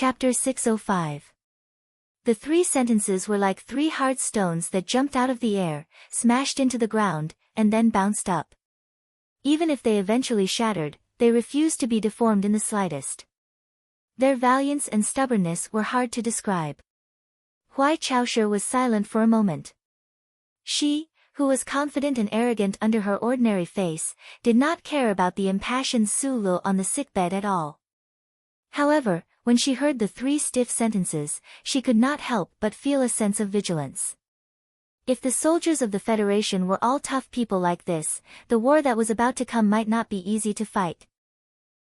Chapter 605. The 3 sentences were like 3 hard stones that jumped out of the air, smashed into the ground, and then bounced up. Even if they eventually shattered, they refused to be deformed in the slightest. Their valiance and stubbornness were hard to describe. Huai Chaoshi was silent for a moment. She, who was confident and arrogant under her ordinary face, did not care about the impassioned Su Lu on the sickbed at all. However, when she heard the 3 stiff sentences, she could not help but feel a sense of vigilance. If the soldiers of the Federation were all tough people like this, the war that was about to come might not be easy to fight.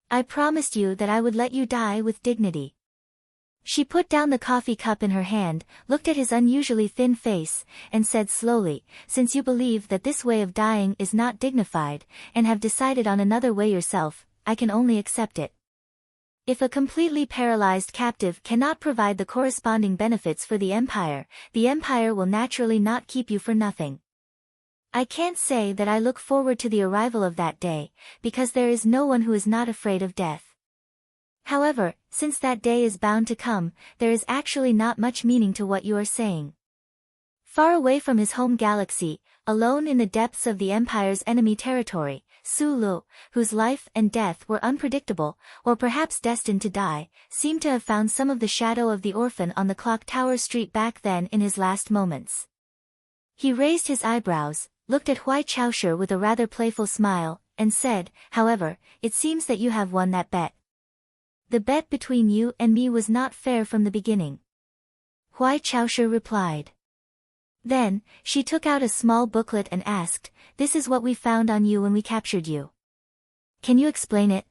I promised you that I would let you die with dignity. She put down the coffee cup in her hand, looked at his unusually thin face, and said slowly, since you believe that this way of dying is not dignified, and have decided on another way yourself, I can only accept it. If a completely paralyzed captive cannot provide the corresponding benefits for the Empire will naturally not keep you for nothing. I can't say that I look forward to the arrival of that day, because there is no one who is not afraid of death. However, since that day is bound to come, there is actually not much meaning to what you are saying. Far away from his home galaxy, alone in the depths of the Empire's enemy territory, Su Lu, whose life and death were unpredictable, or perhaps destined to die, seemed to have found some of the shadow of the orphan on the clock tower street back then in his last moments. He raised his eyebrows, looked at Huai Chaoshi with a rather playful smile, and said, however, it seems that you have won that bet. The bet between you and me was not fair from the beginning. Huai Chaoshi replied. Then, she took out a small booklet and asked, this is what we found on you when we captured you. Can you explain it?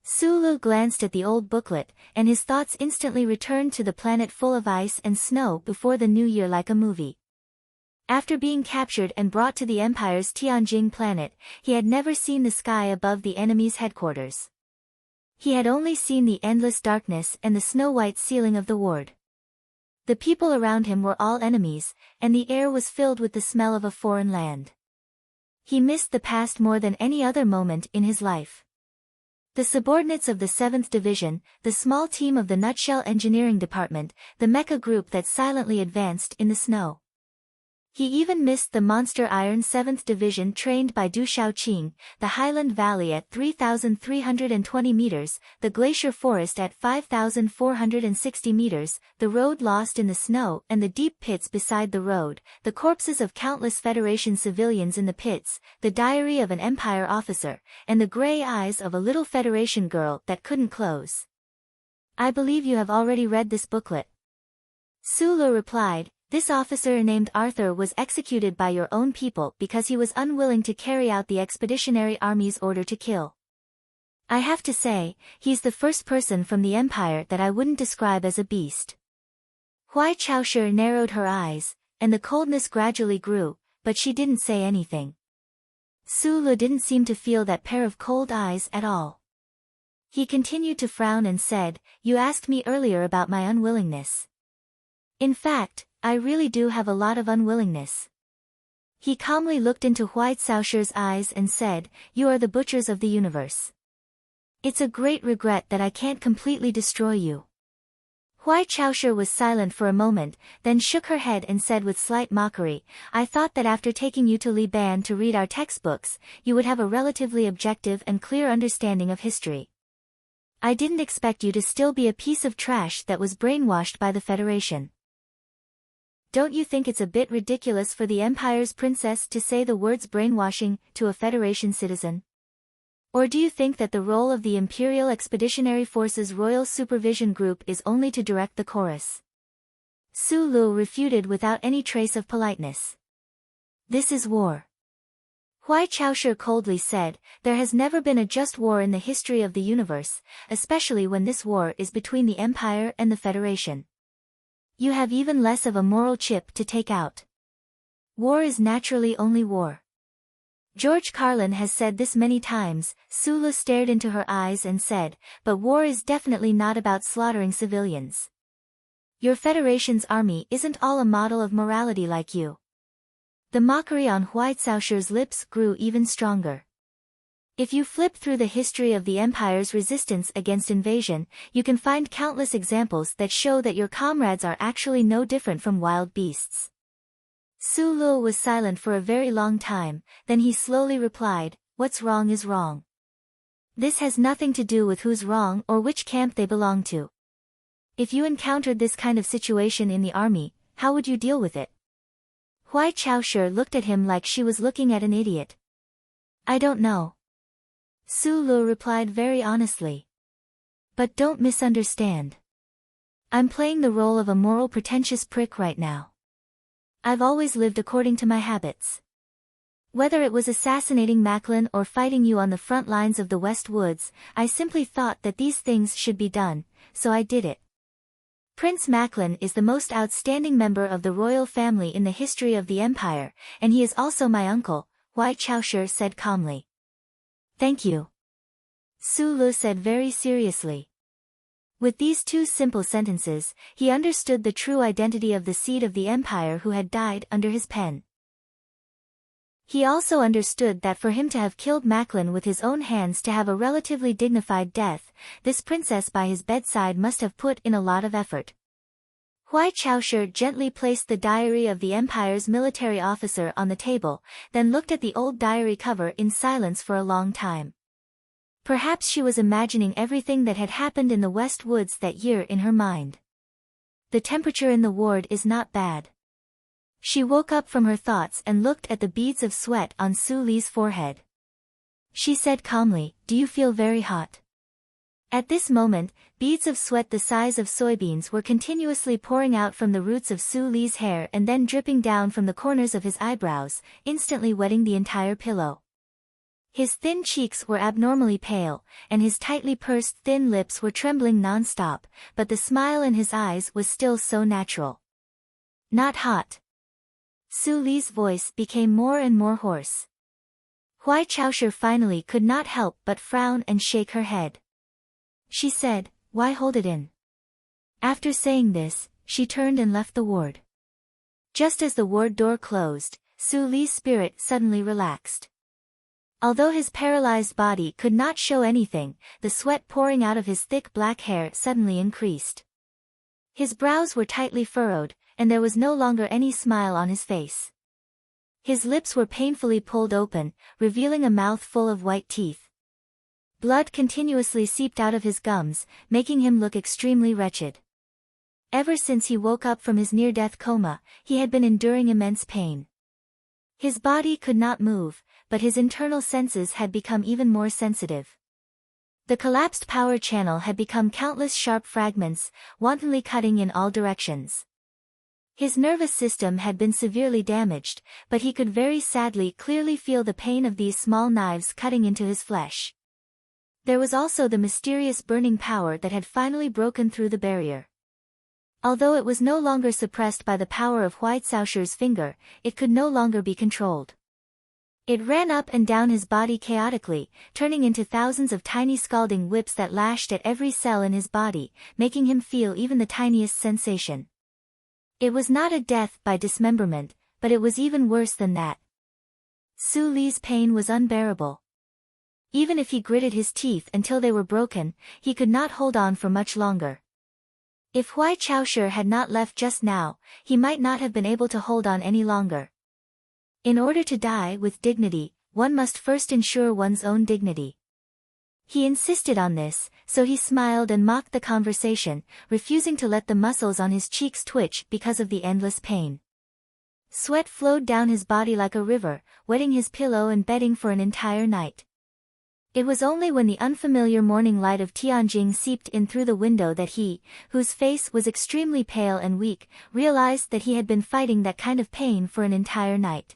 Su Lu glanced at the old booklet, and his thoughts instantly returned to the planet full of ice and snow before the new year like a movie. After being captured and brought to the Empire's Tianjing planet, he had never seen the sky above the enemy's headquarters. He had only seen the endless darkness and the snow-white ceiling of the ward. The people around him were all enemies, and the air was filled with the smell of a foreign land. He missed the past more than any other moment in his life. The subordinates of the 7th Division, the small team of the Nutshell Engineering Department, the mecha group that silently advanced in the snow. He even missed the monster iron 7th Division trained by Du Shaoqing, the highland valley at 3,320 meters, the glacier forest at 5,460 meters, the road lost in the snow and the deep pits beside the road, the corpses of countless Federation civilians in the pits, the diary of an Empire officer, and the gray eyes of a little Federation girl that couldn't close. I believe you have already read this booklet. Su Lu replied. This officer named Arthur was executed by your own people because he was unwilling to carry out the Expeditionary Army's order to kill. I have to say, he's the first person from the Empire that I wouldn't describe as a beast. Huai Chaoshi narrowed her eyes, and the coldness gradually grew, but she didn't say anything. Su Lu didn't seem to feel that pair of cold eyes at all. He continued to frown and said, you asked me earlier about my unwillingness. In fact, I really do have a lot of unwillingness. He calmly looked into Huai Chaoshi's eyes and said, you are the butchers of the universe. It's a great regret that I can't completely destroy you. Huai Chaoshi was silent for a moment, then shook her head and said with slight mockery, I thought that after taking you to Liban to read our textbooks, you would have a relatively objective and clear understanding of history. I didn't expect you to still be a piece of trash that was brainwashed by the Federation. Don't you think it's a bit ridiculous for the Empire's princess to say the words brainwashing to a Federation citizen? Or do you think that the role of the Imperial Expeditionary Force's Royal Supervision Group is only to direct the chorus? Su Lu refuted without any trace of politeness. This is war. Huai Chaoshi coldly said, there has never been a just war in the history of the universe, especially when this war is between the Empire and the Federation. You have even less of a moral chip to take out. War is naturally only war. George Carlin has said this many times. Su Lu stared into her eyes and said, but war is definitely not about slaughtering civilians. Your Federation's army isn't all a model of morality like you. The mockery on Huai Chaoshi's lips grew even stronger. If you flip through the history of the empire's resistance against invasion, you can find countless examples that show that your comrades are actually no different from wild beasts. Su Lu was silent for a very long time, then he slowly replied, "What's wrong is wrong. This has nothing to do with who's wrong or which camp they belong to. If you encountered this kind of situation in the army, how would you deal with it?" Huai Chaoshi looked at him like she was looking at an idiot. "I don't know." Su Lu replied very honestly. "But don't misunderstand. I'm playing the role of a moral pretentious prick right now. I've always lived according to my habits. Whether it was assassinating Macklin or fighting you on the front lines of the West Woods, I simply thought that these things should be done, so I did it. Prince Macklin is the most outstanding member of the royal family in the history of the empire, and he is also my uncle," Huai Chaoshi said calmly. "Thank you," Su Lu said very seriously. With these two simple sentences, he understood the true identity of the seed of the empire who had died under his pen. He also understood that for him to have killed Macklin with his own hands to have a relatively dignified death, this princess by his bedside must have put in a lot of effort. Huai Chaoshi gently placed the diary of the empire's military officer on the table, then looked at the old diary cover in silence for a long time. Perhaps she was imagining everything that had happened in the West Woods that year in her mind. The temperature in the ward is not bad. She woke up from her thoughts and looked at the beads of sweat on Su Li's forehead. She said calmly, "Do you feel very hot?" At this moment, beads of sweat the size of soybeans were continuously pouring out from the roots of Su Li's hair and then dripping down from the corners of his eyebrows, instantly wetting the entire pillow. His thin cheeks were abnormally pale, and his tightly pursed thin lips were trembling non-stop, but the smile in his eyes was still so natural. "Not hot." Su Li's voice became more and more hoarse. Huai Chaoshi finally could not help but frown and shake her head. She said, "Why hold it in?" After saying this, she turned and left the ward. Just as the ward door closed, Su Li's spirit suddenly relaxed. Although his paralyzed body could not show anything, the sweat pouring out of his thick black hair suddenly increased. His brows were tightly furrowed, and there was no longer any smile on his face. His lips were painfully pulled open, revealing a mouth full of white teeth. Blood continuously seeped out of his gums, making him look extremely wretched. Ever since he woke up from his near-death coma, he had been enduring immense pain. His body could not move, but his internal senses had become even more sensitive. The collapsed power channel had become countless sharp fragments, wantonly cutting in all directions. His nervous system had been severely damaged, but he could very sadly clearly feel the pain of these small knives cutting into his flesh. There was also the mysterious burning power that had finally broken through the barrier. Although it was no longer suppressed by the power of Huai Caoshi's finger, it could no longer be controlled. It ran up and down his body chaotically, turning into thousands of tiny scalding whips that lashed at every cell in his body, making him feel even the tiniest sensation. It was not a death by dismemberment, but it was even worse than that. Su Li's pain was unbearable. Even if he gritted his teeth until they were broken, he could not hold on for much longer. If Huai Chaoshi had not left just now, he might not have been able to hold on any longer. In order to die with dignity, one must first ensure one's own dignity. He insisted on this, so he smiled and mocked the conversation, refusing to let the muscles on his cheeks twitch because of the endless pain. Sweat flowed down his body like a river, wetting his pillow and bedding for an entire night. It was only when the unfamiliar morning light of Tianjing seeped in through the window that he, whose face was extremely pale and weak, realized that he had been fighting that kind of pain for an entire night.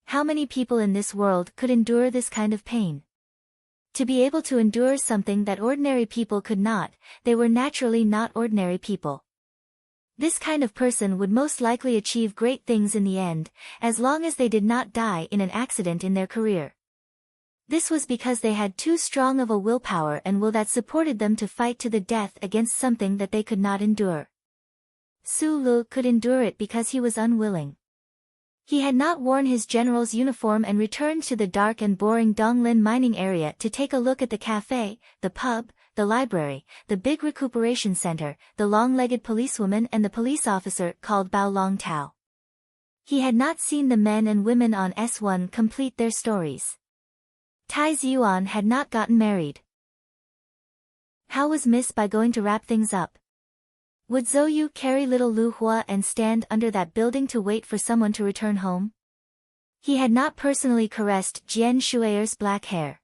How many people in this world could endure this kind of pain? To be able to endure something that ordinary people could not, they were naturally not ordinary people. This kind of person would most likely achieve great things in the end, as long as they did not die in an accident in their career. This was because they had too strong of a willpower and will that supported them to fight to the death against something that they could not endure. Su Lu could endure it because he was unwilling. He had not worn his general's uniform and returned to the dark and boring Donglin mining area to take a look at the cafe, the pub, the library, the big recuperation center, the long-legged policewoman and the police officer called Bao Long Tao. He had not seen the men and women on S1 complete their stories. Tai Ziyuan had not gotten married. How was Miss Bai going to wrap things up? Would Zhou carry little Lu Hua and stand under that building to wait for someone to return home? He had not personally caressed Jian Shui'er's black hair.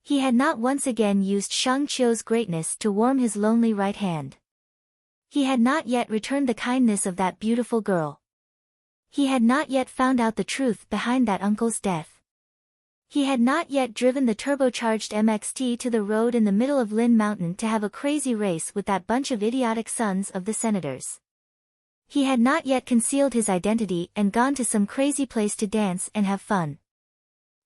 He had not once again used Shang Qiu's greatness to warm his lonely right hand. He had not yet returned the kindness of that beautiful girl. He had not yet found out the truth behind that uncle's death. He had not yet driven the turbocharged MXT to the road in the middle of Lin Mountain to have a crazy race with that bunch of idiotic sons of the senators. He had not yet concealed his identity and gone to some crazy place to dance and have fun.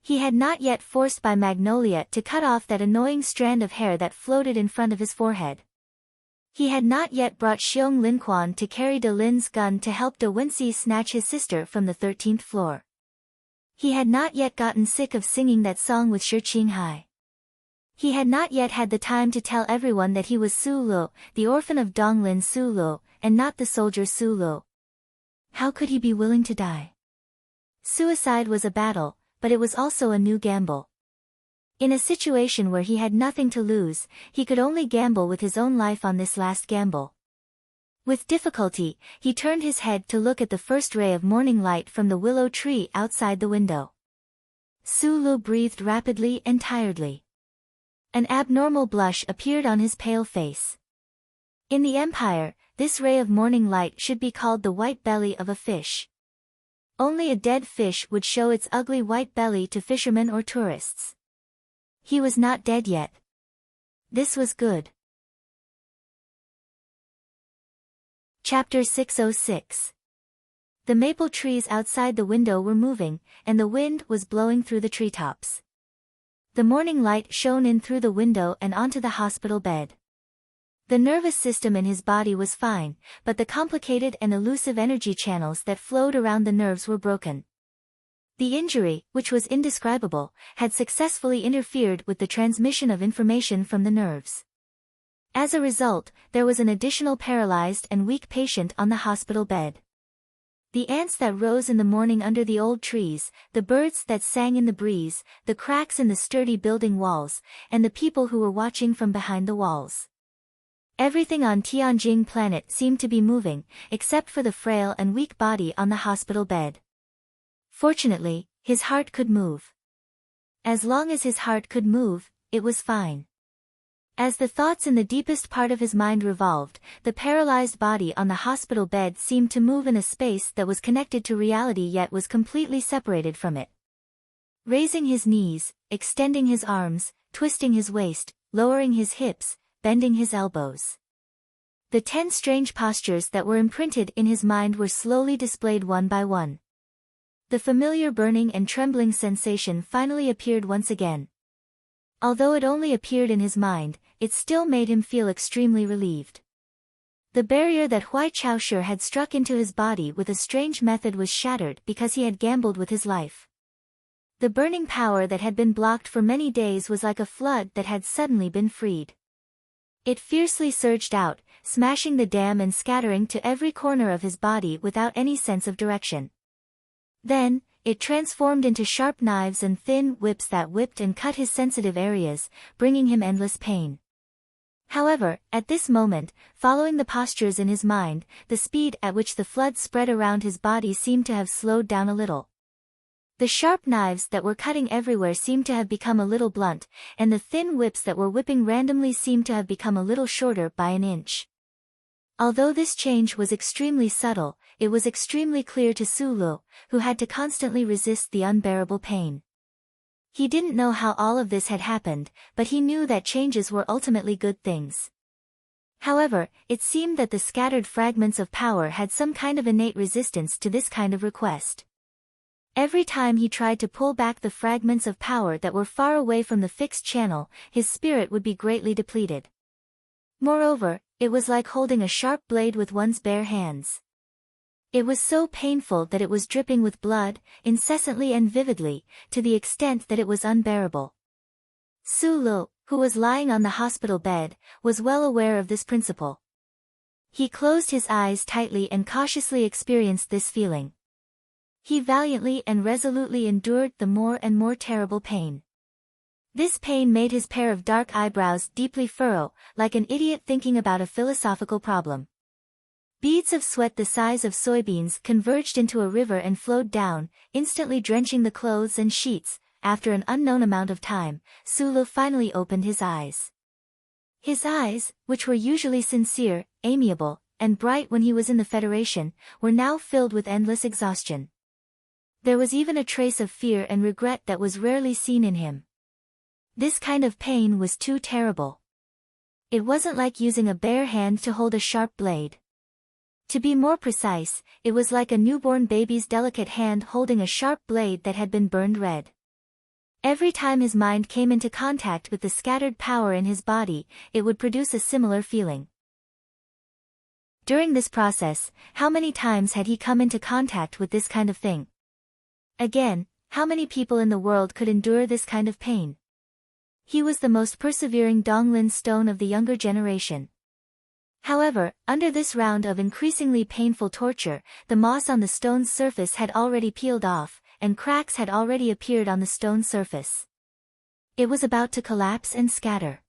He had not yet forced by Magnolia to cut off that annoying strand of hair that floated in front of his forehead. He had not yet brought Xiong Linquan to carry De Lin's gun to help De Wincy snatch his sister from the 13th floor. He had not yet gotten sick of singing that song with Shi Qinghai. He had not yet had the time to tell everyone that he was Su Lu, the orphan of Donglin Su Lu, and not the soldier Su Lu. How could he be willing to die? Suicide was a battle, but it was also a new gamble. In a situation where he had nothing to lose, he could only gamble with his own life on this last gamble. With difficulty, he turned his head to look at the first ray of morning light from the willow tree outside the window. Su Lu breathed rapidly and tiredly. An abnormal blush appeared on his pale face. In the Empire, this ray of morning light should be called the white belly of a fish. Only a dead fish would show its ugly white belly to fishermen or tourists. He was not dead yet. This was good. Chapter 606. The maple trees outside the window were moving, and the wind was blowing through the treetops. The morning light shone in through the window and onto the hospital bed. The nervous system in his body was fine, but the complicated and elusive energy channels that flowed around the nerves were broken. The injury, which was indescribable, had successfully interfered with the transmission of information from the nerves. As a result, there was an additional paralyzed and weak patient on the hospital bed. The ants that rose in the morning under the old trees, the birds that sang in the breeze, the cracks in the sturdy building walls, and the people who were watching from behind the walls. Everything on Tianjing planet seemed to be moving, except for the frail and weak body on the hospital bed. Fortunately, his heart could move. As long as his heart could move, it was fine. As the thoughts in the deepest part of his mind revolved, the paralyzed body on the hospital bed seemed to move in a space that was connected to reality yet was completely separated from it. Raising his knees, extending his arms, twisting his waist, lowering his hips, bending his elbows. The 10 strange postures that were imprinted in his mind were slowly displayed one by one. The familiar burning and trembling sensation finally appeared once again. Although it only appeared in his mind, it still made him feel extremely relieved. The barrier that Huai Chaoshi had struck into his body with a strange method was shattered because he had gambled with his life. The burning power that had been blocked for many days was like a flood that had suddenly been freed. It fiercely surged out, smashing the dam and scattering to every corner of his body without any sense of direction. Then, it transformed into sharp knives and thin whips that whipped and cut his sensitive areas, bringing him endless pain. However, at this moment, following the postures in his mind, the speed at which the flood spread around his body seemed to have slowed down a little. The sharp knives that were cutting everywhere seemed to have become a little blunt, and the thin whips that were whipping randomly seemed to have become a little shorter by an inch. Although this change was extremely subtle, it was extremely clear to Su Lu, who had to constantly resist the unbearable pain. He didn't know how all of this had happened, but he knew that changes were ultimately good things. However, it seemed that the scattered fragments of power had some kind of innate resistance to this kind of request. Every time he tried to pull back the fragments of power that were far away from the fixed channel, his spirit would be greatly depleted. Moreover, it was like holding a sharp blade with one's bare hands. It was so painful that it was dripping with blood, incessantly and vividly, to the extent that it was unbearable. Sulu, who was lying on the hospital bed, was well aware of this principle. He closed his eyes tightly and cautiously experienced this feeling. He valiantly and resolutely endured the more and more terrible pain. This pain made his pair of dark eyebrows deeply furrow, like an idiot thinking about a philosophical problem. Beads of sweat the size of soybeans converged into a river and flowed down, instantly drenching the clothes and sheets. After an unknown amount of time, Sulu finally opened his eyes. His eyes, which were usually sincere, amiable, and bright when he was in the Federation, were now filled with endless exhaustion. There was even a trace of fear and regret that was rarely seen in him. This kind of pain was too terrible. It wasn't like using a bare hand to hold a sharp blade. To be more precise, it was like a newborn baby's delicate hand holding a sharp blade that had been burned red. Every time his mind came into contact with the scattered power in his body, it would produce a similar feeling. During this process, how many times had he come into contact with this kind of thing? Again, how many people in the world could endure this kind of pain? He was the most persevering Donglin stone of the younger generation. However, under this round of increasingly painful torture, the moss on the stone's surface had already peeled off, and cracks had already appeared on the stone surface. It was about to collapse and scatter.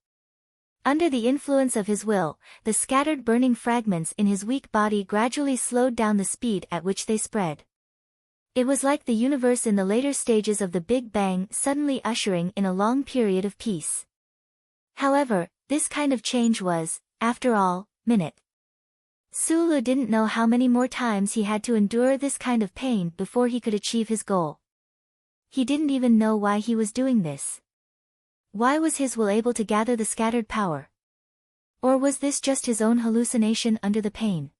Under the influence of his will, the scattered burning fragments in his weak body gradually slowed down the speed at which they spread. It was like the universe in the later stages of the Big Bang suddenly ushering in a long period of peace. However, this kind of change was, after all, minute. Sulu didn't know how many more times he had to endure this kind of pain before he could achieve his goal. He didn't even know why he was doing this. Why was his will able to gather the scattered power? Or was this just his own hallucination under the pain?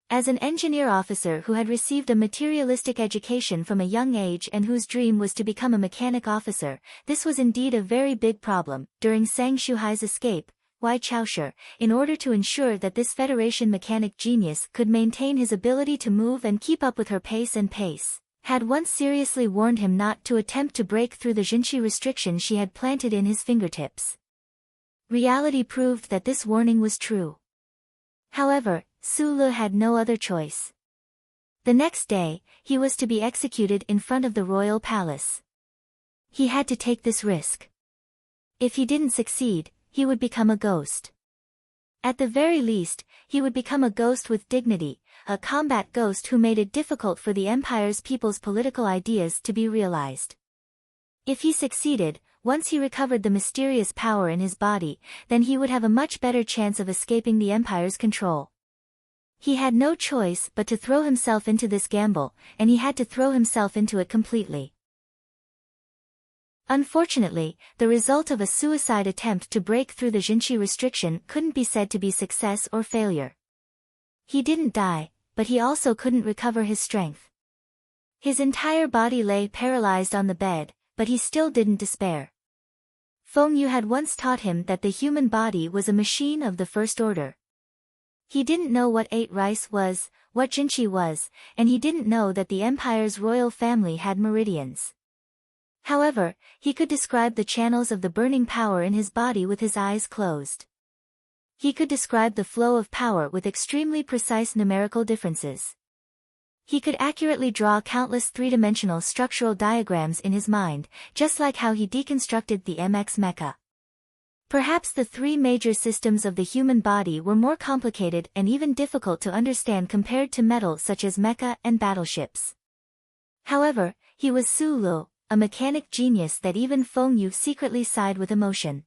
As an engineer officer who had received a materialistic education from a young age and whose dream was to become a mechanic officer, this was indeed a very big problem. During Sang Shuhai's escape, Wei Chaoshi, in order to ensure that this Federation mechanic genius could maintain his ability to move and keep up with her pace, had once seriously warned him not to attempt to break through the Jinchi restriction she had planted in his fingertips. Reality proved that this warning was true. However, Sulu had no other choice. The next day, he was to be executed in front of the royal palace. He had to take this risk. If he didn't succeed, he would become a ghost. At the very least, he would become a ghost with dignity, a combat ghost who made it difficult for the Empire's people's political ideas to be realized. If he succeeded, once he recovered the mysterious power in his body, then he would have a much better chance of escaping the Empire's control. He had no choice but to throw himself into this gamble, and he had to throw himself into it completely. Unfortunately, the result of a suicide attempt to break through the Jinchi restriction couldn't be said to be success or failure. He didn't die, but he also couldn't recover his strength. His entire body lay paralyzed on the bed, but he still didn't despair. Feng Yu had once taught him that the human body was a machine of the first order. He didn't know what ate rice was, what Jinchi was, and he didn't know that the Empire's royal family had meridians. However, he could describe the channels of the burning power in his body with his eyes closed. He could describe the flow of power with extremely precise numerical differences. He could accurately draw countless three-dimensional structural diagrams in his mind, just like how he deconstructed the MX mecha. Perhaps the three major systems of the human body were more complicated and even difficult to understand compared to metal such as mecha and battleships. However, he was Sulu, a mechanic genius that even Feng Yu secretly sighed with emotion.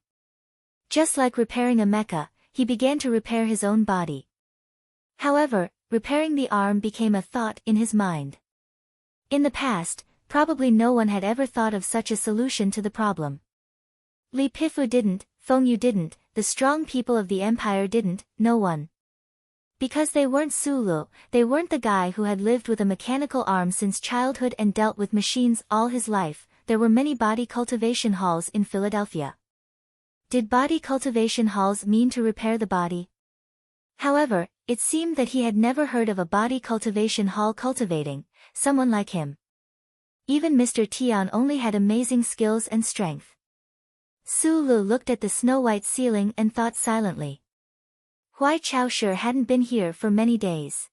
Just like repairing a mecha, he began to repair his own body. However, repairing the arm became a thought in his mind. In the past, probably no one had ever thought of such a solution to the problem. Li Pifu didn't, Feng Yu didn't, the strong people of the Empire didn't, no one. Because they weren't Sulu, they weren't the guy who had lived with a mechanical arm since childhood and dealt with machines all his life. There were many body cultivation halls in Philadelphia. Did body cultivation halls mean to repair the body? However, it seemed that he had never heard of a body cultivation hall cultivating someone like him. Even Mr. Tian only had amazing skills and strength. Su Lu looked at the snow-white ceiling and thought silently. Huai Chaoshi hadn't been here for many days.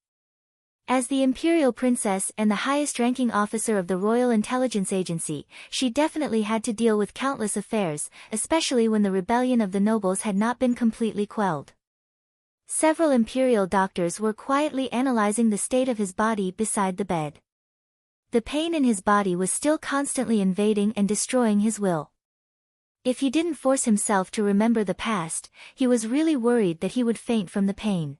As the imperial princess and the highest-ranking officer of the Royal Intelligence Agency, she definitely had to deal with countless affairs, especially when the rebellion of the nobles had not been completely quelled. Several imperial doctors were quietly analyzing the state of his body beside the bed. The pain in his body was still constantly invading and destroying his will. If he didn't force himself to remember the past, he was really worried that he would faint from the pain.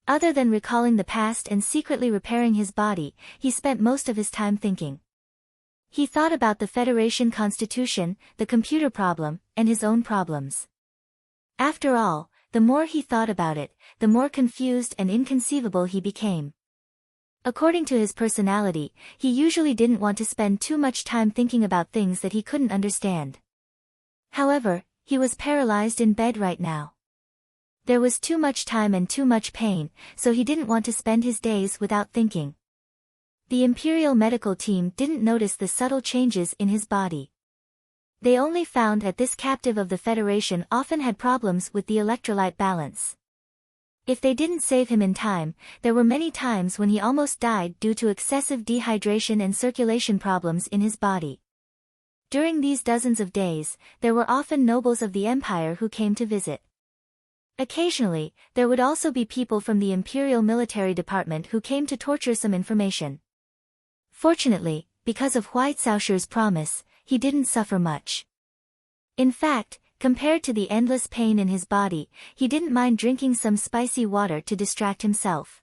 Other than recalling the past and secretly repairing his body, he spent most of his time thinking. He thought about the Federation Constitution, the computer problem, and his own problems. After all, the more he thought about it, the more confused and inconceivable he became. According to his personality, he usually didn't want to spend too much time thinking about things that he couldn't understand. However, he was paralyzed in bed right now. There was too much time and too much pain, so he didn't want to spend his days without thinking. The Imperial medical team didn't notice the subtle changes in his body. They only found that this captive of the Federation often had problems with the electrolyte balance. If they didn't save him in time, there were many times when he almost died due to excessive dehydration and circulation problems in his body. During these dozens of days, there were often nobles of the empire who came to visit. Occasionally, there would also be people from the Imperial Military Department who came to torture some information. Fortunately, because of Huai Caoshi's promise, he didn't suffer much. In fact, compared to the endless pain in his body, he didn't mind drinking some spicy water to distract himself.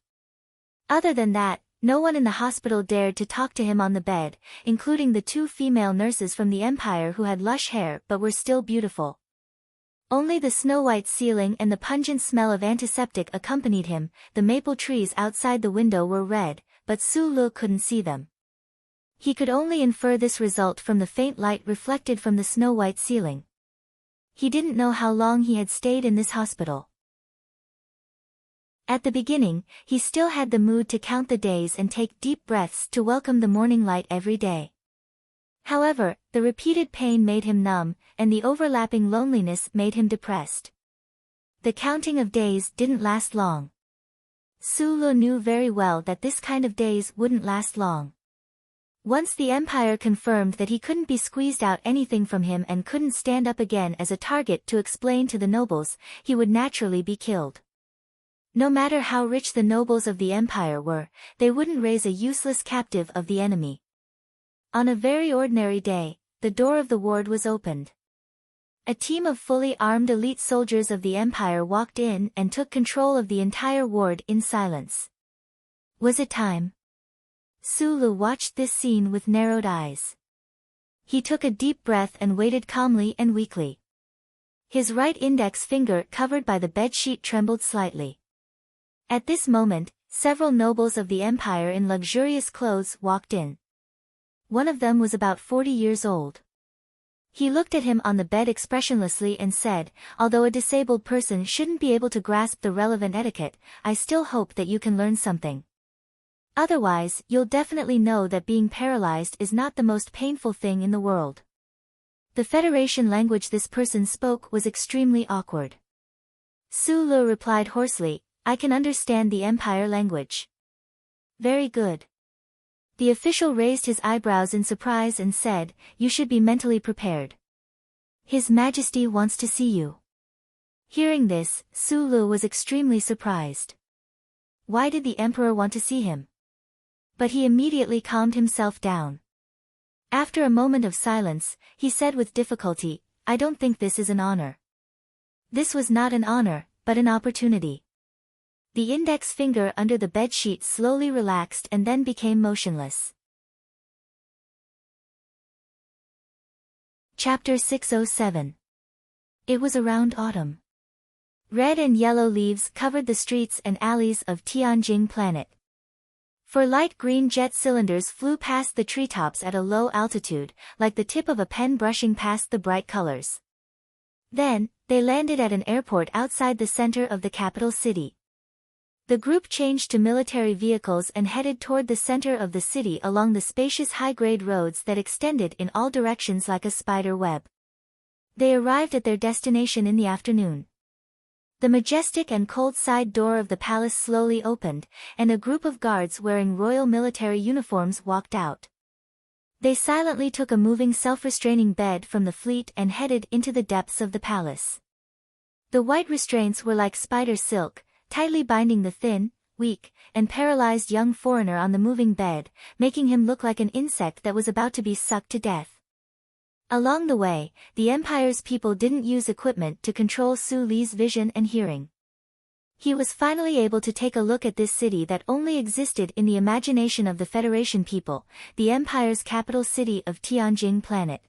Other than that, no one in the hospital dared to talk to him on the bed, including the two female nurses from the Empire who had lush hair but were still beautiful. Only the snow-white ceiling and the pungent smell of antiseptic accompanied him. The maple trees outside the window were red, but Su Lu couldn't see them. He could only infer this result from the faint light reflected from the snow-white ceiling. He didn't know how long he had stayed in this hospital. At the beginning, he still had the mood to count the days and take deep breaths to welcome the morning light every day. However, the repeated pain made him numb, and the overlapping loneliness made him depressed. The counting of days didn't last long. Su Lu knew very well that this kind of days wouldn't last long. Once the Empire confirmed that he couldn't be squeezed out anything from him and couldn't stand up again as a target to explain to the nobles, he would naturally be killed. No matter how rich the nobles of the Empire were, they wouldn't raise a useless captive of the enemy. On a very ordinary day, the door of the ward was opened. A team of fully armed elite soldiers of the Empire walked in and took control of the entire ward in silence. Was it time? Su Lu watched this scene with narrowed eyes. He took a deep breath and waited calmly and weakly. His right index finger covered by the bedsheet trembled slightly. At this moment, several nobles of the Empire in luxurious clothes walked in. One of them was about 40 years old. He looked at him on the bed expressionlessly and said, "Although a disabled person shouldn't be able to grasp the relevant etiquette, I still hope that you can learn something. Otherwise, you'll definitely know that being paralyzed is not the most painful thing in the world." The Federation language this person spoke was extremely awkward. Su Lu replied hoarsely, "I can understand the Empire language." "Very good." The official raised his eyebrows in surprise and said, "You should be mentally prepared. His Majesty wants to see you." Hearing this, Su Lu was extremely surprised. Why did the Emperor want to see him? But he immediately calmed himself down. After a moment of silence, he said with difficulty, "I don't think this is an honor." This was not an honor, but an opportunity. The index finger under the bedsheet slowly relaxed and then became motionless. Chapter 607. It was around autumn. Red and yellow leaves covered the streets and alleys of Tianjing Planet. For light green jet cylinders flew past the treetops at a low altitude, like the tip of a pen brushing past the bright colors. Then, they landed at an airport outside the center of the capital city. The group changed to military vehicles and headed toward the center of the city along the spacious high-grade roads that extended in all directions like a spider web. They arrived at their destination in the afternoon. The majestic and cold side door of the palace slowly opened, and a group of guards wearing royal military uniforms walked out. They silently took a moving self-restraining bed from the fleet and headed into the depths of the palace. The white restraints were like spider silk, tightly binding the thin, weak, and paralyzed young foreigner on the moving bed, making him look like an insect that was about to be sucked to death. Along the way, the Empire's people didn't use equipment to control Su Li's vision and hearing. He was finally able to take a look at this city that only existed in the imagination of the Federation people, the Empire's capital city of Tianjing Planet.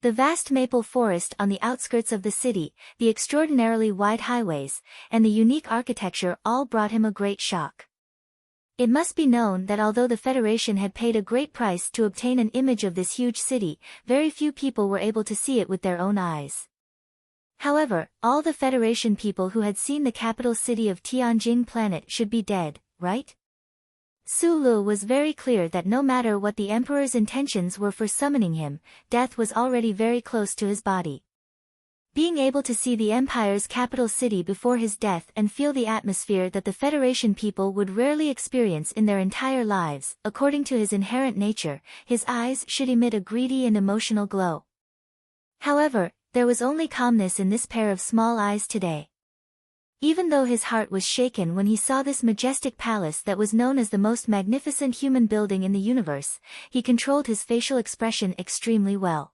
The vast maple forest on the outskirts of the city, the extraordinarily wide highways, and the unique architecture all brought him a great shock. It must be known that although the Federation had paid a great price to obtain an image of this huge city, very few people were able to see it with their own eyes. However, all the Federation people who had seen the capital city of Tianjing Planet should be dead, right? Su Lu was very clear that no matter what the Emperor's intentions were for summoning him, death was already very close to his body. Being able to see the Empire's capital city before his death and feel the atmosphere that the Federation people would rarely experience in their entire lives, according to his inherent nature, his eyes should emit a greedy and emotional glow. However, there was only calmness in this pair of small eyes today. Even though his heart was shaken when he saw this majestic palace that was known as the most magnificent human building in the universe, he controlled his facial expression extremely well.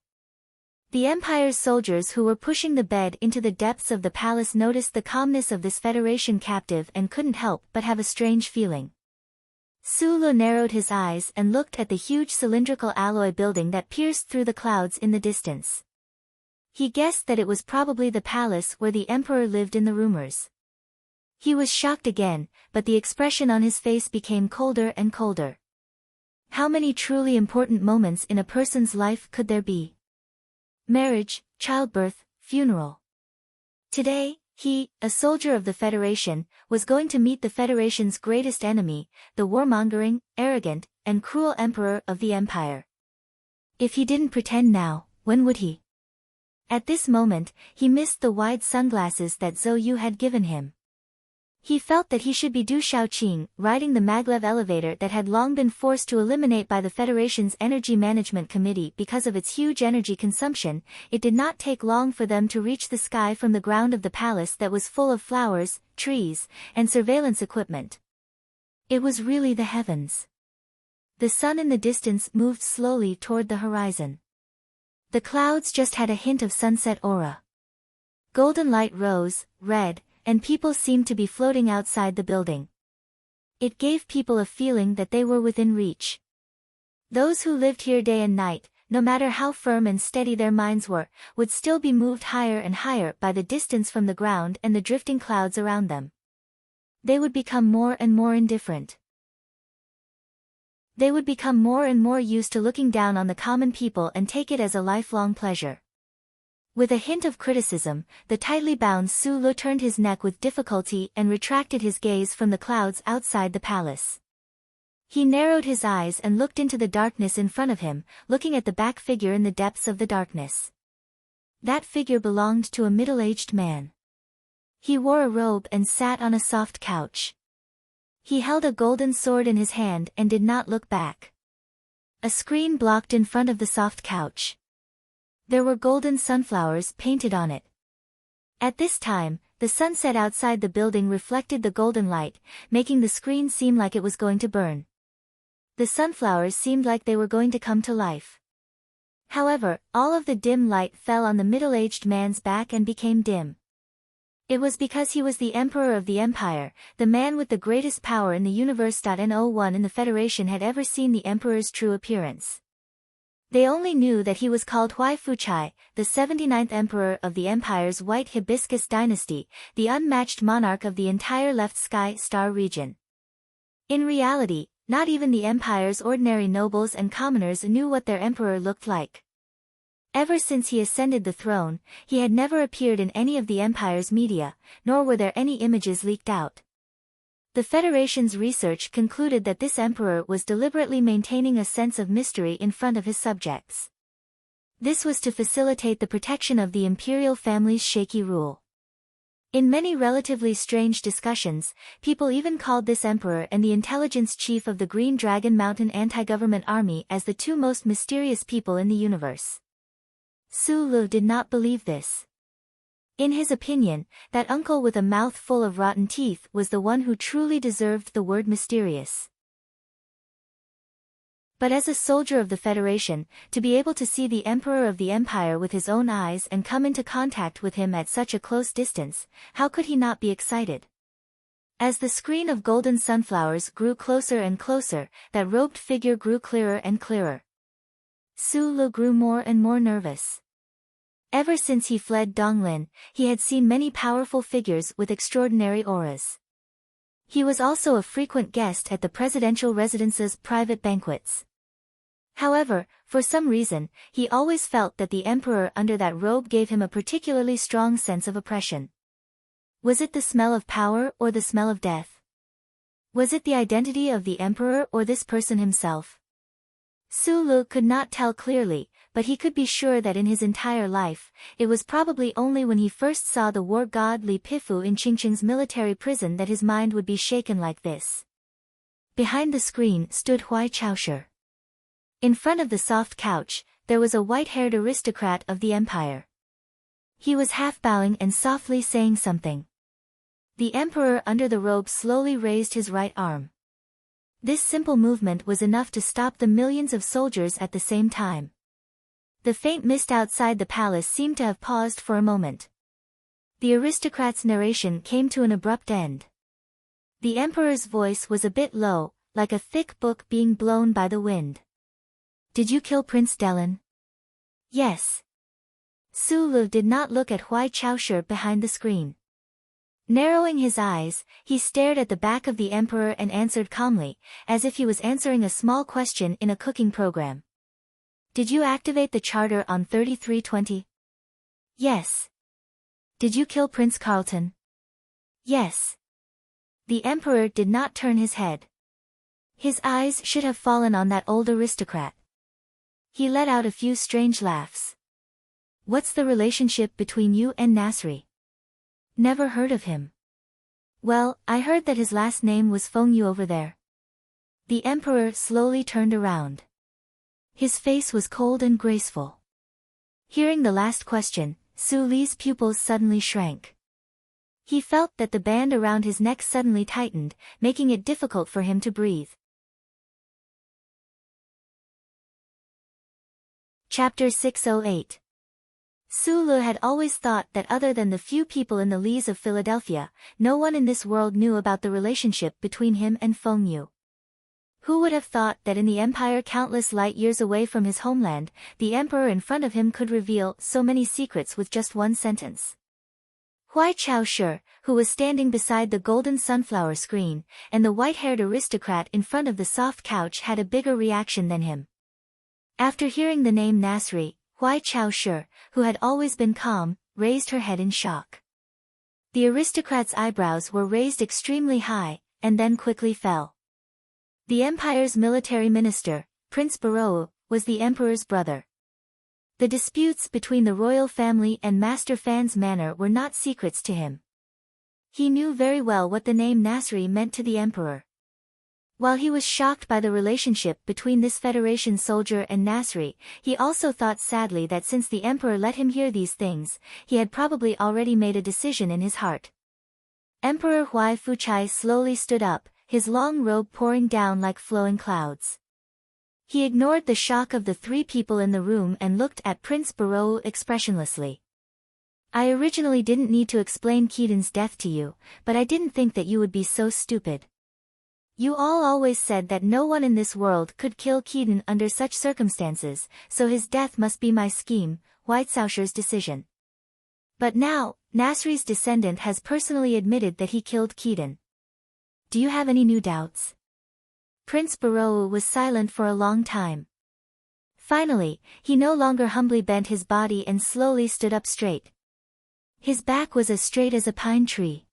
The Empire's soldiers who were pushing the bed into the depths of the palace noticed the calmness of this Federation captive and couldn't help but have a strange feeling. Su Lu narrowed his eyes and looked at the huge cylindrical alloy building that pierced through the clouds in the distance. He guessed that it was probably the palace where the Emperor lived in the rumors. He was shocked again, but the expression on his face became colder and colder. How many truly important moments in a person's life could there be? Marriage, childbirth, funeral. Today, he, a soldier of the Federation, was going to meet the Federation's greatest enemy, the warmongering, arrogant, and cruel Emperor of the Empire. If he didn't pretend now, when would he? At this moment, he missed the wide sunglasses that Zhou Yu had given him. He felt that he should be Du Shaoqing, riding the maglev elevator that had long been forced to eliminate by the Federation's Energy Management Committee because of its huge energy consumption. It did not take long for them to reach the sky from the ground of the palace that was full of flowers, trees, and surveillance equipment. It was really the heavens. The sun in the distance moved slowly toward the horizon. The clouds just had a hint of sunset aura. Golden light rose, red, and people seemed to be floating outside the building. It gave people a feeling that they were within reach. Those who lived here day and night, no matter how firm and steady their minds were, would still be moved higher and higher by the distance from the ground and the drifting clouds around them. They would become more and more indifferent. They would become more and more used to looking down on the common people and take it as a lifelong pleasure. With a hint of criticism, the tightly bound Su Lu turned his neck with difficulty and retracted his gaze from the clouds outside the palace. He narrowed his eyes and looked into the darkness in front of him, looking at the back figure in the depths of the darkness. That figure belonged to a middle-aged man. He wore a robe and sat on a soft couch. He held a golden sword in his hand and did not look back. A screen blocked in front of the soft couch. There were golden sunflowers painted on it. At this time, the sunset outside the building reflected the golden light, making the screen seem like it was going to burn. The sunflowers seemed like they were going to come to life. However, all of the dim light fell on the middle-aged man's back and became dim. It was because he was the Emperor of the Empire, the man with the greatest power in the universe. No one in the Federation had ever seen the Emperor's true appearance. They only knew that he was called Huai Fuchai, the 79th Emperor of the Empire's White Hibiscus Dynasty, the unmatched monarch of the entire Left Sky Star region. In reality, not even the Empire's ordinary nobles and commoners knew what their emperor looked like. Ever since he ascended the throne, he had never appeared in any of the Empire's media, nor were there any images leaked out. The Federation's research concluded that this emperor was deliberately maintaining a sense of mystery in front of his subjects. This was to facilitate the protection of the imperial family's shaky rule. In many relatively strange discussions, people even called this emperor and the intelligence chief of the Green Dragon Mountain anti-government army as the two most mysterious people in the universe. Su Lu did not believe this. In his opinion, that uncle with a mouth full of rotten teeth was the one who truly deserved the word mysterious. But as a soldier of the Federation, to be able to see the Emperor of the Empire with his own eyes and come into contact with him at such a close distance, how could he not be excited? As the screen of golden sunflowers grew closer and closer, that robed figure grew clearer and clearer. Su Lu grew more and more nervous. Ever since he fled Donglin, he had seen many powerful figures with extraordinary auras. He was also a frequent guest at the presidential residence's private banquets. However, for some reason, he always felt that the emperor under that robe gave him a particularly strong sense of oppression. Was it the smell of power or the smell of death? Was it the identity of the emperor or this person himself? Su Lu could not tell clearly, but he could be sure that in his entire life, it was probably only when he first saw the war god Li Pifu in Qingqing's military prison that his mind would be shaken like this. Behind the screen stood Huai Chaoshi. In front of the soft couch, there was a white-haired aristocrat of the empire. He was half bowing and softly saying something. The emperor under the robe slowly raised his right arm. This simple movement was enough to stop the millions of soldiers at the same time. The faint mist outside the palace seemed to have paused for a moment. The aristocrat's narration came to an abrupt end. The emperor's voice was a bit low, like a thick book being blown by the wind. Did you kill Prince Delin? Yes. Su Lu did not look at Huai Chaoshi behind the screen. Narrowing his eyes, he stared at the back of the emperor and answered calmly, as if he was answering a small question in a cooking program. Did you activate the charter on 3320? Yes. Did you kill Prince Carlton? Yes. The emperor did not turn his head. His eyes should have fallen on that old aristocrat. He let out a few strange laughs. What's the relationship between you and Nasri? Never heard of him. Well, I heard that his last name was Feng Yu over there. The emperor slowly turned around. His face was cold and graceful. Hearing the last question, Su Li's pupils suddenly shrank. He felt that the band around his neck suddenly tightened, making it difficult for him to breathe. Chapter 608. Su Lu had always thought that other than the few people in the Lees of Philadelphia, no one in this world knew about the relationship between him and Feng Yu. Who would have thought that in the empire countless light years away from his homeland, the emperor in front of him could reveal so many secrets with just one sentence? Huai Chaoshi, who was standing beside the golden sunflower screen, and the white-haired aristocrat in front of the soft couch had a bigger reaction than him. After hearing the name Nasri, Huai Chaoshi, who had always been calm, raised her head in shock. The aristocrat's eyebrows were raised extremely high, and then quickly fell. The empire's military minister, Prince Barou, was the emperor's brother. The disputes between the royal family and Master Fan's manor were not secrets to him. He knew very well what the name Nasri meant to the emperor. While he was shocked by the relationship between this Federation soldier and Nasri, he also thought sadly that since the emperor let him hear these things, he had probably already made a decision in his heart. Emperor Huai Fuchai slowly stood up, his long robe pouring down like flowing clouds. He ignored the shock of the three people in the room and looked at Prince Barou expressionlessly. I originally didn't need to explain Keaton's death to you, but I didn't think that you would be so stupid. You all always said that no one in this world could kill Keaton under such circumstances, so his death must be my scheme, Huai Chaoshi's decision. But now, Nasri's descendant has personally admitted that he killed Keaton. Do you have any new doubts? Prince Barou was silent for a long time. Finally, he no longer humbly bent his body and slowly stood up straight. His back was as straight as a pine tree.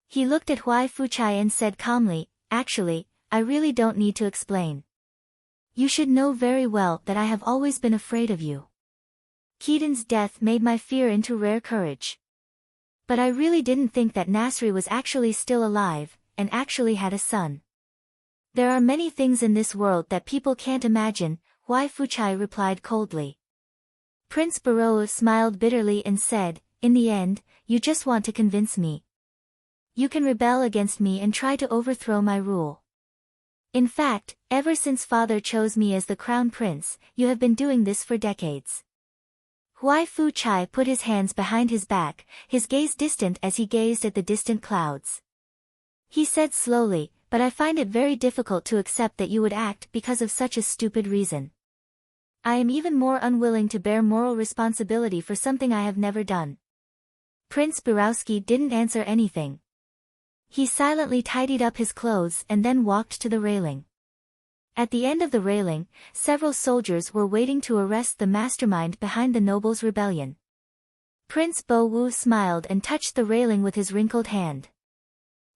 He looked at Huai Fuchai and said calmly, "Actually, I really don't need to explain. You should know very well that I have always been afraid of you. Keaton's death made my fear into rare courage. But I really didn't think that Nasri was actually still alive, and actually had a son." "There are many things in this world that people can't imagine," Huai Fuchai replied coldly. Prince Barou smiled bitterly and said, "In the end, you just want to convince me. You can rebel against me and try to overthrow my rule. In fact, ever since father chose me as the crown prince, you have been doing this for decades." Huai Fuchai put his hands behind his back, his gaze distant as he gazed at the distant clouds. He said slowly, "But I find it very difficult to accept that you would act because of such a stupid reason. I am even more unwilling to bear moral responsibility for something I have never done." Prince Borowski didn't answer anything. He silently tidied up his clothes and then walked to the railing. At the end of the railing, several soldiers were waiting to arrest the mastermind behind the nobles' rebellion. Prince Bo Wu smiled and touched the railing with his wrinkled hand.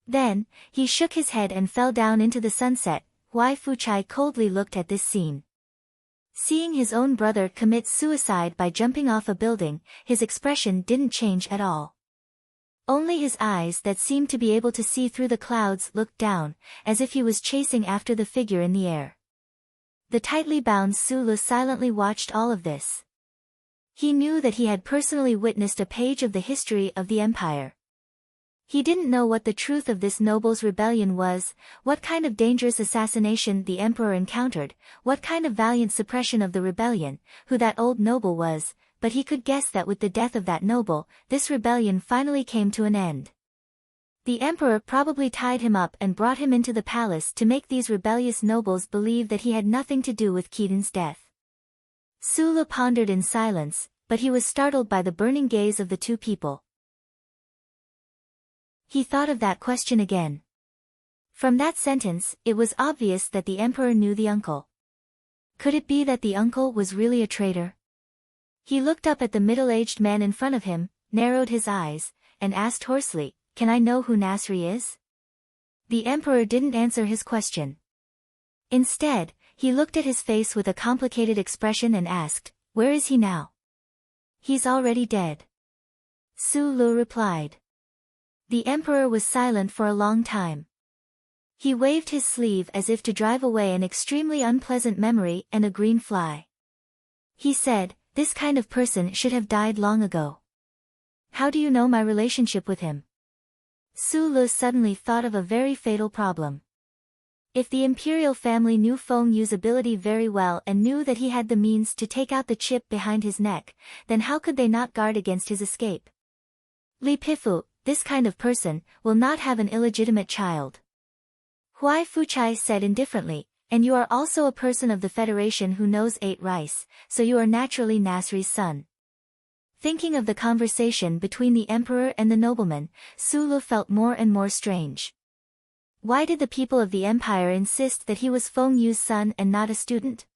Then, he shook his head and fell down into the sunset. Huai Fuchai coldly looked at this scene. Seeing his own brother commit suicide by jumping off a building, his expression didn't change at all. Only his eyes that seemed to be able to see through the clouds looked down, as if he was chasing after the figure in the air. The tightly bound Sulu silently watched all of this. He knew that he had personally witnessed a page of the history of the empire. He didn't know what the truth of this noble's rebellion was, what kind of dangerous assassination the emperor encountered, what kind of valiant suppression of the rebellion, who that old noble was, but he could guess that with the death of that noble, this rebellion finally came to an end. The emperor probably tied him up and brought him into the palace to make these rebellious nobles believe that he had nothing to do with Keaton's death. Sulu pondered in silence, but he was startled by the burning gaze of the two people. He thought of that question again. From that sentence, it was obvious that the emperor knew the uncle. Could it be that the uncle was really a traitor? He looked up at the middle-aged man in front of him, narrowed his eyes, and asked hoarsely, "Can I know who Nasri is?" The emperor didn't answer his question. Instead, he looked at his face with a complicated expression and asked, "Where is he now?" "He's already dead," Sulu replied. The emperor was silent for a long time. He waved his sleeve as if to drive away an extremely unpleasant memory and a green fly. He said, "This kind of person should have died long ago. How do you know my relationship with him?" Sulu suddenly thought of a very fatal problem. If the imperial family knew Feng Yu's ability very well and knew that he had the means to take out the chip behind his neck, then how could they not guard against his escape? Li Pifu, this kind of person, will not have an illegitimate child. Huai Fuchai said indifferently, "And you are also a person of the Federation who knows ate rice, so you are naturally Nasri's son." Thinking of the conversation between the emperor and the nobleman, Sulu felt more and more strange. Why did the people of the empire insist that he was Feng Yu's son and not a student?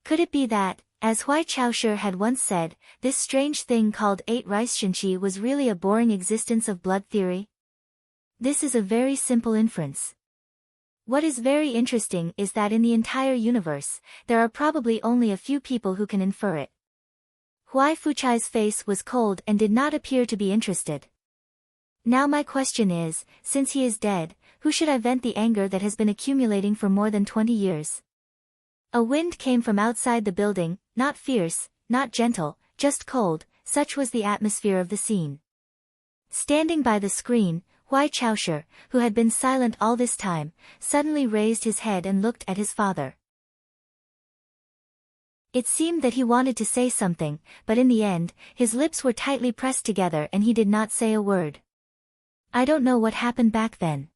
Could it be that, as Huai Chaoshi had once said, this strange thing called ate rice shinchi was really a boring existence of blood theory? This is a very simple inference. What is very interesting is that in the entire universe, there are probably only a few people who can infer it. Huai Fuchai's face was cold and did not appear to be interested. "Now my question is, since he is dead, who should I vent the anger that has been accumulating for more than 20 years? A wind came from outside the building, not fierce, not gentle, just cold, such was the atmosphere of the scene. Standing by the screen, Huai Chaoshi, who had been silent all this time, suddenly raised his head and looked at his father. It seemed that he wanted to say something, but in the end, his lips were tightly pressed together and he did not say a word. I don't know what happened back then.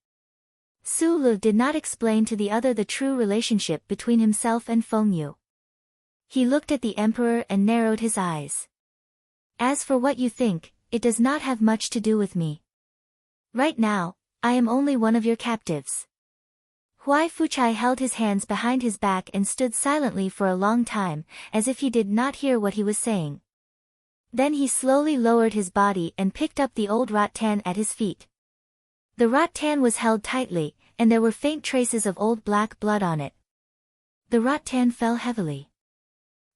Sulu did not explain to the other the true relationship between himself and Feng Yu. He looked at the emperor and narrowed his eyes. As for what you think, it does not have much to do with me. Right now, I am only one of your captives. Huai Fuchai held his hands behind his back and stood silently for a long time, as if he did not hear what he was saying. Then he slowly lowered his body and picked up the old rattan at his feet. The rattan was held tightly, and there were faint traces of old black blood on it. The rattan fell heavily.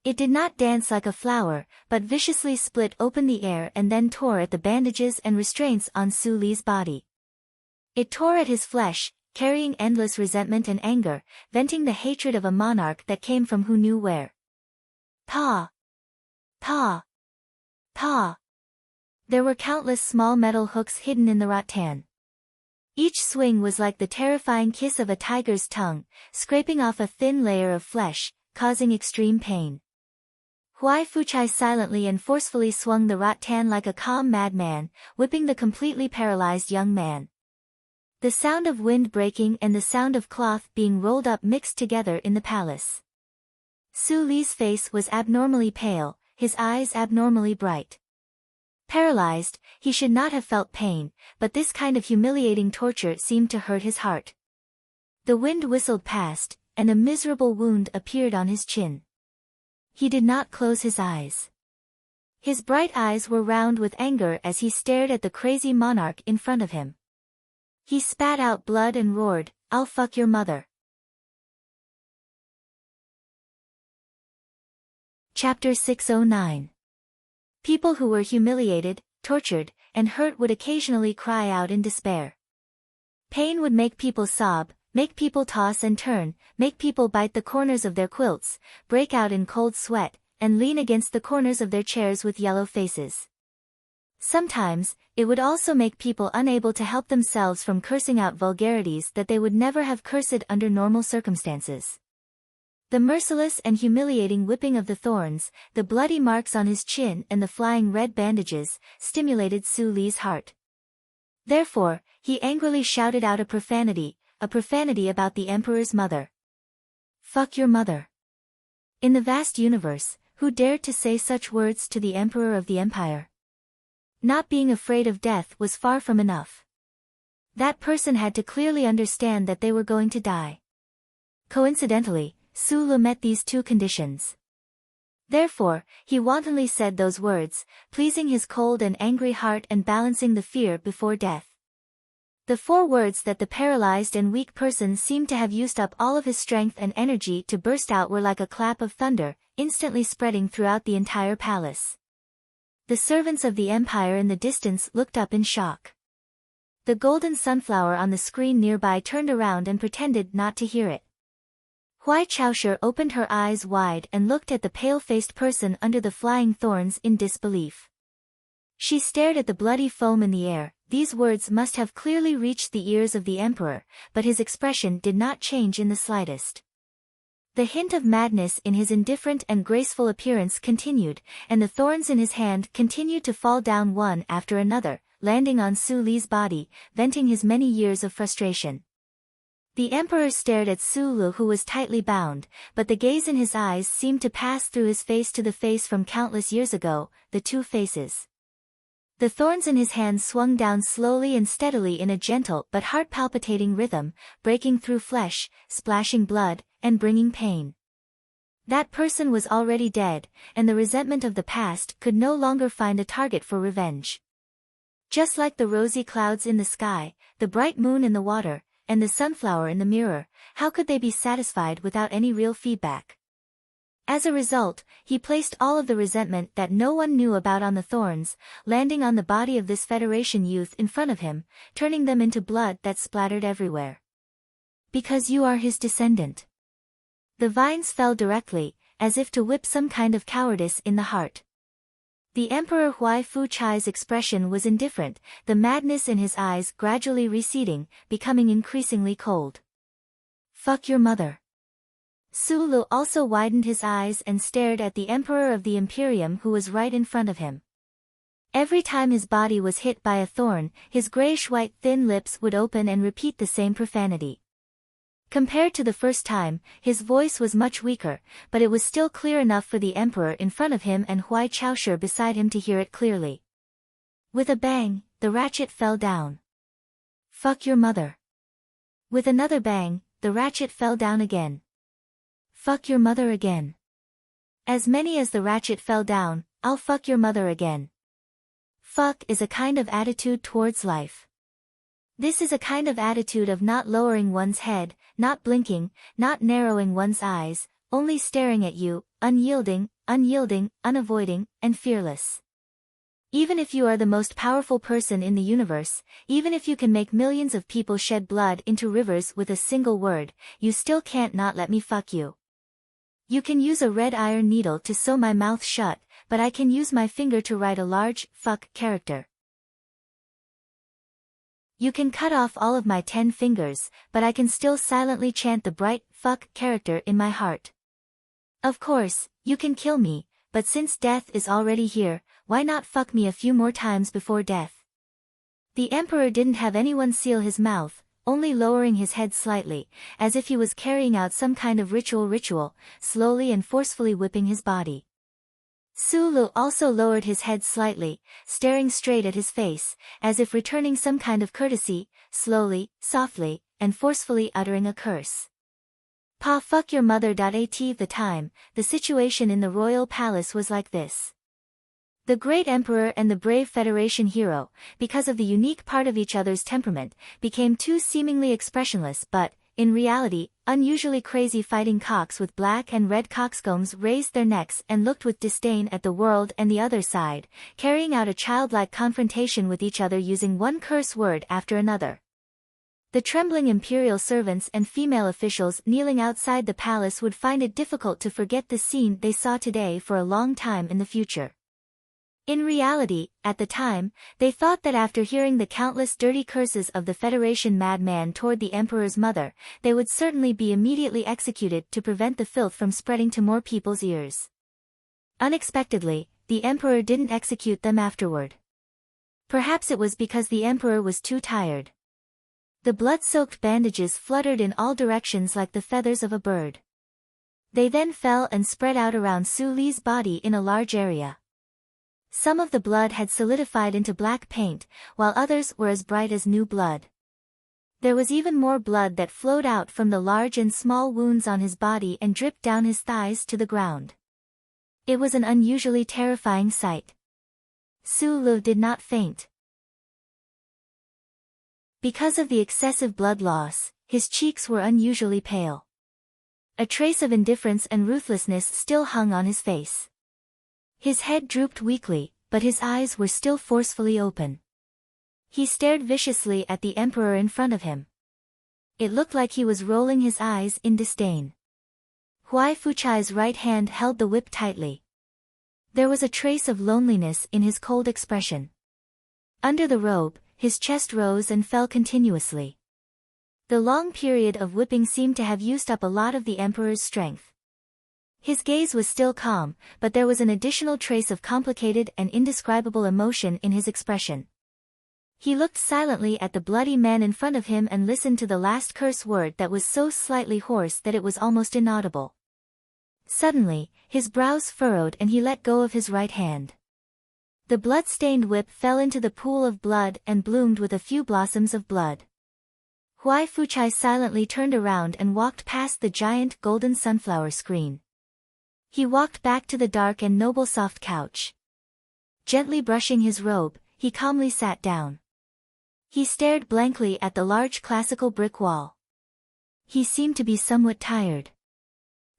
It did not dance like a flower, but viciously split open the air and then tore at the bandages and restraints on Su Li's body. It tore at his flesh, carrying endless resentment and anger, venting the hatred of a monarch that came from who knew where. Pa! Pa! Pa! There were countless small metal hooks hidden in the rattan. Each swing was like the terrifying kiss of a tiger's tongue, scraping off a thin layer of flesh, causing extreme pain. Huai Fuchai silently and forcefully swung the rattan like a calm madman, whipping the completely paralyzed young man. The sound of wind breaking and the sound of cloth being rolled up mixed together in the palace. Su Li's face was abnormally pale, his eyes abnormally bright. Paralyzed, he should not have felt pain, but this kind of humiliating torture seemed to hurt his heart. The wind whistled past, and a miserable wound appeared on his chin. He did not close his eyes. His bright eyes were round with anger as he stared at the crazy monarch in front of him. He spat out blood and roared, "I'll fuck your mother." Chapter 609. People who were humiliated, tortured, and hurt would occasionally cry out in despair. Pain would make people sob, make people toss and turn, make people bite the corners of their quilts, break out in cold sweat, and lean against the corners of their chairs with yellow faces. Sometimes, it would also make people unable to help themselves from cursing out vulgarities that they would never have cursed under normal circumstances. The merciless and humiliating whipping of the thorns, the bloody marks on his chin and the flying red bandages, stimulated Su Li's heart. Therefore, he angrily shouted out a profanity about the emperor's mother. "Fuck your mother." In the vast universe, who dared to say such words to the emperor of the empire? Not being afraid of death was far from enough. That person had to clearly understand that they were going to die. Coincidentally, Su Li met these two conditions. Therefore, he wantonly said those words, pleasing his cold and angry heart and balancing the fear before death. The 4 words that the paralyzed and weak person seemed to have used up all of his strength and energy to burst out were like a clap of thunder, instantly spreading throughout the entire palace. The servants of the empire in the distance looked up in shock. The golden sunflower on the screen nearby turned around and pretended not to hear it. Huai Chaoshe opened her eyes wide and looked at the pale-faced person under the flying thorns in disbelief. She stared at the bloody foam in the air. These words must have clearly reached the ears of the emperor, but his expression did not change in the slightest. The hint of madness in his indifferent and graceful appearance continued, and the thorns in his hand continued to fall down one after another, landing on Su Li's body, venting his many years of frustration. The emperor stared at Su Li, who was tightly bound, but the gaze in his eyes seemed to pass through his face to the face from countless years ago, the two faces. The thorns in his hand swung down slowly and steadily in a gentle but heart-palpitating rhythm, breaking through flesh, splashing blood, and bringing pain. That person was already dead, and the resentment of the past could no longer find a target for revenge. Just like the rosy clouds in the sky, the bright moon in the water, and the sunflower in the mirror, how could they be satisfied without any real feedback? As a result, he placed all of the resentment that no one knew about on the thorns, landing on the body of this Federation youth in front of him, turning them into blood that splattered everywhere. Because you are his descendant. The vines fell directly, as if to whip some kind of cowardice in the heart. The Emperor Huai Fuchai's expression was indifferent, the madness in his eyes gradually receding, becoming increasingly cold. Fuck your mother. Su Li also widened his eyes and stared at the Emperor of the Imperium, who was right in front of him. Every time his body was hit by a thorn, his grayish-white thin lips would open and repeat the same profanity. Compared to the first time, his voice was much weaker, but it was still clear enough for the Emperor in front of him and Huai Chaoshe beside him to hear it clearly. With a bang, the ratchet fell down. Fuck your mother. With another bang, the ratchet fell down again. Fuck your mother again. As many as the ratchet fell down, I'll fuck your mother again. Fuck is a kind of attitude towards life. This is a kind of attitude of not lowering one's head, not blinking, not narrowing one's eyes, only staring at you, unyielding, unavoiding, and fearless. Even if you are the most powerful person in the universe, even if you can make millions of people shed blood into rivers with a single word, you still can't not let me fuck you. You can use a red iron needle to sew my mouth shut, but I can use my finger to write a large, fuck character. You can cut off all of my 10 fingers, but I can still silently chant the bright, fuck character in my heart. Of course, you can kill me, but since death is already here, why not fuck me a few more times before death? The emperor didn't have anyone seal his mouth, only lowering his head slightly, as if he was carrying out some kind of ritual, slowly and forcefully whipping his body. Sulu also lowered his head slightly, staring straight at his face, as if returning some kind of courtesy, slowly, softly, and forcefully uttering a curse. Pa fuck your mother. At the time, the situation in the royal palace was like this. The great emperor and the brave Federation hero, because of the unique part of each other's temperament, became two seemingly expressionless but, in reality, unusually crazy fighting cocks with black and red coxcombs raised their necks and looked with disdain at the world and the other side, carrying out a childlike confrontation with each other using one curse word after another. The trembling imperial servants and female officials kneeling outside the palace would find it difficult to forget the scene they saw today for a long time in the future. In reality, at the time, they thought that after hearing the countless dirty curses of the Federation madman toward the emperor's mother, they would certainly be immediately executed to prevent the filth from spreading to more people's ears. Unexpectedly, the emperor didn't execute them afterward. Perhaps it was because the emperor was too tired. The blood-soaked bandages fluttered in all directions like the feathers of a bird. They then fell and spread out around Su Li's body in a large area. Some of the blood had solidified into black paint, while others were as bright as new blood. There was even more blood that flowed out from the large and small wounds on his body and dripped down his thighs to the ground. It was an unusually terrifying sight. Su Li did not faint. Because of the excessive blood loss, his cheeks were unusually pale. A trace of indifference and ruthlessness still hung on his face. His head drooped weakly, but his eyes were still forcefully open. He stared viciously at the emperor in front of him. It looked like he was rolling his eyes in disdain. Huai Fuchai's right hand held the whip tightly. There was a trace of loneliness in his cold expression. Under the robe, his chest rose and fell continuously. The long period of whipping seemed to have used up a lot of the emperor's strength. His gaze was still calm, but there was an additional trace of complicated and indescribable emotion in his expression. He looked silently at the bloody man in front of him and listened to the last curse word that was so slightly hoarse that it was almost inaudible. Suddenly, his brows furrowed and he let go of his right hand. The blood-stained whip fell into the pool of blood and bloomed with a few blossoms of blood. Huai Fuchai silently turned around and walked past the giant golden sunflower screen. He walked back to the dark and noble soft couch. Gently brushing his robe, he calmly sat down. He stared blankly at the large classical brick wall. He seemed to be somewhat tired.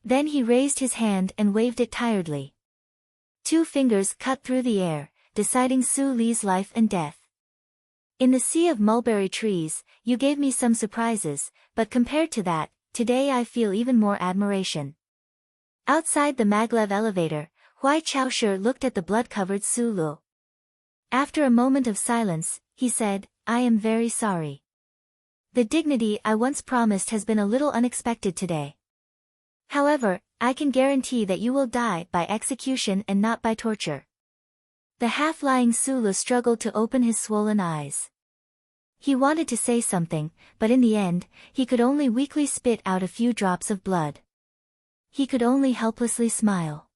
Then he raised his hand and waved it tiredly. 2 fingers cut through the air, deciding Su Li's life and death. In the sea of mulberry trees, you gave me some surprises, but compared to that, today I feel even more admiration. Outside the maglev elevator, Huai Chaoshi looked at the blood-covered Su Li. After a moment of silence, he said, I am very sorry. The dignity I once promised has been a little unexpected today. However, I can guarantee that you will die by execution and not by torture. The half-lying Su Li struggled to open his swollen eyes. He wanted to say something, but in the end, he could only weakly spit out a few drops of blood. He could only helplessly smile.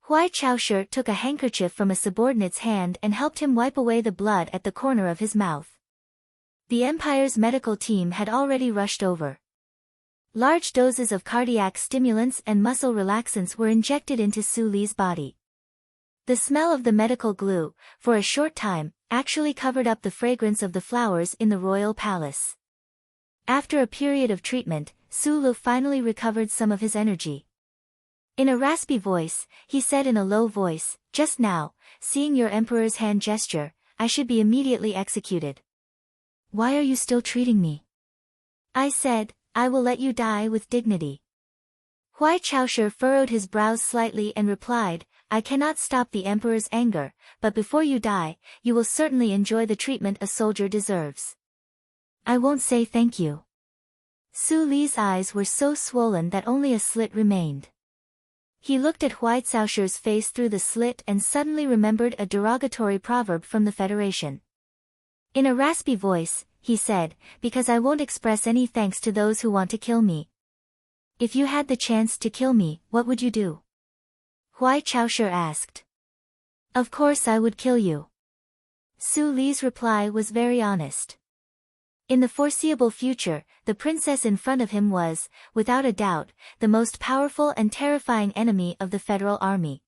Huai Chaoshi took a handkerchief from a subordinate's hand and helped him wipe away the blood at the corner of his mouth. The Empire's medical team had already rushed over. Large doses of cardiac stimulants and muscle relaxants were injected into Su Li's body. The smell of the medical glue, for a short time, actually covered up the fragrance of the flowers in the royal palace. After a period of treatment, Sulu finally recovered some of his energy. In a raspy voice, he said in a low voice, "Just now, seeing your emperor's hand gesture, I should be immediately executed. Why are you still treating me?" I said, "I will let you die with dignity." Huai Chaoshi furrowed his brows slightly and replied, "I cannot stop the emperor's anger, but before you die, you will certainly enjoy the treatment a soldier deserves." "I won't say thank you." Su Li's eyes were so swollen that only a slit remained. He looked at Huai Caoshi's face through the slit and suddenly remembered a derogatory proverb from the Federation. In a raspy voice, he said, "Because I won't express any thanks to those who want to kill me." "If you had the chance to kill me, what would you do?" Huai Caoshi asked. "Of course I would kill you." Su Li's reply was very honest. In the foreseeable future, the princess in front of him was, without a doubt, the most powerful and terrifying enemy of the Federal Army.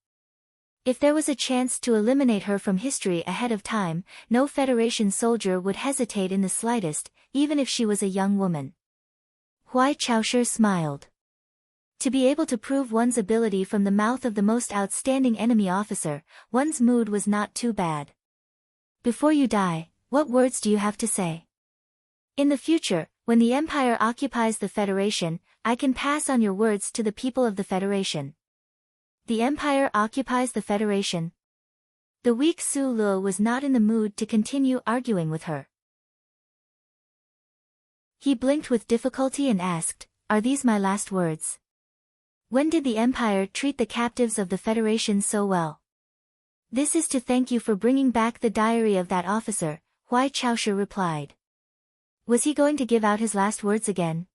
If there was a chance to eliminate her from history ahead of time, no Federation soldier would hesitate in the slightest, even if she was a young woman. Huai Caoshi smiled. To be able to prove one's ability from the mouth of the most outstanding enemy officer, one's mood was not too bad. "Before you die, what words do you have to say?" "In the future, when the Empire occupies the Federation, I can pass on your words to the people of the Federation." The Empire occupies the Federation? The weak Su Lu was not in the mood to continue arguing with her. He blinked with difficulty and asked, "Are these my last words? When did the Empire treat the captives of the Federation so well?" "This is to thank you for bringing back the diary of that officer," Huai Caoshi replied. Was he going to give out his last words again?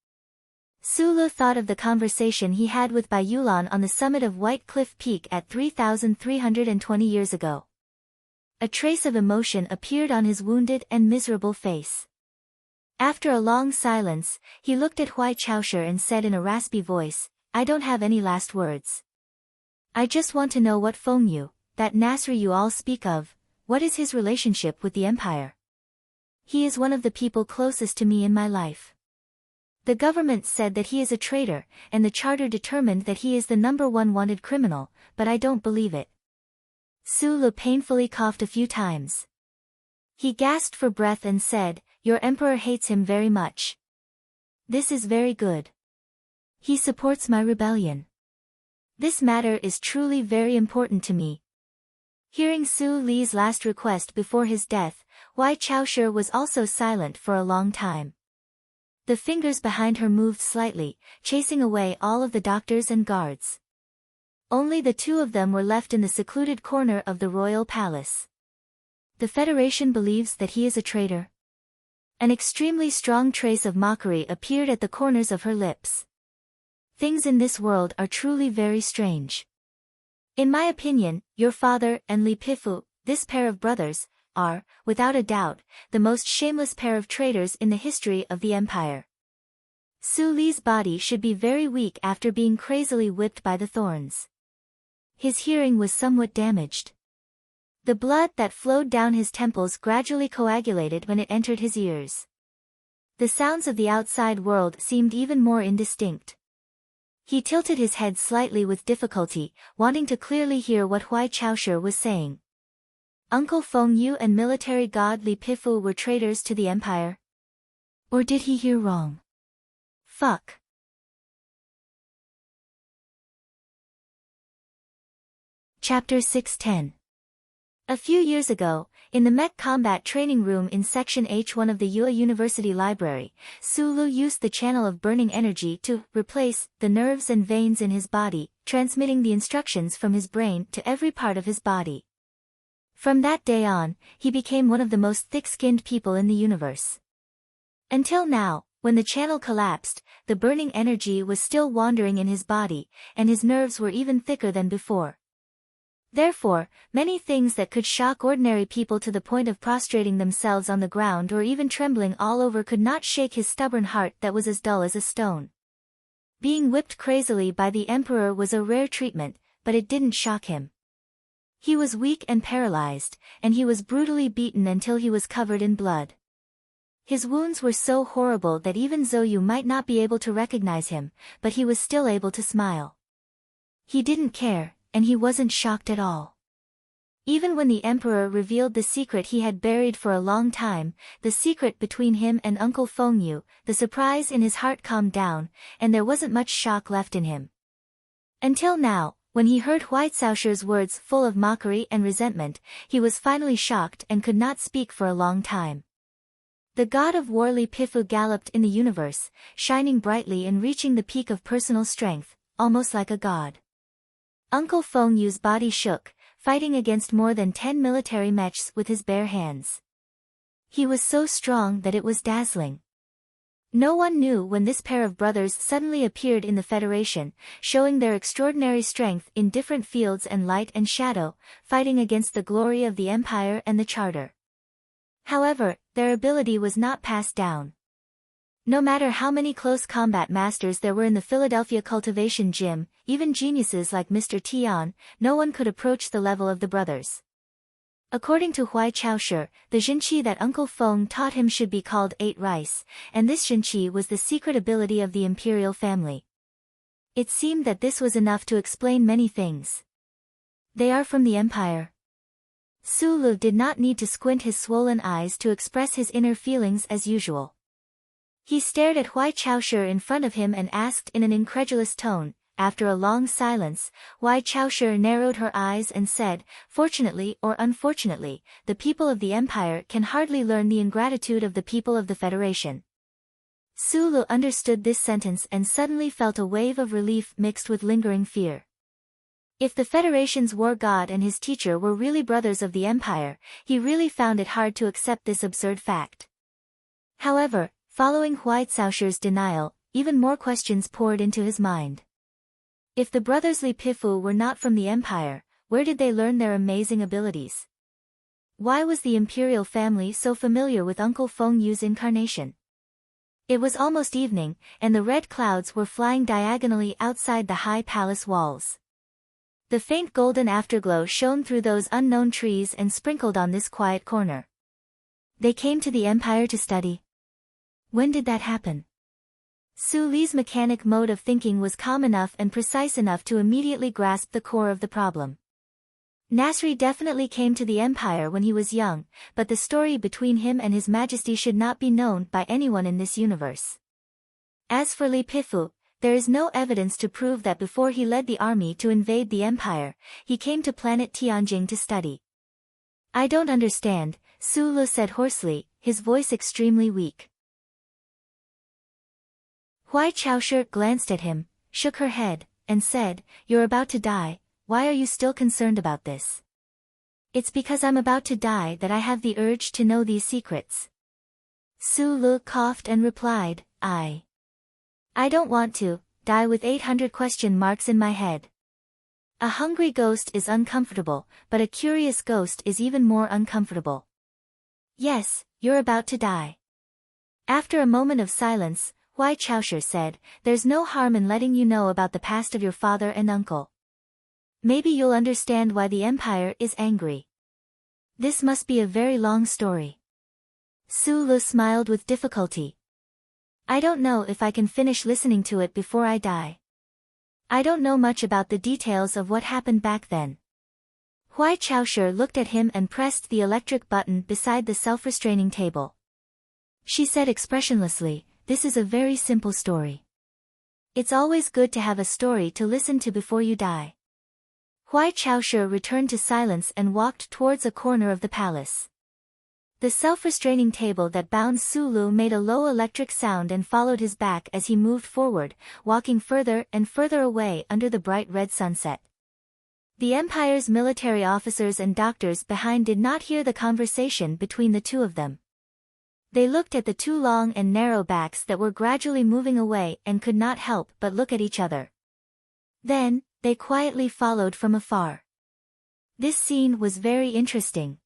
Su Lu thought of the conversation he had with Bai Yulan on the summit of White Cliff Peak at 3,320 years ago. A trace of emotion appeared on his wounded and miserable face. After a long silence, he looked at Huai Caoshi and said in a raspy voice, "I don't have any last words. I just want to know what Feng Yu, that Nasri you all speak of, what is his relationship with the Empire? He is one of the people closest to me in my life. The government said that he is a traitor, and the charter determined that he is the #1 wanted criminal, but I don't believe it." Su Lu painfully coughed a few times. He gasped for breath and said, "Your emperor hates him very much. This is very good. He supports my rebellion. This matter is truly very important to me." Hearing Su Li's last request before his death, Huai Caoshi was also silent for a long time. The fingers behind her moved slightly, chasing away all of the doctors and guards. Only the two of them were left in the secluded corner of the royal palace. "The Federation believes that he is a traitor?" An extremely strong trace of mockery appeared at the corners of her lips. "Things in this world are truly very strange. In my opinion, your father and Li Pifu, this pair of brothers, are, without a doubt, the most shameless pair of traitors in the history of the Empire." Su Li's body should be very weak after being crazily whipped by the thorns. His hearing was somewhat damaged. The blood that flowed down his temples gradually coagulated when it entered his ears. The sounds of the outside world seemed even more indistinct. He tilted his head slightly with difficulty, wanting to clearly hear what Huai Caoshi was saying. Uncle Feng Yu and military god Li Pifu were traitors to the Empire? Or did he hear wrong? Fuck. Chapter 610. A few years ago, in the mech combat training room in Section H1 of the Yue University Library, Su Lu used the channel of burning energy to replace the nerves and veins in his body, transmitting the instructions from his brain to every part of his body. From that day on, he became one of the most thick-skinned people in the universe. Until now, when the channel collapsed, the burning energy was still wandering in his body, and his nerves were even thicker than before. Therefore, many things that could shock ordinary people to the point of prostrating themselves on the ground or even trembling all over could not shake his stubborn heart that was as dull as a stone. Being whipped crazily by the Emperor was a rare treatment, but it didn't shock him. He was weak and paralyzed, and he was brutally beaten until he was covered in blood. His wounds were so horrible that even Zhou might not be able to recognize him, but he was still able to smile. He didn't care, and he wasn't shocked at all. Even when the emperor revealed the secret he had buried for a long time, the secret between him and Uncle Fengyu, the surprise in his heart calmed down, and there wasn't much shock left in him. Until now, when he heard Huai Caoshi's words full of mockery and resentment, he was finally shocked and could not speak for a long time. The god of war Li Pifu galloped in the universe, shining brightly and reaching the peak of personal strength, almost like a god. Uncle Fengyu's body shook, fighting against more than 10 military mechs with his bare hands. He was so strong that it was dazzling. No one knew when this pair of brothers suddenly appeared in the Federation, showing their extraordinary strength in different fields and light and shadow, fighting against the glory of the Empire and the Charter. However, their ability was not passed down. No matter how many close combat masters there were in the Philadelphia cultivation gym, even geniuses like Mr. Tian, no one could approach the level of the brothers. According to Huai Caoshi, the Xinqi that Uncle Feng taught him should be called 8 rice, and this Xinqi was the secret ability of the imperial family. It seemed that this was enough to explain many things. They are from the Empire. Su Lu did not need to squint his swollen eyes to express his inner feelings as usual. He stared at Huai Caoshi in front of him and asked in an incredulous tone. After a long silence, Huai Caoshi narrowed her eyes and said, "Fortunately or unfortunately, the people of the Empire can hardly learn the ingratitude of the people of the Federation." Su Lu understood this sentence and suddenly felt a wave of relief mixed with lingering fear. If the Federation's war god and his teacher were really brothers of the Empire, he really found it hard to accept this absurd fact. However, following Huai Caoshi's denial, even more questions poured into his mind. If the brothers Li Pifu were not from the Empire, where did they learn their amazing abilities? Why was the imperial family so familiar with Uncle Fengyu's incarnation? It was almost evening, and the red clouds were flying diagonally outside the high palace walls. The faint golden afterglow shone through those unknown trees and sprinkled on this quiet corner. They came to the Empire to study. When did that happen? Su Li's mechanic mode of thinking was calm enough and precise enough to immediately grasp the core of the problem. Nasri definitely came to the Empire when he was young, but the story between him and His Majesty should not be known by anyone in this universe. As for Li Pifu, there is no evidence to prove that before he led the army to invade the Empire, he came to planet Tianjing to study. "I don't understand," Su Lu said hoarsely, his voice extremely weak. Huai Caoshi glanced at him, shook her head, and said, "You're about to die, why are you still concerned about this?" "It's because I'm about to die that I have the urge to know these secrets." Su Lu coughed and replied, I don't want to die with 800 question marks in my head. A hungry ghost is uncomfortable, but a curious ghost is even more uncomfortable. Yes, you're about to die. After a moment of silence, Huai Caoshi said, "There's no harm in letting you know about the past of your father and uncle. Maybe you'll understand why the Empire is angry. This must be a very long story." Su Lu smiled with difficulty. "I don't know if I can finish listening to it before I die. I don't know much about the details of what happened back then." Huai Caoshi looked at him and pressed the electric button beside the self-restraining table. She said expressionlessly, "This is a very simple story. It's always good to have a story to listen to before you die." Huai Caoshi returned to silence and walked towards a corner of the palace. The self-restraining table that bound Su Lu made a low electric sound and followed his back as he moved forward, walking further and further away under the bright red sunset. The Empire's military officers and doctors behind did not hear the conversation between the two of them. They looked at the two long and narrow backs that were gradually moving away and could not help but look at each other. Then, they quietly followed from afar. This scene was very interesting.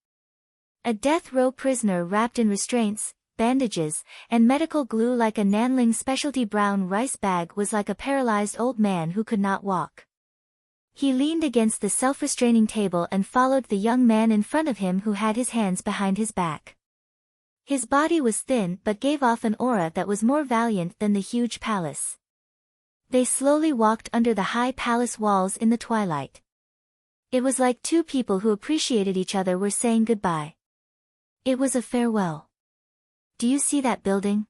A death row prisoner wrapped in restraints, bandages, and medical glue like a Nanling specialty brown rice bag was like a paralyzed old man who could not walk. He leaned against the self-restraining table and followed the young man in front of him who had his hands behind his back. His body was thin but gave off an aura that was more valiant than the huge palace. They slowly walked under the high palace walls in the twilight. It was like two people who appreciated each other were saying goodbye. It was a farewell. Do you see that building?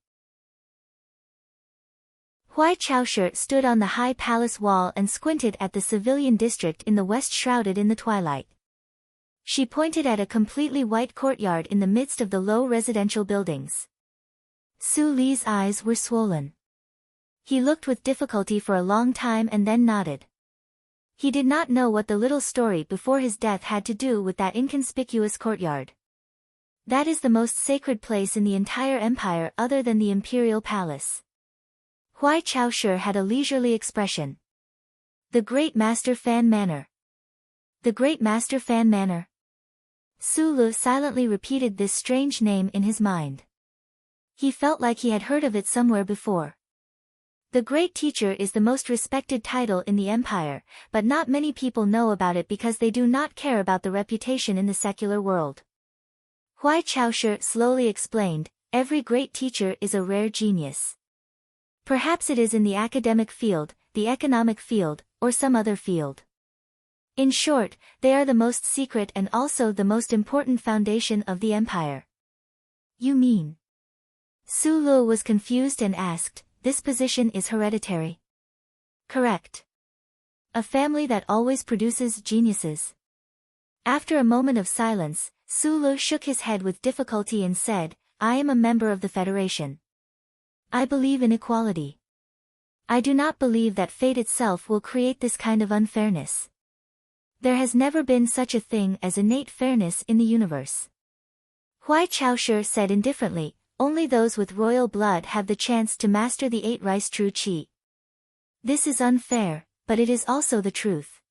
Huai Chaoshi stood on the high palace wall and squinted at the civilian district in the west shrouded in the twilight. She pointed at a completely white courtyard in the midst of the low residential buildings. Su Li's eyes were swollen. He looked with difficulty for a long time and then nodded. He did not know what the little story before his death had to do with that inconspicuous courtyard. That is the most sacred place in the entire empire other than the imperial palace. Huai Chaoshi had a leisurely expression. The Great Master Fan Manor. The Great Master Fan Manor. Su Lu silently repeated this strange name in his mind. He felt like he had heard of it somewhere before. The Great Teacher is the most respected title in the empire, but not many people know about it because they do not care about the reputation in the secular world. Huai Chaoshi slowly explained, every great teacher is a rare genius. Perhaps it is in the academic field, the economic field, or some other field. In short, they are the most secret and also the most important foundation of the empire. You mean? Su Lu was confused and asked, this position is hereditary. Correct. A family that always produces geniuses. After a moment of silence, Su Lu shook his head with difficulty and said, I am a member of the Federation. I believe in equality. I do not believe that fate itself will create this kind of unfairness. There has never been such a thing as innate fairness in the universe. Huai Chaoshi said indifferently, only those with royal blood have the chance to master the 8 rice true qi. This is unfair, but it is also the truth.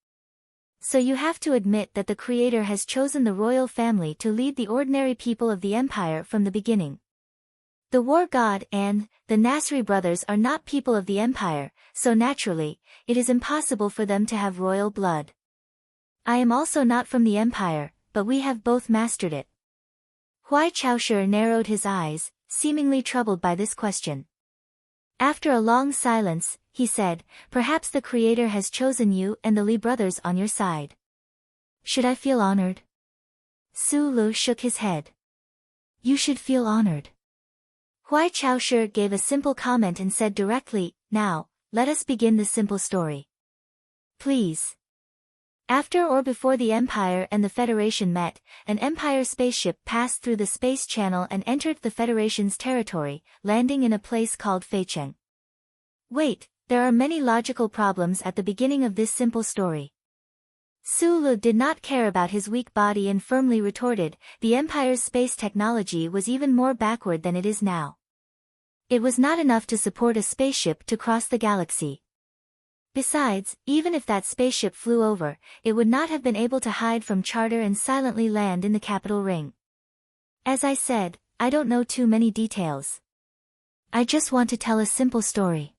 So you have to admit that the Creator has chosen the royal family to lead the ordinary people of the empire from the beginning. The war god and the Nasri brothers are not people of the empire, so naturally, it is impossible for them to have royal blood. I am also not from the empire, but we have both mastered it. Huai Chaoshi narrowed his eyes, seemingly troubled by this question. After a long silence, he said, perhaps the Creator has chosen you and the Li brothers on your side. Should I feel honored? Su Lu shook his head. You should feel honored. Huai Chaoshi gave a simple comment and said directly, now, let us begin this simple story. Please. After or before the Empire and the Federation met, an Empire spaceship passed through the space channel and entered the Federation's territory, landing in a place called Feicheng. Wait, there are many logical problems at the beginning of this simple story. Su Lu did not care about his weak body and firmly retorted, the Empire's space technology was even more backward than it is now. It was not enough to support a spaceship to cross the galaxy. Besides, even if that spaceship flew over, it would not have been able to hide from charter and silently land in the capital ring. As I said, I don't know too many details. I just want to tell a simple story.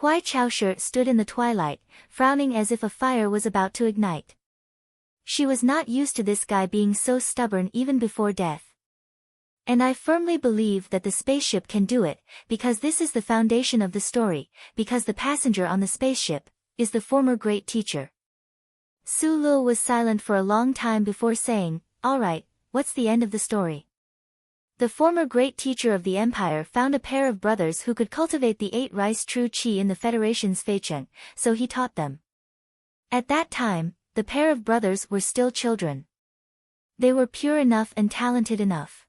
Huai Chaoshi stood in the twilight, frowning as if a fire was about to ignite. She was not used to this guy being so stubborn even before death. And I firmly believe that the spaceship can do it, because this is the foundation of the story, because the passenger on the spaceship is the former great teacher. Su Lu was silent for a long time before saying, all right, what's the end of the story? The former great teacher of the empire found a pair of brothers who could cultivate the 8 rice true qi in the Federation's Feicheng, so he taught them. At that time, the pair of brothers were still children. They were pure enough and talented enough.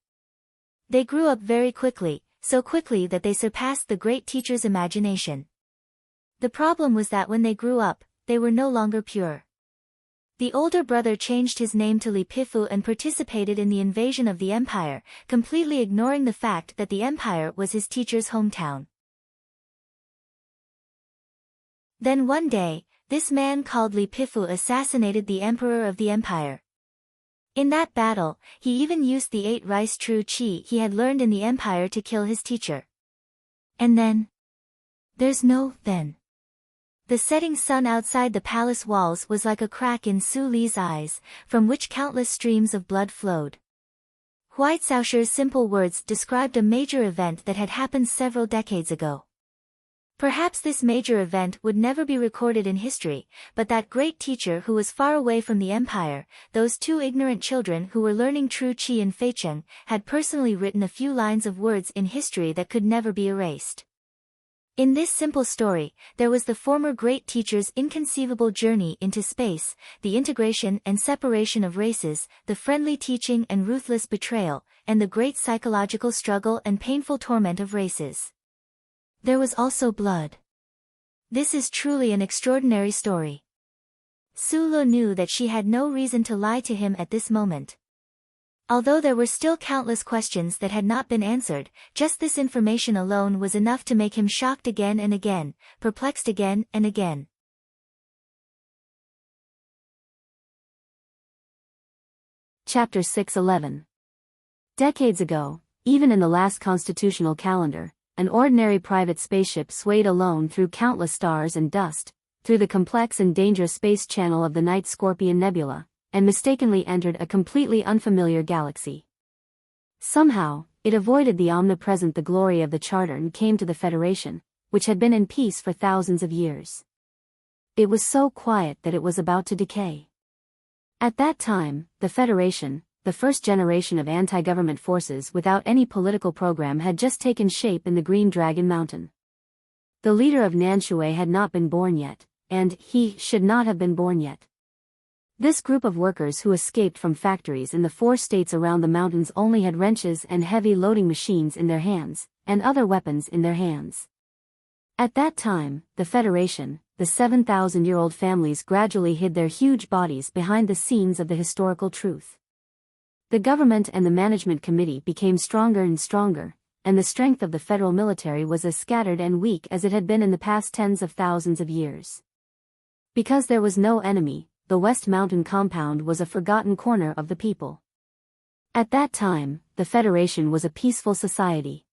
They grew up very quickly, so quickly that they surpassed the great teacher's imagination. The problem was that when they grew up, they were no longer pure. The older brother changed his name to Li Pifu and participated in the invasion of the empire, completely ignoring the fact that the empire was his teacher's hometown. Then one day, this man called Li Pifu assassinated the emperor of the empire. In that battle, he even used the 8 rice true qi he had learned in the empire to kill his teacher. And then? There's no then. The setting sun outside the palace walls was like a crack in Su Li's eyes, from which countless streams of blood flowed. White Saoshir's simple words described a major event that had happened several decades ago. Perhaps this major event would never be recorded in history, but that great teacher who was far away from the empire, those two ignorant children who were learning true qi in Feicheng, had personally written a few lines of words in history that could never be erased. In this simple story, there was the former great teacher's inconceivable journey into space, the integration and separation of races, the friendly teaching and ruthless betrayal, and the great psychological struggle and painful torment of races. There was also blood. This is truly an extraordinary story. Su Lu knew that she had no reason to lie to him at this moment. Although there were still countless questions that had not been answered, just this information alone was enough to make him shocked again and again, perplexed again and again. Chapter 611. Decades ago, even in the last constitutional calendar, an ordinary private spaceship swayed alone through countless stars and dust, through the complex and dangerous space channel of the Night Scorpion Nebula, and mistakenly entered a completely unfamiliar galaxy. Somehow, it avoided the omnipresent the glory of the Charter and came to the Federation, which had been in peace for thousands of years. It was so quiet that it was about to decay. At that time, the Federation, the first generation of anti-government forces without any political program, had just taken shape in the Green Dragon Mountain. The leader of Nanshui had not been born yet, and he should not have been born yet. This group of workers who escaped from factories in the 4 states around the mountains only had wrenches and heavy loading machines in their hands, and other weapons in their hands. At that time, the Federation, the 7,000-year-old families gradually hid their huge bodies behind the scenes of the historical truth. The government and the management committee became stronger and stronger, and the strength of the federal military was as scattered and weak as it had been in the past tens of thousands of years. Because there was no enemy, the West Mountain compound was a forgotten corner of the people. At that time, the Federation was a peaceful society.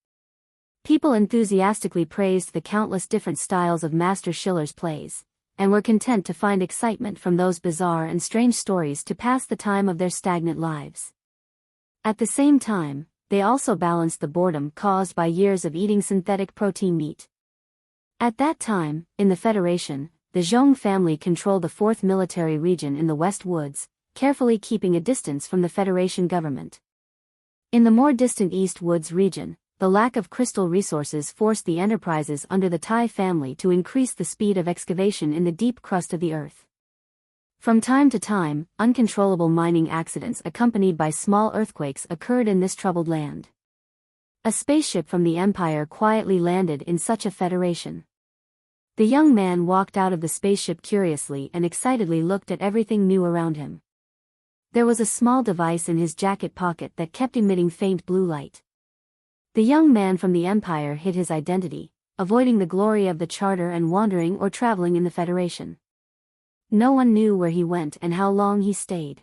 People enthusiastically praised the countless different styles of Master Schiller's plays, and were content to find excitement from those bizarre and strange stories to pass the time of their stagnant lives. At the same time, they also balanced the boredom caused by years of eating synthetic protein meat. At that time, in the Federation, the Zhong family controlled the 4th military region in the West Woods, carefully keeping a distance from the Federation government. In the more distant East Woods region, the lack of crystal resources forced the enterprises under the Tai family to increase the speed of excavation in the deep crust of the earth. From time to time, uncontrollable mining accidents accompanied by small earthquakes occurred in this troubled land. A spaceship from the Empire quietly landed in such a federation. The young man walked out of the spaceship curiously and excitedly looked at everything new around him. There was a small device in his jacket pocket that kept emitting faint blue light. The young man from the Empire hid his identity, avoiding the glory of the Charter and wandering or traveling in the Federation. No one knew where he went and how long he stayed.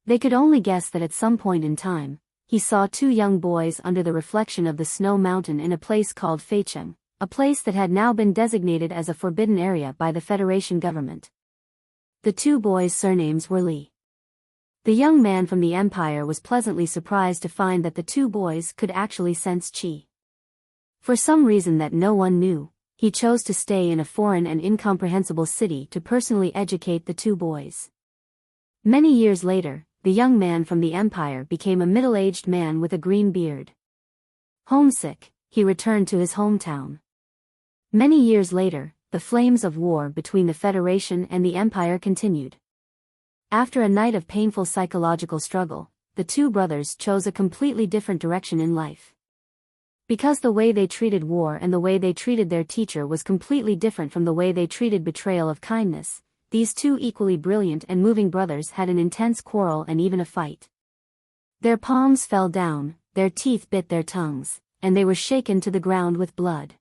They could only guess that at some point in time, he saw 2 young boys under the reflection of the snow mountain in a place called Feicheng, a place that had now been designated as a forbidden area by the Federation government. The 2 boys' surnames were Li. The young man from the Empire was pleasantly surprised to find that the 2 boys could actually sense qi. For some reason that no one knew, he chose to stay in a foreign and incomprehensible city to personally educate the 2 boys. Many years later, the young man from the Empire became a middle-aged man with a green beard. Homesick, he returned to his hometown. Many years later, the flames of war between the Federation and the Empire continued. After a night of painful psychological struggle, the 2 brothers chose a completely different direction in life. Because the way they treated war and the way they treated their teacher was completely different from the way they treated betrayal of kindness, these 2 equally brilliant and moving brothers had an intense quarrel and even a fight. Their palms fell down, their teeth bit their tongues, and they were shaken to the ground with blood.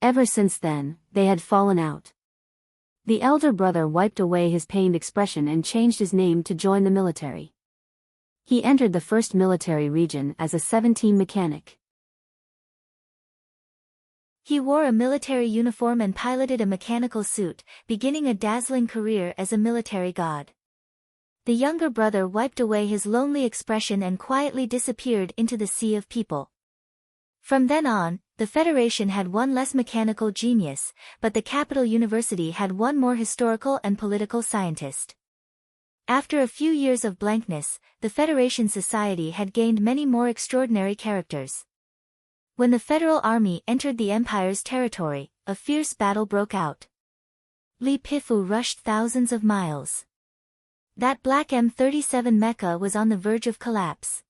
Ever since then, they had fallen out. The elder brother wiped away his pained expression and changed his name to join the military. He entered the 1st military region as a 17 mechanic. He wore a military uniform and piloted a mechanical suit, beginning a dazzling career as a military god. The younger brother wiped away his lonely expression and quietly disappeared into the sea of people. From then on, the Federation had one less mechanical genius, but the capital university had one more historical and political scientist. After a few years of blankness, the Federation society had gained many more extraordinary characters. When the Federal Army entered the Empire's territory, a fierce battle broke out. Li Pifu rushed thousands of miles. That black M37 mecha was on the verge of collapse.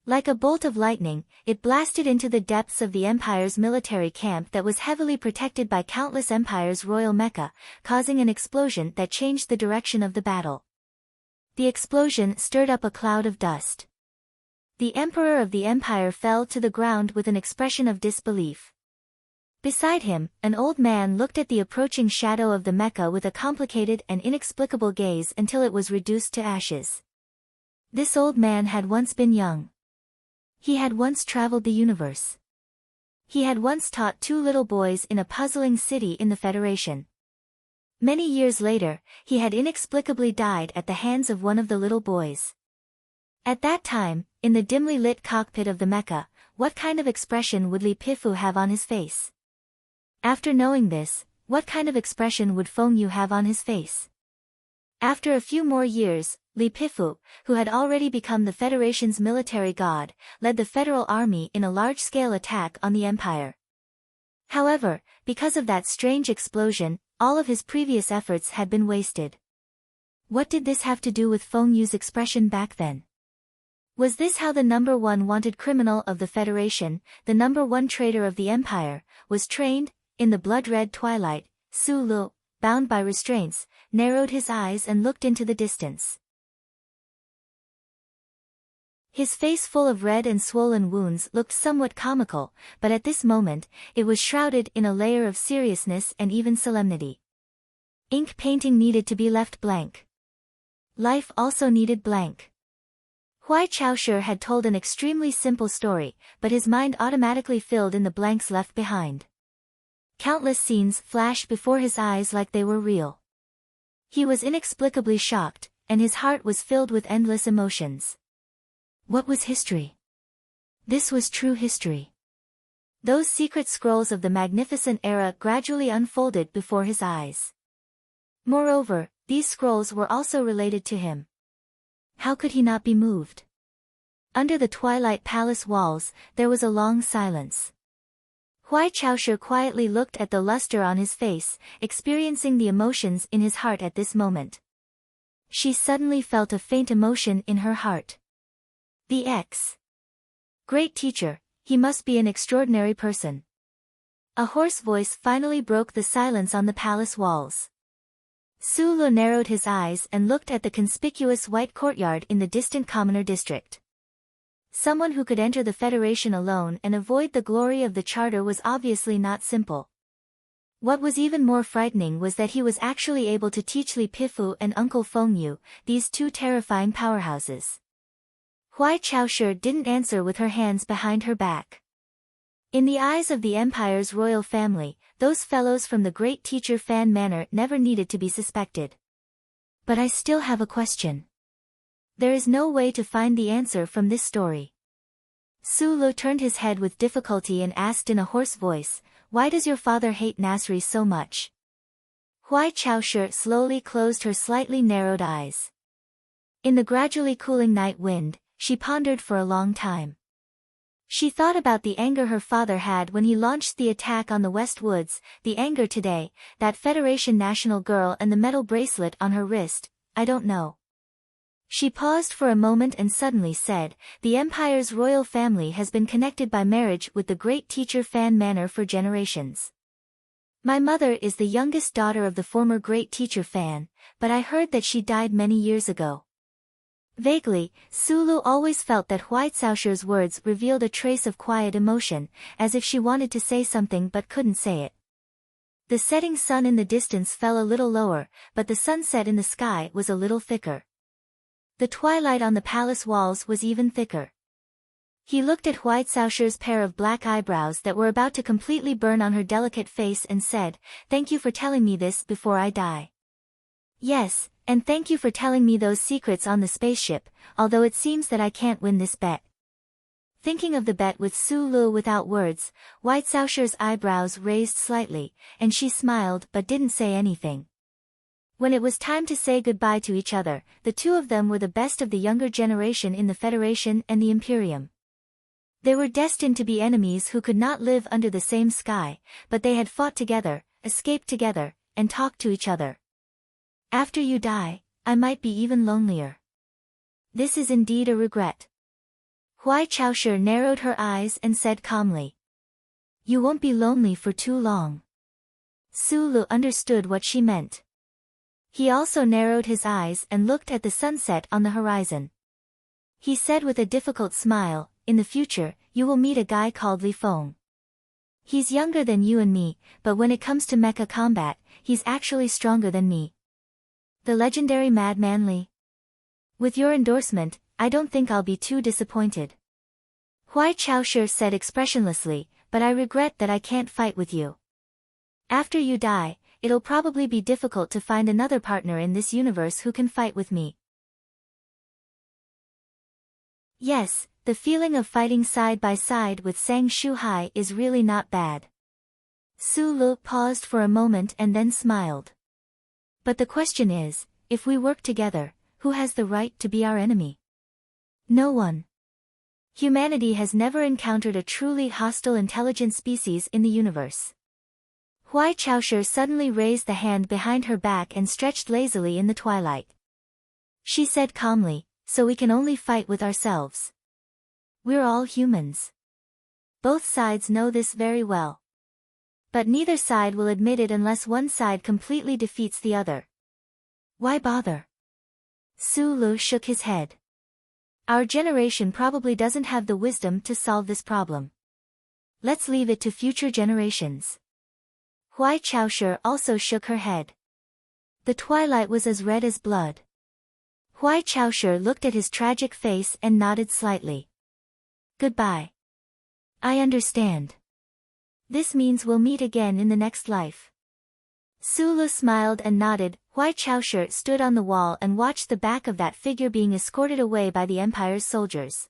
Like a bolt of lightning, it blasted into the depths of the Empire's military camp that was heavily protected by countless Empire's royal mecha, causing an explosion that changed the direction of the battle. The explosion stirred up a cloud of dust. The Emperor of the Empire fell to the ground with an expression of disbelief. Beside him, an old man looked at the approaching shadow of the mecha with a complicated and inexplicable gaze until it was reduced to ashes. This old man had once been young. He had once traveled the universe. He had once taught two little boys in a puzzling city in the Federation. Many years later, he had inexplicably died at the hands of one of the little boys. At that time, in the dimly lit cockpit of the mecha, what kind of expression would Li Pifu have on his face? After knowing this, what kind of expression would Feng Yu have on his face? After a few more years, Li Pifu, who had already become the Federation's military god, led the Federal Army in a large-scale attack on the Empire. However, because of that strange explosion, all of his previous efforts had been wasted. What did this have to do with Feng Yu's expression back then? Was this how the number one wanted criminal of the Federation, the number one traitor of the Empire, was trained? In the blood-red twilight, Su Lu, bound by restraints, narrowed his eyes and looked into the distance. His face full of red and swollen wounds looked somewhat comical, but at this moment, it was shrouded in a layer of seriousness and even solemnity. Ink painting needed to be left blank. Life also needed blank. Huai Chaoshi had told an extremely simple story, but his mind automatically filled in the blanks left behind. Countless scenes flashed before his eyes like they were real. He was inexplicably shocked, and his heart was filled with endless emotions. What was history? This was true history. Those secret scrolls of the magnificent era gradually unfolded before his eyes. Moreover, these scrolls were also related to him. How could he not be moved? Under the Twilight Palace walls, there was a long silence. Huai Chaoshi quietly looked at the luster on his face, experiencing the emotions in his heart at this moment. She suddenly felt a faint emotion in her heart. The Great teacher, he must be an extraordinary person. A hoarse voice finally broke the silence on the palace walls. Su Lu narrowed his eyes and looked at the conspicuous white courtyard in the distant commoner district. Someone who could enter the Federation alone and avoid the glory of the charter was obviously not simple. What was even more frightening was that he was actually able to teach Li Pifu and Uncle Feng Yu, these two terrifying powerhouses. Huai Chaoshi didn't answer with her hands behind her back. In the eyes of the Empire's royal family, those fellows from the great teacher Fan Manor never needed to be suspected. But I still have a question. There is no way to find the answer from this story. Su Lu turned his head with difficulty and asked in a hoarse voice, "Why does your father hate Nasri so much?" Huai Chaoshi slowly closed her slightly narrowed eyes. In the gradually cooling night wind, she pondered for a long time. She thought about the anger her father had when he launched the attack on the West Woods, the anger today, that Federation national girl and the metal bracelet on her wrist. I don't know. She paused for a moment and suddenly said, "The Empire's royal family has been connected by marriage with the great teacher Fan Manor for generations. My mother is the youngest daughter of the former great teacher Fan, but I heard that she died many years ago." Vaguely, Su Lu always felt that Huai Caoshi's words revealed a trace of quiet emotion, as if she wanted to say something but couldn't say it. The setting sun in the distance fell a little lower, but the sunset in the sky was a little thicker. The twilight on the palace walls was even thicker. He looked at White Saoshir's pair of black eyebrows that were about to completely burn on her delicate face and said, "Thank you for telling me this before I die." "Yes, and thank you for telling me those secrets on the spaceship, although it seems that I can't win this bet." Thinking of the bet with Su Lu without words, White Saoshir's eyebrows raised slightly, and she smiled but didn't say anything. When it was time to say goodbye to each other, the two of them were the best of the younger generation in the Federation and the Imperium. They were destined to be enemies who could not live under the same sky, but they had fought together, escaped together, and talked to each other. "After you die, I might be even lonelier. This is indeed a regret." Huai Chaoshir narrowed her eyes and said calmly, "You won't be lonely for too long." Su Lu understood what she meant. He also narrowed his eyes and looked at the sunset on the horizon. He said with a difficult smile, "In the future, you will meet a guy called Li Feng. He's younger than you and me, but when it comes to mecha combat, he's actually stronger than me. The legendary madman Li. With your endorsement, I don't think I'll be too disappointed." Huai Chaoshir said expressionlessly, "But I regret that I can't fight with you. After you die, it'll probably be difficult to find another partner in this universe who can fight with me." Yes, the feeling of fighting side by side with Sang Shuhai is really not bad. Su Lu paused for a moment and then smiled. "But the question is, if we work together, who has the right to be our enemy? No one. Humanity has never encountered a truly hostile intelligent species in the universe." Huai Chaoshir suddenly raised the hand behind her back and stretched lazily in the twilight. She said calmly, "So we can only fight with ourselves. We're all humans. Both sides know this very well. But neither side will admit it unless one side completely defeats the other. Why bother?" Su Lu shook his head. "Our generation probably doesn't have the wisdom to solve this problem. Let's leave it to future generations." Huai Chaoshir also shook her head. The twilight was as red as blood. Huai Chaoshir looked at his tragic face and nodded slightly. "Goodbye. I understand. This means we'll meet again in the next life." Su Lu smiled and nodded. Huai Chaoshir stood on the wall and watched the back of that figure being escorted away by the Empire's soldiers.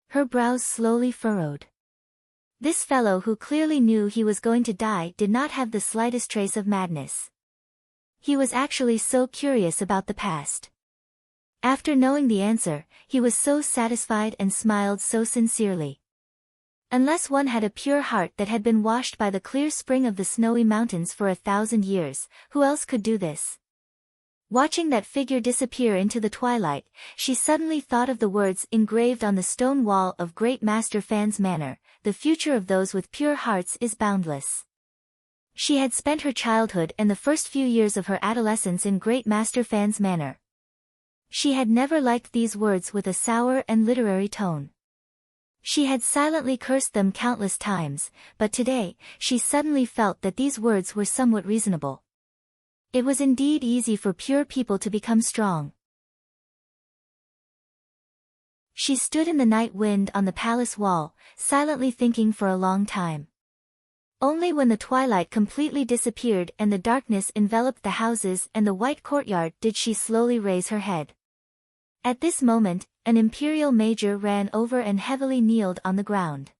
Her brows slowly furrowed. This fellow who clearly knew he was going to die did not have the slightest trace of madness. He was actually so curious about the past. After knowing the answer, he was so satisfied and smiled so sincerely. Unless one had a pure heart that had been washed by the clear spring of the snowy mountains for 1,000 years, who else could do this? Watching that figure disappear into the twilight, she suddenly thought of the words engraved on the stone wall of Great Master Fan's manor, "The future of those with pure hearts is boundless." She had spent her childhood and the first few years of her adolescence in Great Master Fan's manor. She had never liked these words with a sour and literary tone. She had silently cursed them countless times, but today, she suddenly felt that these words were somewhat reasonable. It was indeed easy for pure people to become strong. She stood in the night wind on the palace wall, silently thinking for a long time. Only when the twilight completely disappeared and the darkness enveloped the houses and the white courtyard did she slowly raise her head. At this moment, an imperial major ran over and heavily kneeled on the ground.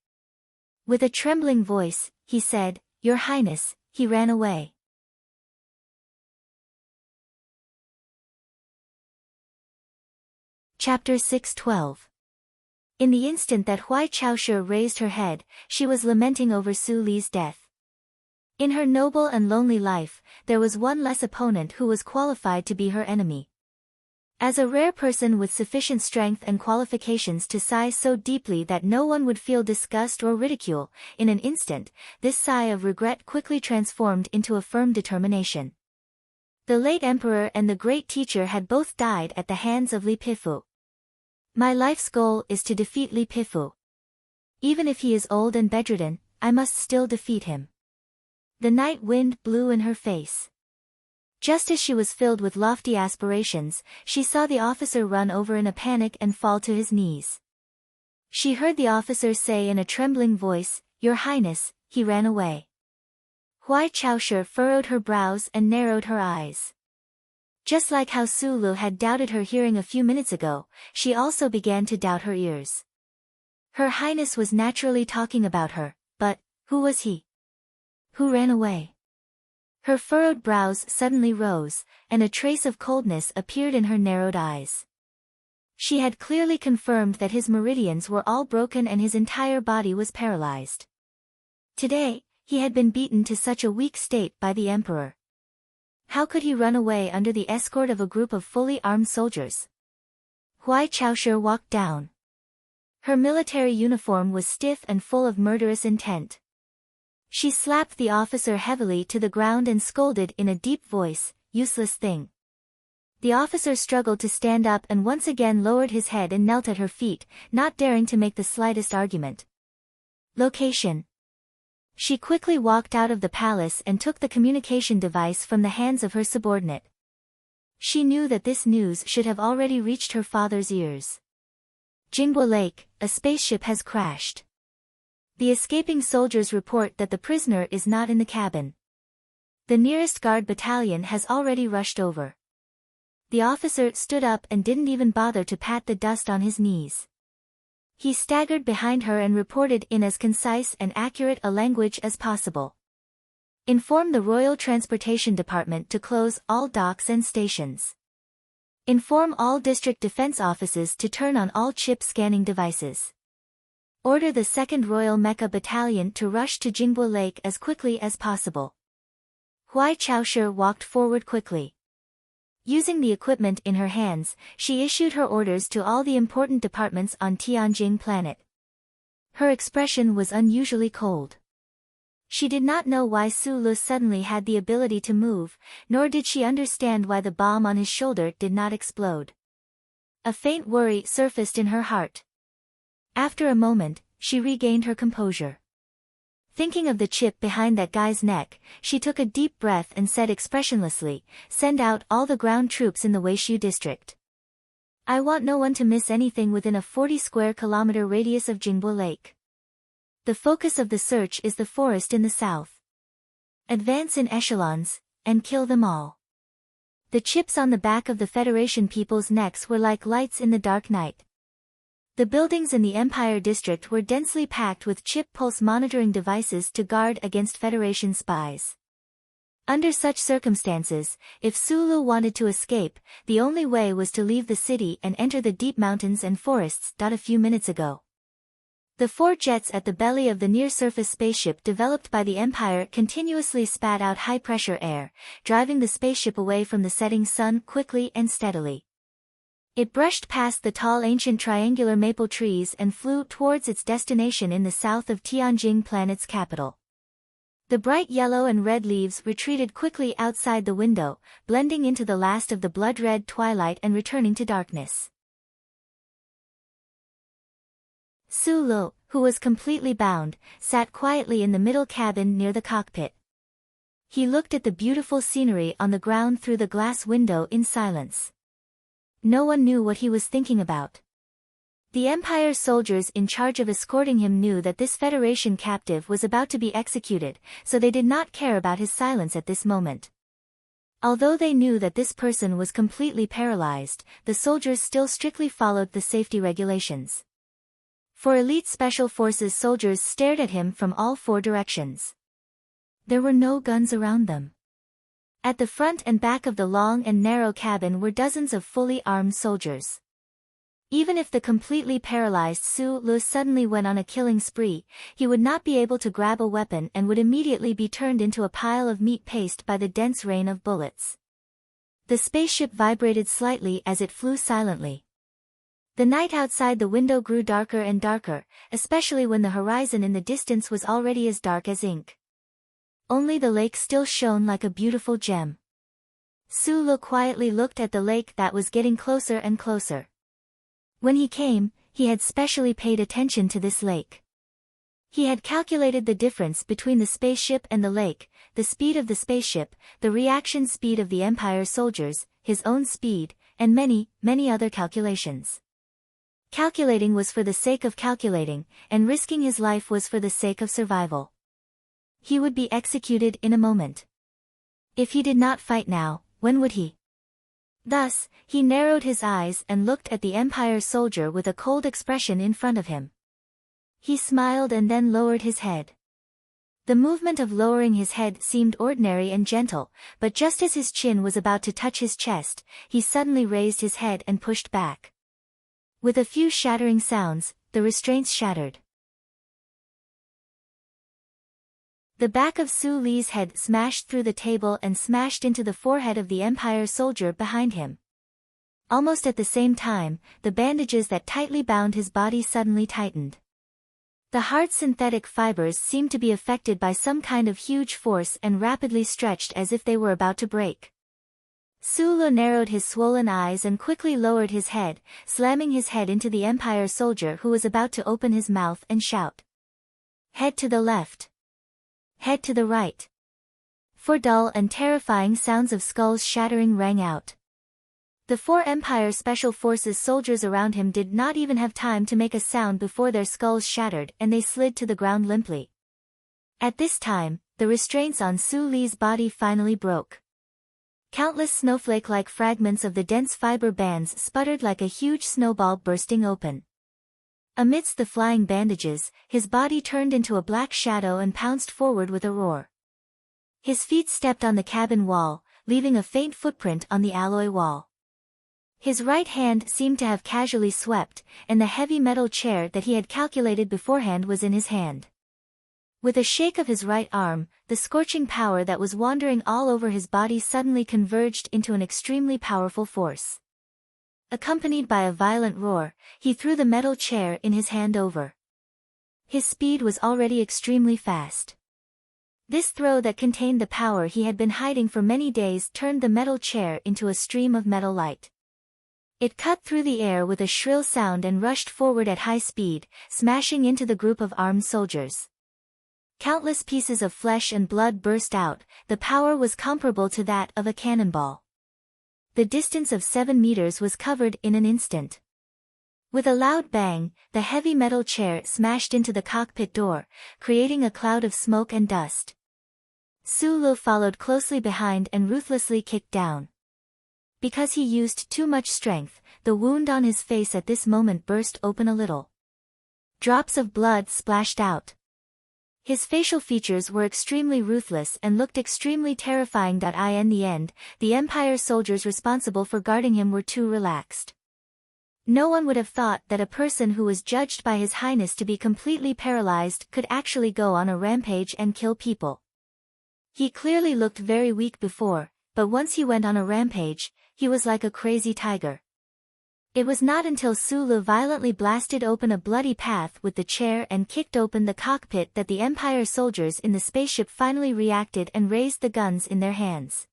With a trembling voice, he said, "Your Highness," he ran away. Chapter 6:12. In the instant that Huai Chaoshir raised her head, she was lamenting over Su Li's death. In her noble and lonely life, there was one less opponent who was qualified to be her enemy. As a rare person with sufficient strength and qualifications to sigh so deeply that no one would feel disgust or ridicule, in an instant, this sigh of regret quickly transformed into a firm determination. The late emperor and the great teacher had both died at the hands of Li Pifu. My life's goal is to defeat Li Pifu. Even if he is old and bedridden, I must still defeat him. The night wind blew in her face. Just as she was filled with lofty aspirations, she saw the officer run over in a panic and fall to his knees. She heard the officer say in a trembling voice, "Your Highness, he ran away." Huai Chaoshi furrowed her brows and narrowed her eyes. Just like how Sulu had doubted her hearing a few minutes ago, she also began to doubt her ears. Her Highness was naturally talking about her, but who was he? Who ran away? Her furrowed brows suddenly rose, and a trace of coldness appeared in her narrowed eyes. She had clearly confirmed that his meridians were all broken and his entire body was paralyzed. Today, he had been beaten to such a weak state by the Emperor. How could he run away under the escort of a group of fully armed soldiers? Huai Chaoshi walked down. Her military uniform was stiff and full of murderous intent. She slapped the officer heavily to the ground and scolded in a deep voice, "Useless thing." The officer struggled to stand up and once again lowered his head and knelt at her feet, not daring to make the slightest argument. Location. She quickly walked out of the palace and took the communication device from the hands of her subordinate. She knew that this news should have already reached her father's ears. Jingbo Lake, a spaceship has crashed. The escaping soldiers report that the prisoner is not in the cabin. The nearest guard battalion has already rushed over. The officer stood up and didn't even bother to pat the dust on his knees. He staggered behind her and reported in as concise and accurate a language as possible. Inform the Royal Transportation Department to close all docks and stations. Inform all district defense offices to turn on all chip scanning devices. Order the 2nd Royal Mecha Battalion to rush to Jingbo Lake as quickly as possible. Huai Chaoshi walked forward quickly. Using the equipment in her hands, she issued her orders to all the important departments on Tianjing planet. Her expression was unusually cold. She did not know why Sulu suddenly had the ability to move, nor did she understand why the bomb on his shoulder did not explode. A faint worry surfaced in her heart. After a moment, she regained her composure. Thinking of the chip behind that guy's neck, she took a deep breath and said expressionlessly, "Send out all the ground troops in the Weishu district. I want no one to miss anything within a 40 square kilometer radius of Jingbo Lake. The focus of the search is the forest in the south. Advance in echelons, and kill them all." The chips on the back of the Federation people's necks were like lights in the dark night. The buildings in the Empire District were densely packed with chip pulse monitoring devices to guard against Federation spies. Under such circumstances, if Sulu wanted to escape, the only way was to leave the city and enter the deep mountains and forests. A few minutes ago, the 4 jets at the belly of the near-surface spaceship developed by the Empire continuously spat out high-pressure air, driving the spaceship away from the setting sun quickly and steadily. It brushed past the tall ancient triangular maple trees and flew towards its destination in the south of Tianjing planet's capital. The bright yellow and red leaves retreated quickly outside the window, blending into the last of the blood-red twilight and returning to darkness. Sulu, who was completely bound, sat quietly in the middle cabin near the cockpit. He looked at the beautiful scenery on the ground through the glass window in silence. No one knew what he was thinking about. The Empire's soldiers in charge of escorting him knew that this Federation captive was about to be executed, so they did not care about his silence at this moment. Although they knew that this person was completely paralyzed, the soldiers still strictly followed the safety regulations. For elite special forces, soldiers stared at him from all 4 directions. There were no guns around them. At the front and back of the long and narrow cabin were dozens of fully armed soldiers. Even if the completely paralyzed Sulu suddenly went on a killing spree, he would not be able to grab a weapon and would immediately be turned into a pile of meat paste by the dense rain of bullets. The spaceship vibrated slightly as it flew silently. The night outside the window grew darker and darker, especially when the horizon in the distance was already as dark as ink. Only the lake still shone like a beautiful gem. Sulu quietly looked at the lake that was getting closer and closer. When he came, he had specially paid attention to this lake. He had calculated the difference between the spaceship and the lake, the speed of the spaceship, the reaction speed of the Empire soldiers, his own speed, and many, many other calculations. Calculating was for the sake of calculating, and risking his life was for the sake of survival. He would be executed in a moment. If he did not fight now, when would he? Thus, he narrowed his eyes and looked at the Empire soldier with a cold expression in front of him. He smiled and then lowered his head. The movement of lowering his head seemed ordinary and gentle, but just as his chin was about to touch his chest, he suddenly raised his head and pushed back. With a few shattering sounds, the restraints shattered. The back of Su Li's head smashed through the table and smashed into the forehead of the Empire soldier behind him. Almost at the same time, the bandages that tightly bound his body suddenly tightened. The hard synthetic fibers seemed to be affected by some kind of huge force and rapidly stretched as if they were about to break. Su Li narrowed his swollen eyes and quickly lowered his head, slamming his head into the Empire soldier who was about to open his mouth and shout. Head to the left. Head to the right. Four dull and terrifying sounds of skulls shattering rang out. The four Empire Special Forces soldiers around him did not even have time to make a sound before their skulls shattered and they slid to the ground limply. At this time, the restraints on Su Li's body finally broke. Countless snowflake-like fragments of the dense fiber bands sputtered like a huge snowball bursting open. Amidst the flying bandages, his body turned into a black shadow and pounced forward with a roar. His feet stepped on the cabin wall, leaving a faint footprint on the alloy wall. His right hand seemed to have casually swept, and the heavy metal chair that he had calculated beforehand was in his hand. With a shake of his right arm, the scorching power that was wandering all over his body suddenly converged into an extremely powerful force. Accompanied by a violent roar, he threw the metal chair in his hand over. His speed was already extremely fast. This throw that contained the power he had been hiding for many days turned the metal chair into a stream of metal light. It cut through the air with a shrill sound and rushed forward at high speed, smashing into the group of armed soldiers. Countless pieces of flesh and blood burst out. The power was comparable to that of a cannonball. The distance of 7 meters was covered in an instant. With a loud bang, the heavy metal chair smashed into the cockpit door, creating a cloud of smoke and dust. Su Li followed closely behind and ruthlessly kicked down. Because he used too much strength, the wound on his face at this moment burst open a little. Drops of blood splashed out. His facial features were extremely ruthless and looked extremely terrifying. In the end, the Empire soldiers responsible for guarding him were too relaxed. No one would have thought that a person who was judged by His Highness to be completely paralyzed could actually go on a rampage and kill people. He clearly looked very weak before, but once he went on a rampage, he was like a crazy tiger. It was not until Su Li violently blasted open a bloody path with the chair and kicked open the cockpit that the Empire soldiers in the spaceship finally reacted and raised the guns in their hands.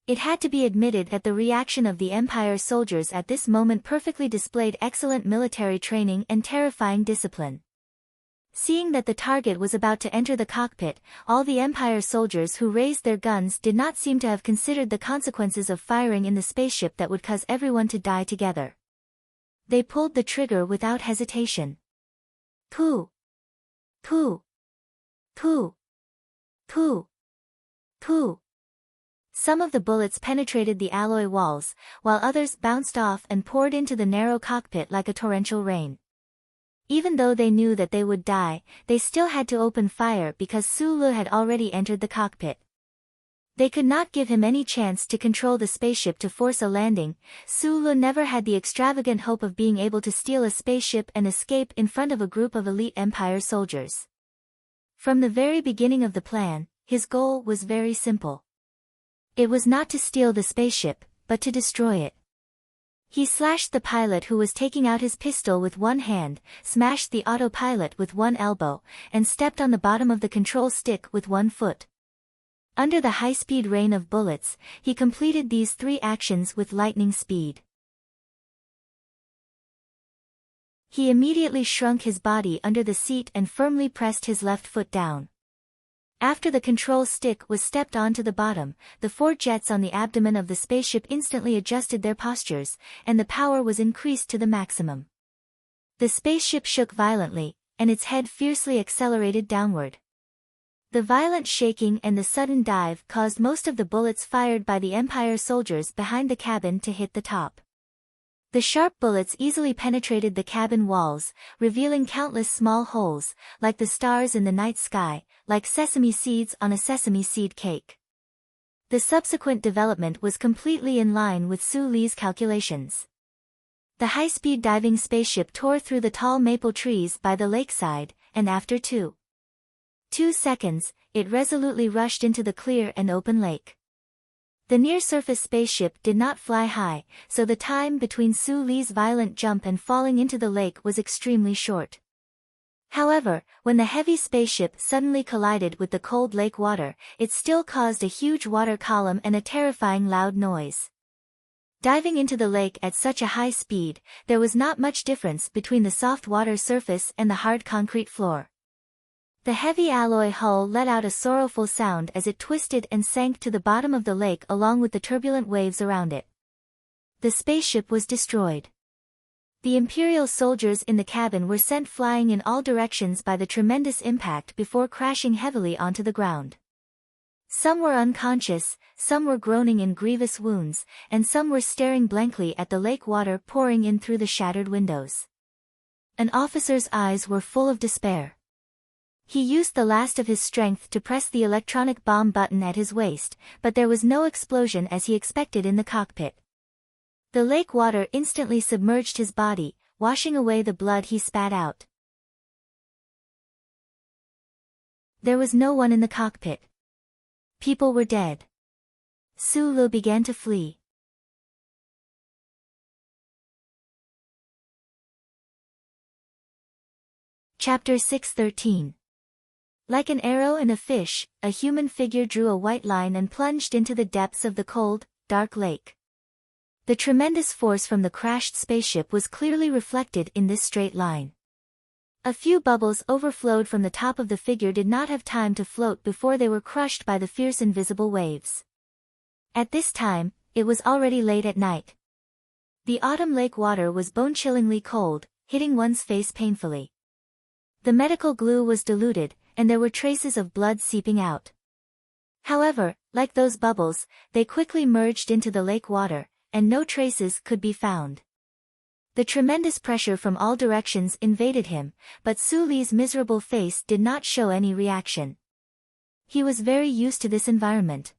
It had to be admitted that the reaction of the Empire soldiers at this moment perfectly displayed excellent military training and terrifying discipline. Seeing that the target was about to enter the cockpit, all the Empire soldiers who raised their guns did not seem to have considered the consequences of firing in the spaceship that would cause everyone to die together. They pulled the trigger without hesitation. Pooh! Pooh! Pooh! Pooh! Pooh! Some of the bullets penetrated the alloy walls, while others bounced off and poured into the narrow cockpit like a torrential rain. Even though they knew that they would die, they still had to open fire because Su Li had already entered the cockpit. They could not give him any chance to control the spaceship to force a landing. Su Li never had the extravagant hope of being able to steal a spaceship and escape in front of a group of elite Empire soldiers. From the very beginning of the plan, his goal was very simple. It was not to steal the spaceship, but to destroy it. He slashed the pilot who was taking out his pistol with one hand, smashed the autopilot with one elbow, and stepped on the bottom of the control stick with one foot. Under the high-speed rain of bullets, he completed these 3 actions with lightning speed. He immediately shrunk his body under the seat and firmly pressed his left foot down. After the control stick was stepped onto the bottom, the 4 jets on the abdomen of the spaceship instantly adjusted their postures, and the power was increased to the maximum. The spaceship shook violently, and its head fiercely accelerated downward. The violent shaking and the sudden dive caused most of the bullets fired by the Empire soldiers behind the cabin to hit the top. The sharp bullets easily penetrated the cabin walls, revealing countless small holes, like the stars in the night sky, like sesame seeds on a sesame seed cake. The subsequent development was completely in line with Su Li's calculations. The high-speed diving spaceship tore through the tall maple trees by the lakeside, and after 2 seconds, it resolutely rushed into the clear and open lake. The near-surface spaceship did not fly high, so the time between Su Li's violent jump and falling into the lake was extremely short. However, when the heavy spaceship suddenly collided with the cold lake water, it still caused a huge water column and a terrifying loud noise. Diving into the lake at such a high speed, there was not much difference between the soft water surface and the hard concrete floor. The heavy alloy hull let out a sorrowful sound as it twisted and sank to the bottom of the lake along with the turbulent waves around it. The spaceship was destroyed. The Imperial soldiers in the cabin were sent flying in all directions by the tremendous impact before crashing heavily onto the ground. Some were unconscious, some were groaning in grievous wounds, and some were staring blankly at the lake water pouring in through the shattered windows. An officer's eyes were full of despair. He used the last of his strength to press the electronic bomb button at his waist, but there was no explosion as he expected in the cockpit. The lake water instantly submerged his body, washing away the blood he spat out. There was no one in the cockpit. People were dead. Su Li began to flee. Chapter 6:13. Like an arrow and a fish, a human figure drew a white line and plunged into the depths of the cold, dark lake. The tremendous force from the crashed spaceship was clearly reflected in this straight line. A few bubbles overflowed from the top of the figure did not have time to float before they were crushed by the fierce invisible waves. At this time, it was already late at night. The autumn lake water was bone-chillingly cold, hitting one's face painfully. The medical glue was diluted, and there were traces of blood seeping out. However, like those bubbles, they quickly merged into the lake water, and no traces could be found. The tremendous pressure from all directions invaded him, but Su Li's miserable face did not show any reaction. He was very used to this environment.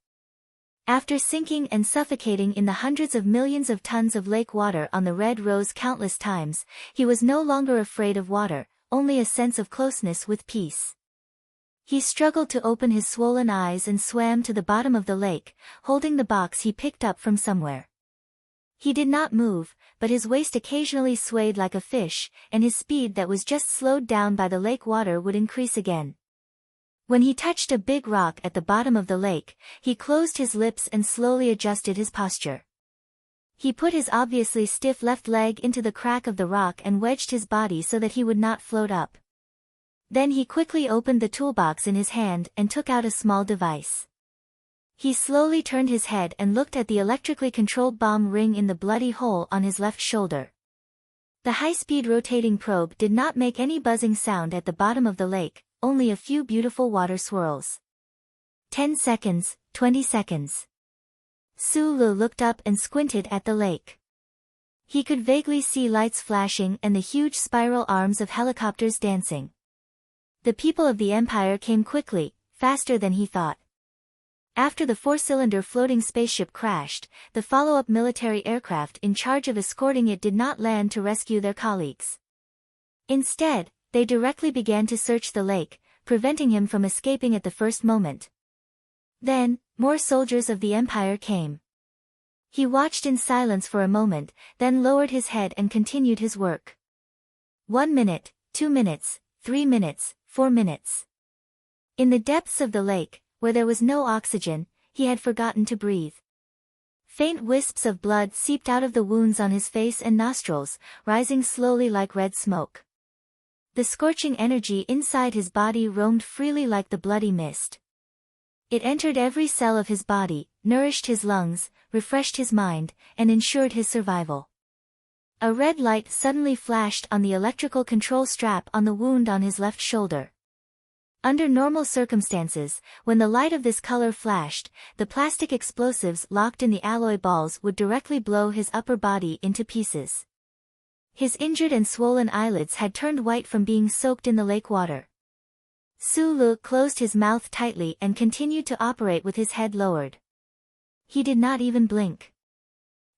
After sinking and suffocating in the hundreds of millions of tons of lake water on the Red Rose countless times, he was no longer afraid of water, only a sense of closeness with peace. He struggled to open his swollen eyes and swam to the bottom of the lake, holding the box he picked up from somewhere. He did not move, but his waist occasionally swayed like a fish, and his speed that was just slowed down by the lake water would increase again. When he touched a big rock at the bottom of the lake, he closed his lips and slowly adjusted his posture. He put his obviously stiff left leg into the crack of the rock and wedged his body so that he would not float up. Then he quickly opened the toolbox in his hand and took out a small device. He slowly turned his head and looked at the electrically controlled bomb ring in the bloody hole on his left shoulder. The high-speed rotating probe did not make any buzzing sound at the bottom of the lake, only a few beautiful water swirls. 10 seconds, 20 seconds. Su Li looked up and squinted at the lake. He could vaguely see lights flashing and the huge spiral arms of helicopters dancing. The people of the Empire came quickly, faster than he thought. After the four-cylinder floating spaceship crashed, the follow-up military aircraft in charge of escorting it did not land to rescue their colleagues. Instead, they directly began to search the lake, preventing him from escaping at the first moment. Then, more soldiers of the Empire came. He watched in silence for a moment, then lowered his head and continued his work. 1 minute, 2 minutes, 3 minutes, 4 minutes. In the depths of the lake, where there was no oxygen, he had forgotten to breathe. Faint wisps of blood seeped out of the wounds on his face and nostrils, rising slowly like red smoke. The scorching energy inside his body roamed freely like the bloody mist. It entered every cell of his body, nourished his lungs, refreshed his mind, and ensured his survival. A red light suddenly flashed on the electrical control strap on the wound on his left shoulder. Under normal circumstances, when the light of this color flashed, the plastic explosives locked in the alloy balls would directly blow his upper body into pieces. His injured and swollen eyelids had turned white from being soaked in the lake water. Sulu closed his mouth tightly and continued to operate with his head lowered. He did not even blink.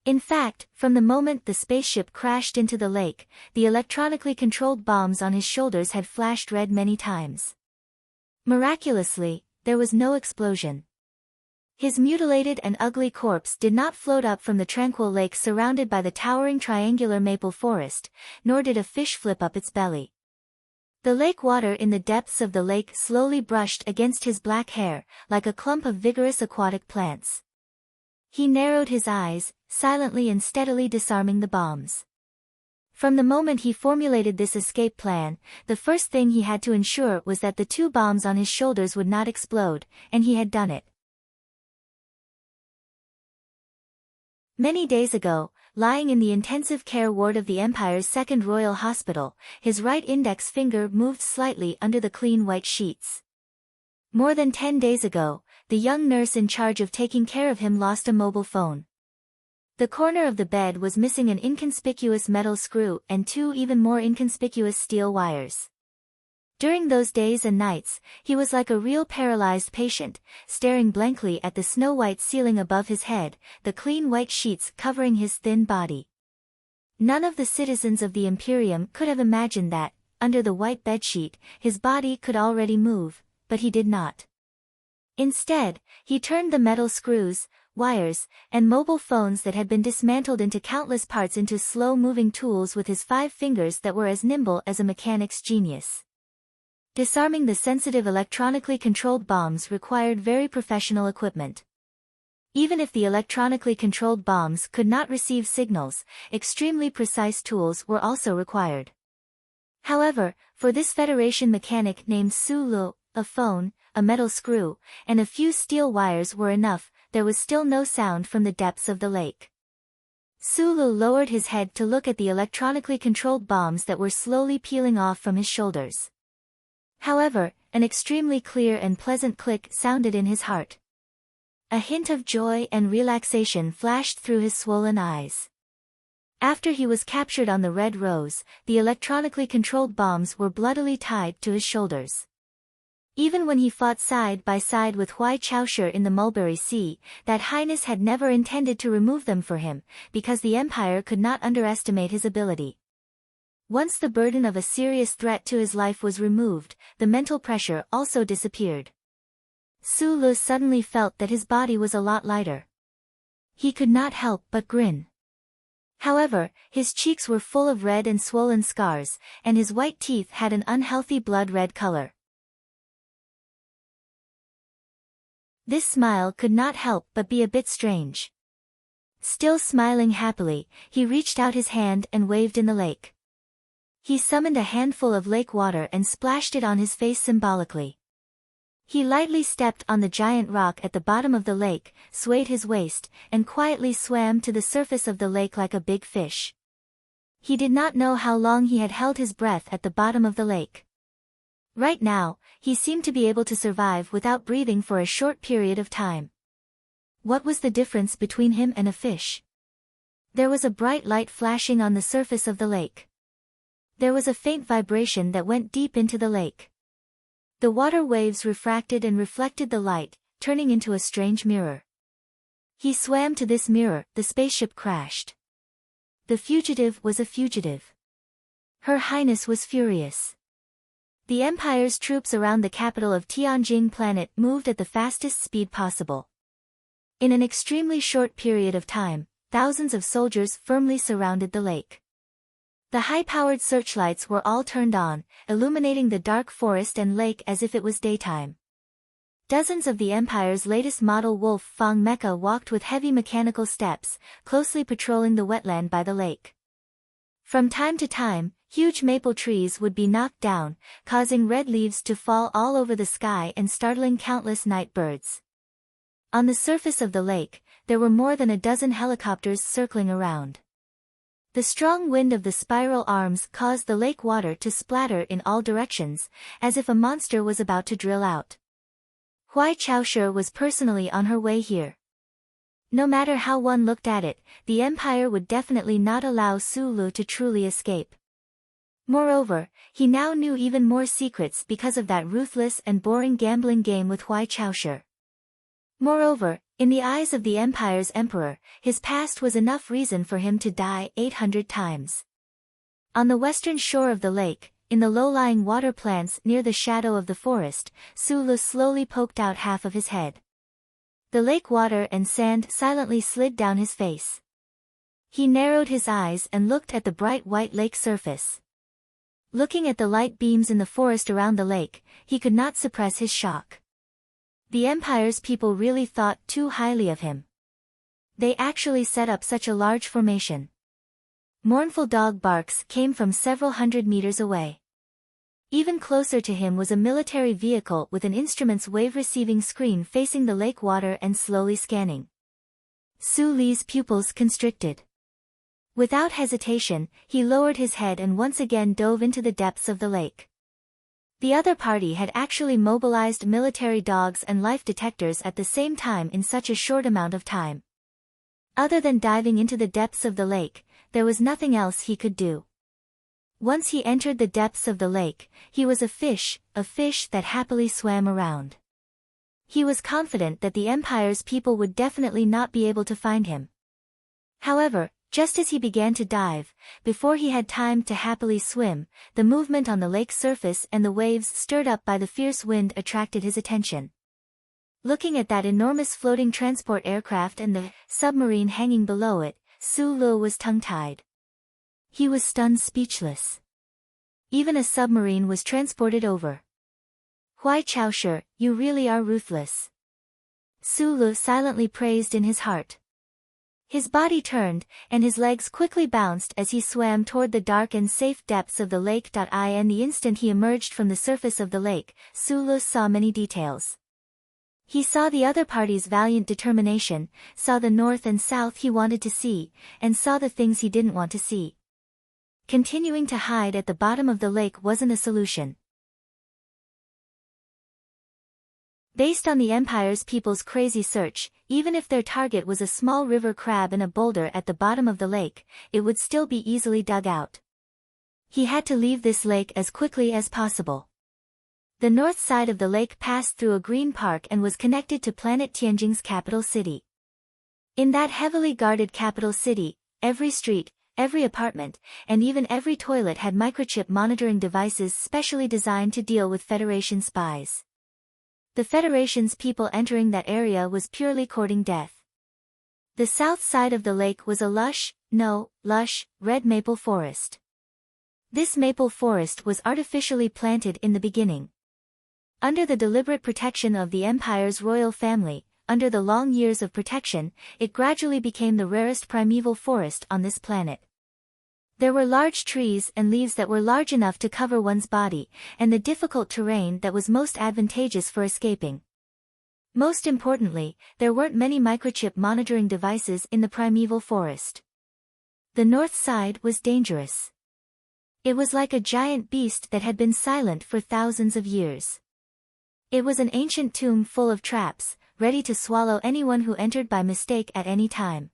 In fact, from the moment the spaceship crashed into the lake, the electronically controlled bombs on his shoulders had flashed red many times. Miraculously, there was no explosion. His mutilated and ugly corpse did not float up from the tranquil lake surrounded by the towering triangular maple forest, nor did a fish flip up its belly. The lake water in the depths of the lake slowly brushed against his black hair, like a clump of vigorous aquatic plants. He narrowed his eyes, silently and steadily disarming the bombs. From the moment he formulated this escape plan, the first thing he had to ensure was that the 2 bombs on his shoulders would not explode, and he had done it. Many days ago, lying in the intensive care ward of the Empire's Second Royal Hospital, his right index finger moved slightly under the clean white sheets. More than 10 days ago, the young nurse in charge of taking care of him lost a mobile phone. The corner of the bed was missing an inconspicuous metal screw and 2 even more inconspicuous steel wires. During those days and nights, he was like a real paralyzed patient, staring blankly at the snow-white ceiling above his head, the clean white sheets covering his thin body. None of the citizens of the Imperium could have imagined that, under the white bedsheet, his body could already move, but he did not. Instead, he turned the metal screws, wires, and mobile phones that had been dismantled into countless parts into slow-moving tools with his 5 fingers that were as nimble as a mechanic's genius. Disarming the sensitive electronically controlled bombs required very professional equipment. Even if the electronically controlled bombs could not receive signals, extremely precise tools were also required. However, for this Federation mechanic named Sulu, a phone, a metal screw, and a few steel wires were enough. There was still no sound from the depths of the lake. Sulu lowered his head to look at the electronically controlled bombs that were slowly peeling off from his shoulders. However, an extremely clear and pleasant click sounded in his heart. A hint of joy and relaxation flashed through his swollen eyes. After he was captured on the Red Rose, the electronically controlled bombs were bloodily tied to his shoulders. Even when he fought side by side with Huai Chaoshi in the Mulberry Sea, that highness had never intended to remove them for him, because the Empire could not underestimate his ability. Once the burden of a serious threat to his life was removed, the mental pressure also disappeared. Sulu suddenly felt that his body was a lot lighter. He could not help but grin. However, his cheeks were full of red and swollen scars, and his white teeth had an unhealthy blood-red color. This smile could not help but be a bit strange. Still smiling happily, he reached out his hand and waved in the lake. He summoned a handful of lake water and splashed it on his face symbolically. He lightly stepped on the giant rock at the bottom of the lake, swayed his waist, and quietly swam to the surface of the lake like a big fish. He did not know how long he had held his breath at the bottom of the lake. Right now, he seemed to be able to survive without breathing for a short period of time. What was the difference between him and a fish? There was a bright light flashing on the surface of the lake. There was a faint vibration that went deep into the lake. The water waves refracted and reflected the light, turning into a strange mirror. He swam to this mirror, the spaceship crashed. The fugitive was a fugitive. Her Highness was furious. The Empire's troops around the capital of Tianjing planet moved at the fastest speed possible. In an extremely short period of time, thousands of soldiers firmly surrounded the lake. The high-powered searchlights were all turned on, illuminating the dark forest and lake as if it was daytime. Dozens of the Empire's latest model Wolf Fang mecha walked with heavy mechanical steps, closely patrolling the wetland by the lake. From time to time, huge maple trees would be knocked down, causing red leaves to fall all over the sky and startling countless night birds. On the surface of the lake, there were more than a dozen helicopters circling around. The strong wind of the spiral arms caused the lake water to splatter in all directions, as if a monster was about to drill out. Huai Chaoshi was personally on her way here. No matter how one looked at it, the Empire would definitely not allow Su Lu to truly escape. Moreover, he now knew even more secrets because of that ruthless and boring gambling game with Huai Chaoshi. Moreover, in the eyes of the Empire's emperor, his past was enough reason for him to die 800 times. On the western shore of the lake, in the low-lying water plants near the shadow of the forest, Su Lu slowly poked out half of his head. The lake water and sand silently slid down his face. He narrowed his eyes and looked at the bright white lake surface. Looking at the light beams in the forest around the lake, he could not suppress his shock. The Empire's people really thought too highly of him. They actually set up such a large formation. Mournful dog barks came from several hundred meters away. Even closer to him was a military vehicle with an instrument's wave-receiving screen facing the lake water and slowly scanning. Su Li's pupils constricted. Without hesitation, he lowered his head and once again dove into the depths of the lake. The other party had actually mobilized military dogs and life detectors at the same time in such a short amount of time. Other than diving into the depths of the lake, there was nothing else he could do. Once he entered the depths of the lake, he was a fish that happily swam around. He was confident that the Empire's people would definitely not be able to find him. However, just as he began to dive, before he had time to happily swim, the movement on the lake's surface and the waves stirred up by the fierce wind attracted his attention. Looking at that enormous floating transport aircraft and the submarine hanging below it, Su Lu was tongue-tied. He was stunned speechless. Even a submarine was transported over. Huai Chaoshi, you really are ruthless. Su Lu silently praised in his heart. His body turned, and his legs quickly bounced as he swam toward the dark and safe depths of the lake. And the instant he emerged from the surface of the lake, Su Lu saw many details. He saw the other party's valiant determination, saw the north and south he wanted to see, and saw the things he didn't want to see. Continuing to hide at the bottom of the lake wasn't a solution. Based on the Empire's people's crazy search, even if their target was a small river crab in a boulder at the bottom of the lake, it would still be easily dug out. He had to leave this lake as quickly as possible. The north side of the lake passed through a green park and was connected to planet Tianjing's capital city. In that heavily guarded capital city, every street, every apartment, and even every toilet had microchip monitoring devices specially designed to deal with Federation spies. The Federation's people entering that area was purely courting death. The south side of the lake was a lush, red maple forest. This maple forest was artificially planted in the beginning. Under the deliberate protection of the Empire's royal family, under the long years of protection, it gradually became the rarest primeval forest on this planet. There were large trees and leaves that were large enough to cover one's body, and the difficult terrain that was most advantageous for escaping. Most importantly, there weren't many microchip monitoring devices in the primeval forest. The north side was dangerous. It was like a giant beast that had been silent for thousands of years. It was an ancient tomb full of traps, ready to swallow anyone who entered by mistake at any time.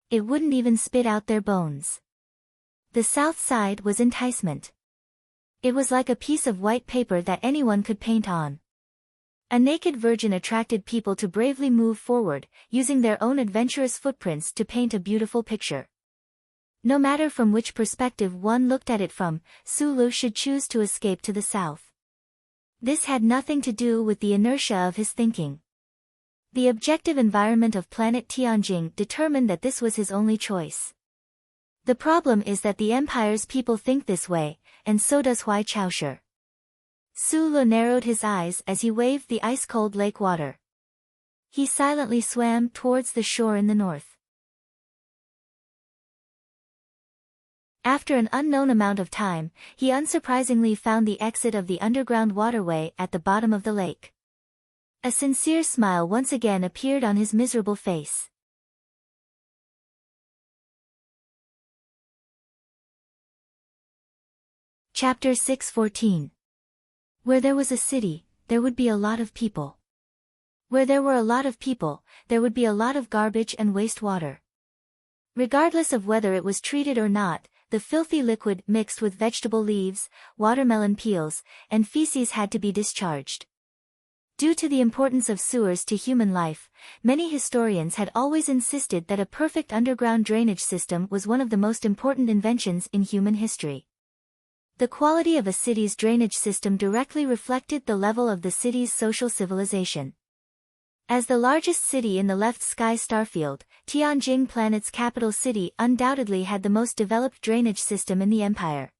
It wouldn't even spit out their bones. The south side was enticement. It was like a piece of white paper that anyone could paint on. A naked virgin attracted people to bravely move forward, using their own adventurous footprints to paint a beautiful picture. No matter from which perspective one looked at it from, Su Lu should choose to escape to the south. This had nothing to do with the inertia of his thinking. The objective environment of planet Tianjing determined that this was his only choice. The problem is that the Empire's people think this way, and so does Huai Chaoshi. Su Lu narrowed his eyes as he waved the ice-cold lake water. He silently swam towards the shore in the north. After an unknown amount of time, he unsurprisingly found the exit of the underground waterway at the bottom of the lake. A sincere smile once again appeared on his miserable face. Chapter 6:14. Where there was a city, there would be a lot of people. Where there were a lot of people, there would be a lot of garbage and wastewater. Regardless of whether it was treated or not, the filthy liquid mixed with vegetable leaves, watermelon peels, and feces had to be discharged. Due to the importance of sewers to human life, many historians had always insisted that a perfect underground drainage system was one of the most important inventions in human history. The quality of a city's drainage system directly reflected the level of the city's social civilization. As the largest city in the left sky starfield, Tianjin, planet's capital city, undoubtedly had the most developed drainage system in the empire.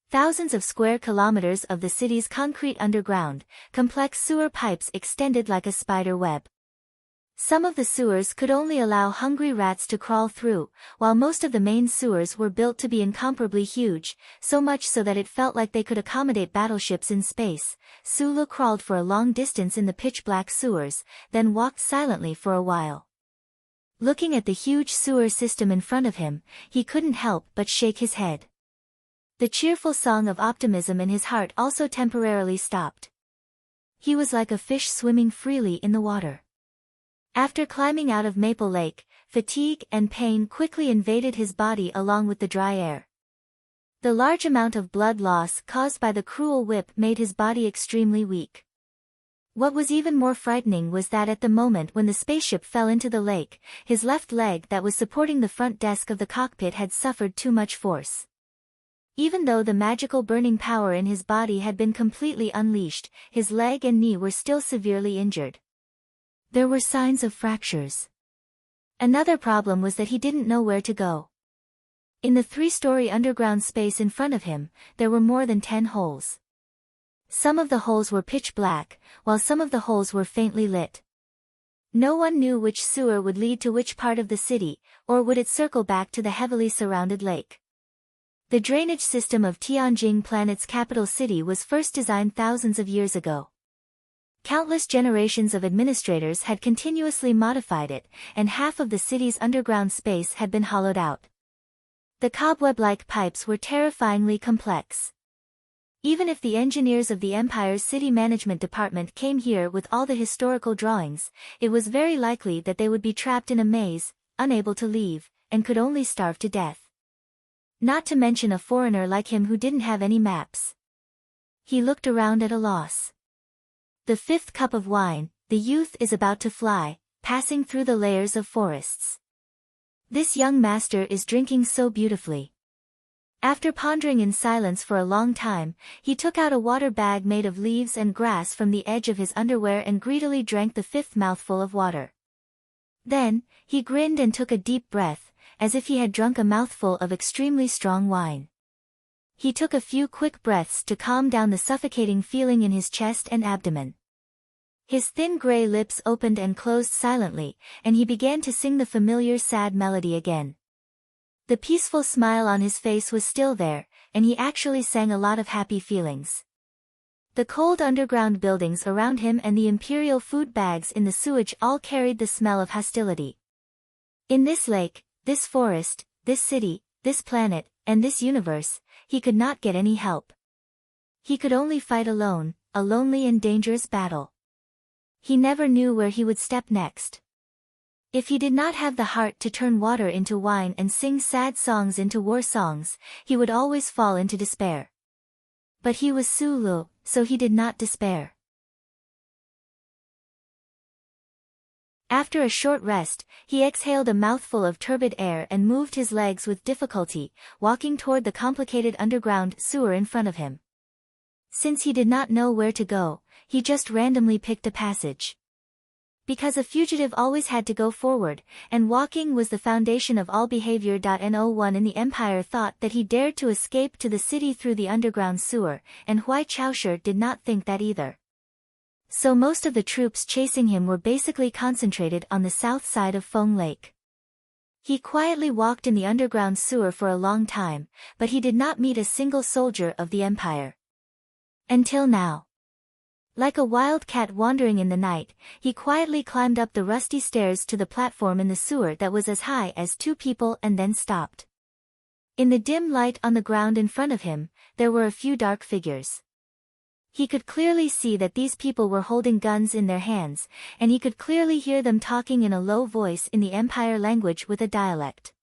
Thousands of square kilometers of the city's concrete underground, complex sewer pipes extended like a spider web. Some of the sewers could only allow hungry rats to crawl through, while most of the main sewers were built to be incomparably huge, so much so that it felt like they could accommodate battleships in space. Sulu crawled for a long distance in the pitch-black sewers, then walked silently for a while. Looking at the huge sewer system in front of him, he couldn't help but shake his head. The cheerful song of optimism in his heart also temporarily stopped. He was like a fish swimming freely in the water. After climbing out of Maple Lake, fatigue and pain quickly invaded his body along with the dry air. The large amount of blood loss caused by the cruel whip made his body extremely weak. What was even more frightening was that at the moment when the spaceship fell into the lake, his left leg that was supporting the front desk of the cockpit had suffered too much force. Even though the magical burning power in his body had been completely unleashed, his leg and knee were still severely injured. There were signs of fractures. Another problem was that he didn't know where to go. In the 3-story underground space in front of him, there were more than 10 holes. Some of the holes were pitch black, while some of the holes were faintly lit. No one knew which sewer would lead to which part of the city, or would it circle back to the heavily surrounded lake. The drainage system of Tianjin, planet's capital city, was first designed thousands of years ago. Countless generations of administrators had continuously modified it, and half of the city's underground space had been hollowed out. The cobweb-like pipes were terrifyingly complex. Even if the engineers of the Empire's city management department came here with all the historical drawings, it was very likely that they would be trapped in a maze, unable to leave, and could only starve to death. Not to mention a foreigner like him who didn't have any maps. He looked around at a loss. The 5th cup of wine, the youth is about to fly, passing through the layers of forests. This young master is drinking so beautifully. After pondering in silence for a long time, he took out a water bag made of leaves and grass from the edge of his underwear and greedily drank the 5th mouthful of water. Then, he grinned and took a deep breath, as if he had drunk a mouthful of extremely strong wine. He took a few quick breaths to calm down the suffocating feeling in his chest and abdomen. His thin gray lips opened and closed silently, and he began to sing the familiar sad melody again. The peaceful smile on his face was still there, and he actually sang a lot of happy feelings. The cold underground buildings around him and the imperial food bags in the sewage all carried the smell of hostility. In this lake, this forest, this city, this planet, and this universe, he could not get any help. He could only fight alone, a lonely and dangerous battle. He never knew where he would step next. If he did not have the heart to turn water into wine and sing sad songs into war songs, he would always fall into despair. But he was Sulu, so he did not despair. After a short rest, he exhaled a mouthful of turbid air and moved his legs with difficulty, walking toward the complicated underground sewer in front of him. Since he did not know where to go, he just randomly picked a passage. Because a fugitive always had to go forward, and walking was the foundation of all behavior. No one in the Empire thought that he dared to escape to the city through the underground sewer, and Hui Chaosher did not think that either. So most of the troops chasing him were basically concentrated on the south side of Feng Lake. He quietly walked in the underground sewer for a long time, but he did not meet a single soldier of the Empire. Until now. Like a wild cat wandering in the night, he quietly climbed up the rusty stairs to the platform in the sewer that was as high as 2 people and then stopped. In the dim light on the ground in front of him, there were a few dark figures. He could clearly see that these people were holding guns in their hands, and he could clearly hear them talking in a low voice in the Empire language with a dialect.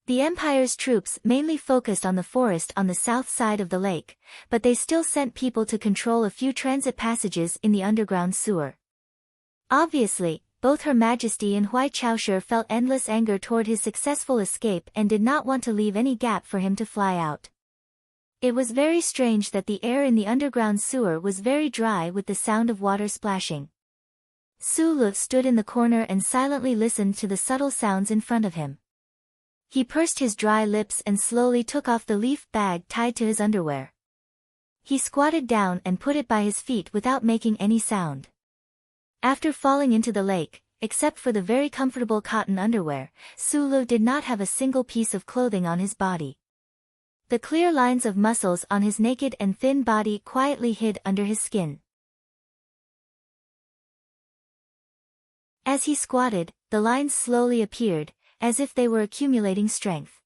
The Empire's troops mainly focused on the forest on the south side of the lake, but they still sent people to control a few transit passages in the underground sewer. Obviously, both Her Majesty and Huai Chaoshi felt endless anger toward his successful escape and did not want to leave any gap for him to fly out. It was very strange that the air in the underground sewer was very dry with the sound of water splashing. Su Lu stood in the corner and silently listened to the subtle sounds in front of him. He pursed his dry lips and slowly took off the leaf bag tied to his underwear. He squatted down and put it by his feet without making any sound. After falling into the lake, except for the very comfortable cotton underwear, Su Lu did not have a single piece of clothing on his body. The clear lines of muscles on his naked and thin body quietly hid under his skin. As he squatted, the lines slowly appeared, as if they were accumulating strength.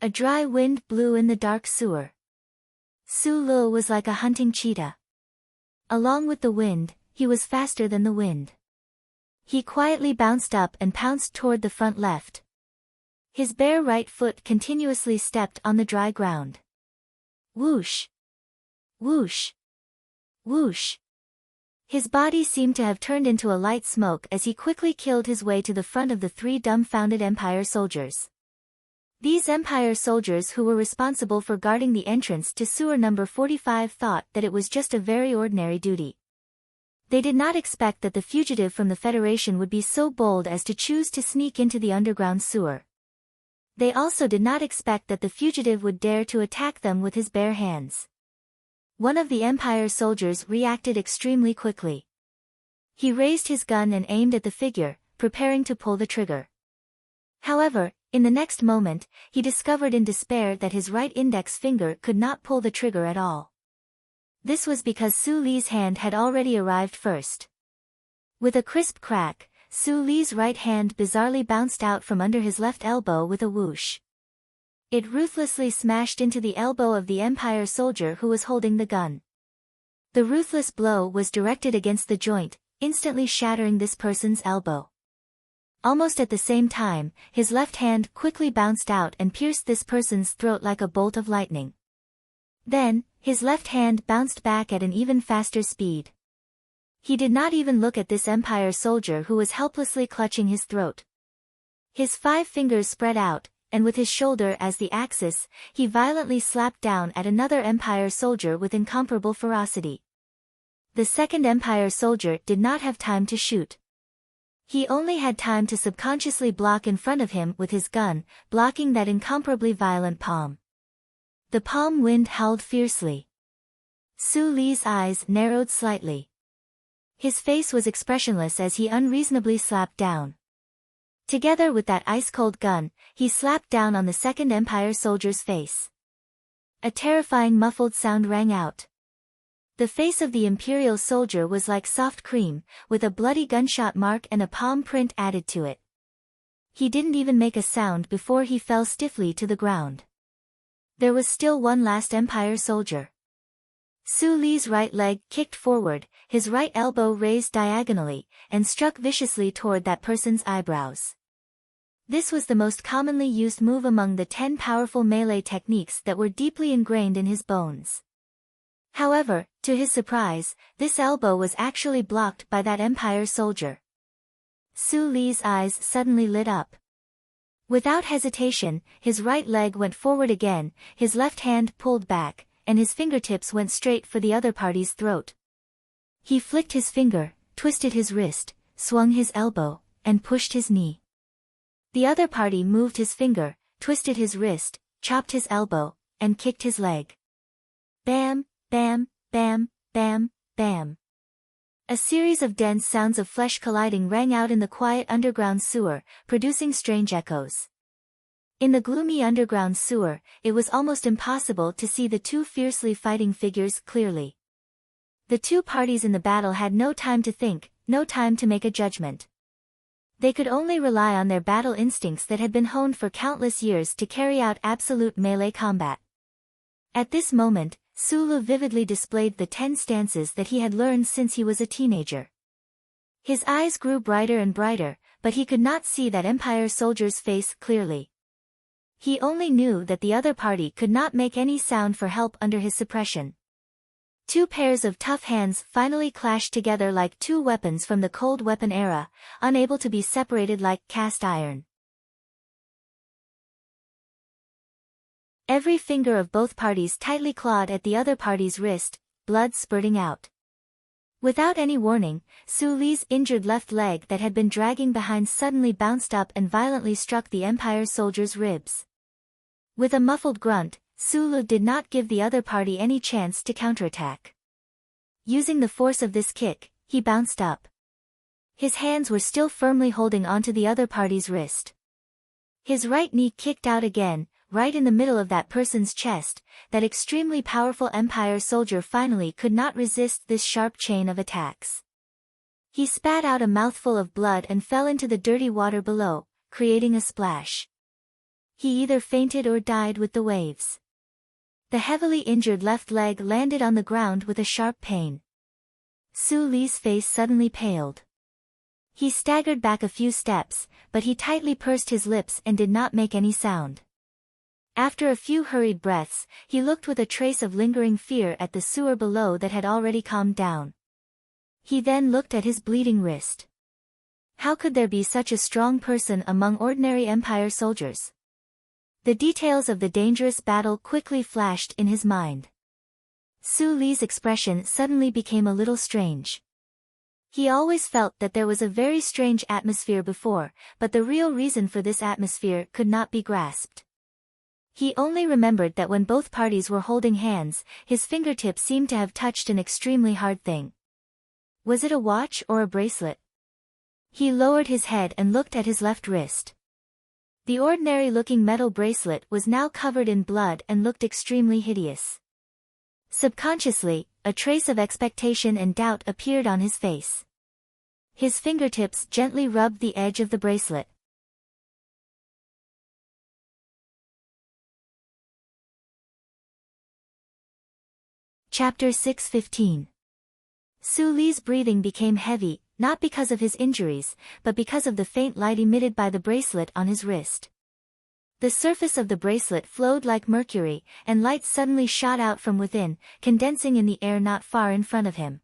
A dry wind blew in the dark sewer. Su Lu was like a hunting cheetah. Along with the wind, he was faster than the wind. He quietly bounced up and pounced toward the front left. His bare right foot continuously stepped on the dry ground. Whoosh! Whoosh! Whoosh! His body seemed to have turned into a light smoke as he quickly killed his way to the front of the three dumbfounded Empire soldiers. These Empire soldiers who were responsible for guarding the entrance to sewer number 45 thought that it was just a very ordinary duty. They did not expect that the fugitive from the Federation would be so bold as to choose to sneak into the underground sewer. They also did not expect that the fugitive would dare to attack them with his bare hands. One of the Empire soldiers reacted extremely quickly. He raised his gun and aimed at the figure, preparing to pull the trigger. However, in the next moment, he discovered in despair that his right index finger could not pull the trigger at all. This was because Su Li's hand had already arrived first. With a crisp crack, Su Li's right hand bizarrely bounced out from under his left elbow with a whoosh. It ruthlessly smashed into the elbow of the Empire soldier who was holding the gun. The ruthless blow was directed against the joint, instantly shattering this person's elbow. Almost at the same time, his left hand quickly bounced out and pierced this person's throat like a bolt of lightning. Then, his left hand bounced back at an even faster speed. He did not even look at this Empire soldier who was helplessly clutching his throat. His 5 fingers spread out, and with his shoulder as the axis, he violently slapped down at another Empire soldier with incomparable ferocity. The second Empire soldier did not have time to shoot. He only had time to subconsciously block in front of him with his gun, blocking that incomparably violent palm. The palm wind howled fiercely. Su Li's eyes narrowed slightly. His face was expressionless as he unreasonably slapped down. Together with that ice-cold gun, he slapped down on the second Empire soldier's face. A terrifying muffled sound rang out. The face of the Imperial soldier was like soft cream, with a bloody gunshot mark and a palm print added to it. He didn't even make a sound before he fell stiffly to the ground. There was still one last Empire soldier. Su Li's right leg kicked forward, his right elbow raised diagonally, and struck viciously toward that person's eyebrows. This was the most commonly used move among the 10 powerful melee techniques that were deeply ingrained in his bones. However, to his surprise, this elbow was actually blocked by that Empire soldier. Su Li's eyes suddenly lit up. Without hesitation, his right leg went forward again, his left hand pulled back, and his fingertips went straight for the other party's throat. He flicked his finger, twisted his wrist, swung his elbow, and pushed his knee. The other party moved his finger, twisted his wrist, chopped his elbow, and kicked his leg. Bam, bam, bam, bam, bam. A series of dense sounds of flesh colliding rang out in the quiet underground sewer, producing strange echoes. In the gloomy underground sewer, it was almost impossible to see the two fiercely fighting figures clearly. The two parties in the battle had no time to think, no time to make a judgment. They could only rely on their battle instincts that had been honed for countless years to carry out absolute melee combat. At this moment, Sulu vividly displayed the 10 stances that he had learned since he was a teenager. His eyes grew brighter and brighter, but he could not see that Empire soldier's face clearly. He only knew that the other party could not make any sound for help under his suppression. Two pairs of tough hands finally clashed together like two weapons from the cold weapon era, unable to be separated like cast iron. Every finger of both parties tightly clawed at the other party's wrist, blood spurting out. Without any warning, Su Li's injured left leg that had been dragging behind suddenly bounced up and violently struck the Empire soldier's ribs. With a muffled grunt, Su Li did not give the other party any chance to counterattack. Using the force of this kick, he bounced up. His hands were still firmly holding onto the other party's wrist. His right knee kicked out again, right in the middle of that person's chest. That extremely powerful Empire soldier finally could not resist this sharp chain of attacks. He spat out a mouthful of blood and fell into the dirty water below, creating a splash. He either fainted or died with the waves. The heavily injured left leg landed on the ground with a sharp pain. Su Li's face suddenly paled. He staggered back a few steps, but he tightly pursed his lips and did not make any sound. After a few hurried breaths, he looked with a trace of lingering fear at the sewer below that had already calmed down. He then looked at his bleeding wrist. How could there be such a strong person among ordinary Empire soldiers? The details of the dangerous battle quickly flashed in his mind. Su Li's expression suddenly became a little strange. He always felt that there was a very strange atmosphere before, but the real reason for this atmosphere could not be grasped. He only remembered that when both parties were holding hands, his fingertips seemed to have touched an extremely hard thing. Was it a watch or a bracelet? He lowered his head and looked at his left wrist. The ordinary-looking metal bracelet was now covered in blood and looked extremely hideous. Subconsciously, a trace of expectation and doubt appeared on his face. His fingertips gently rubbed the edge of the bracelet. Chapter 6:15. Su Li's breathing became heavy, not because of his injuries, but because of the faint light emitted by the bracelet on his wrist. The surface of the bracelet flowed like mercury, and light suddenly shot out from within, condensing in the air not far in front of him.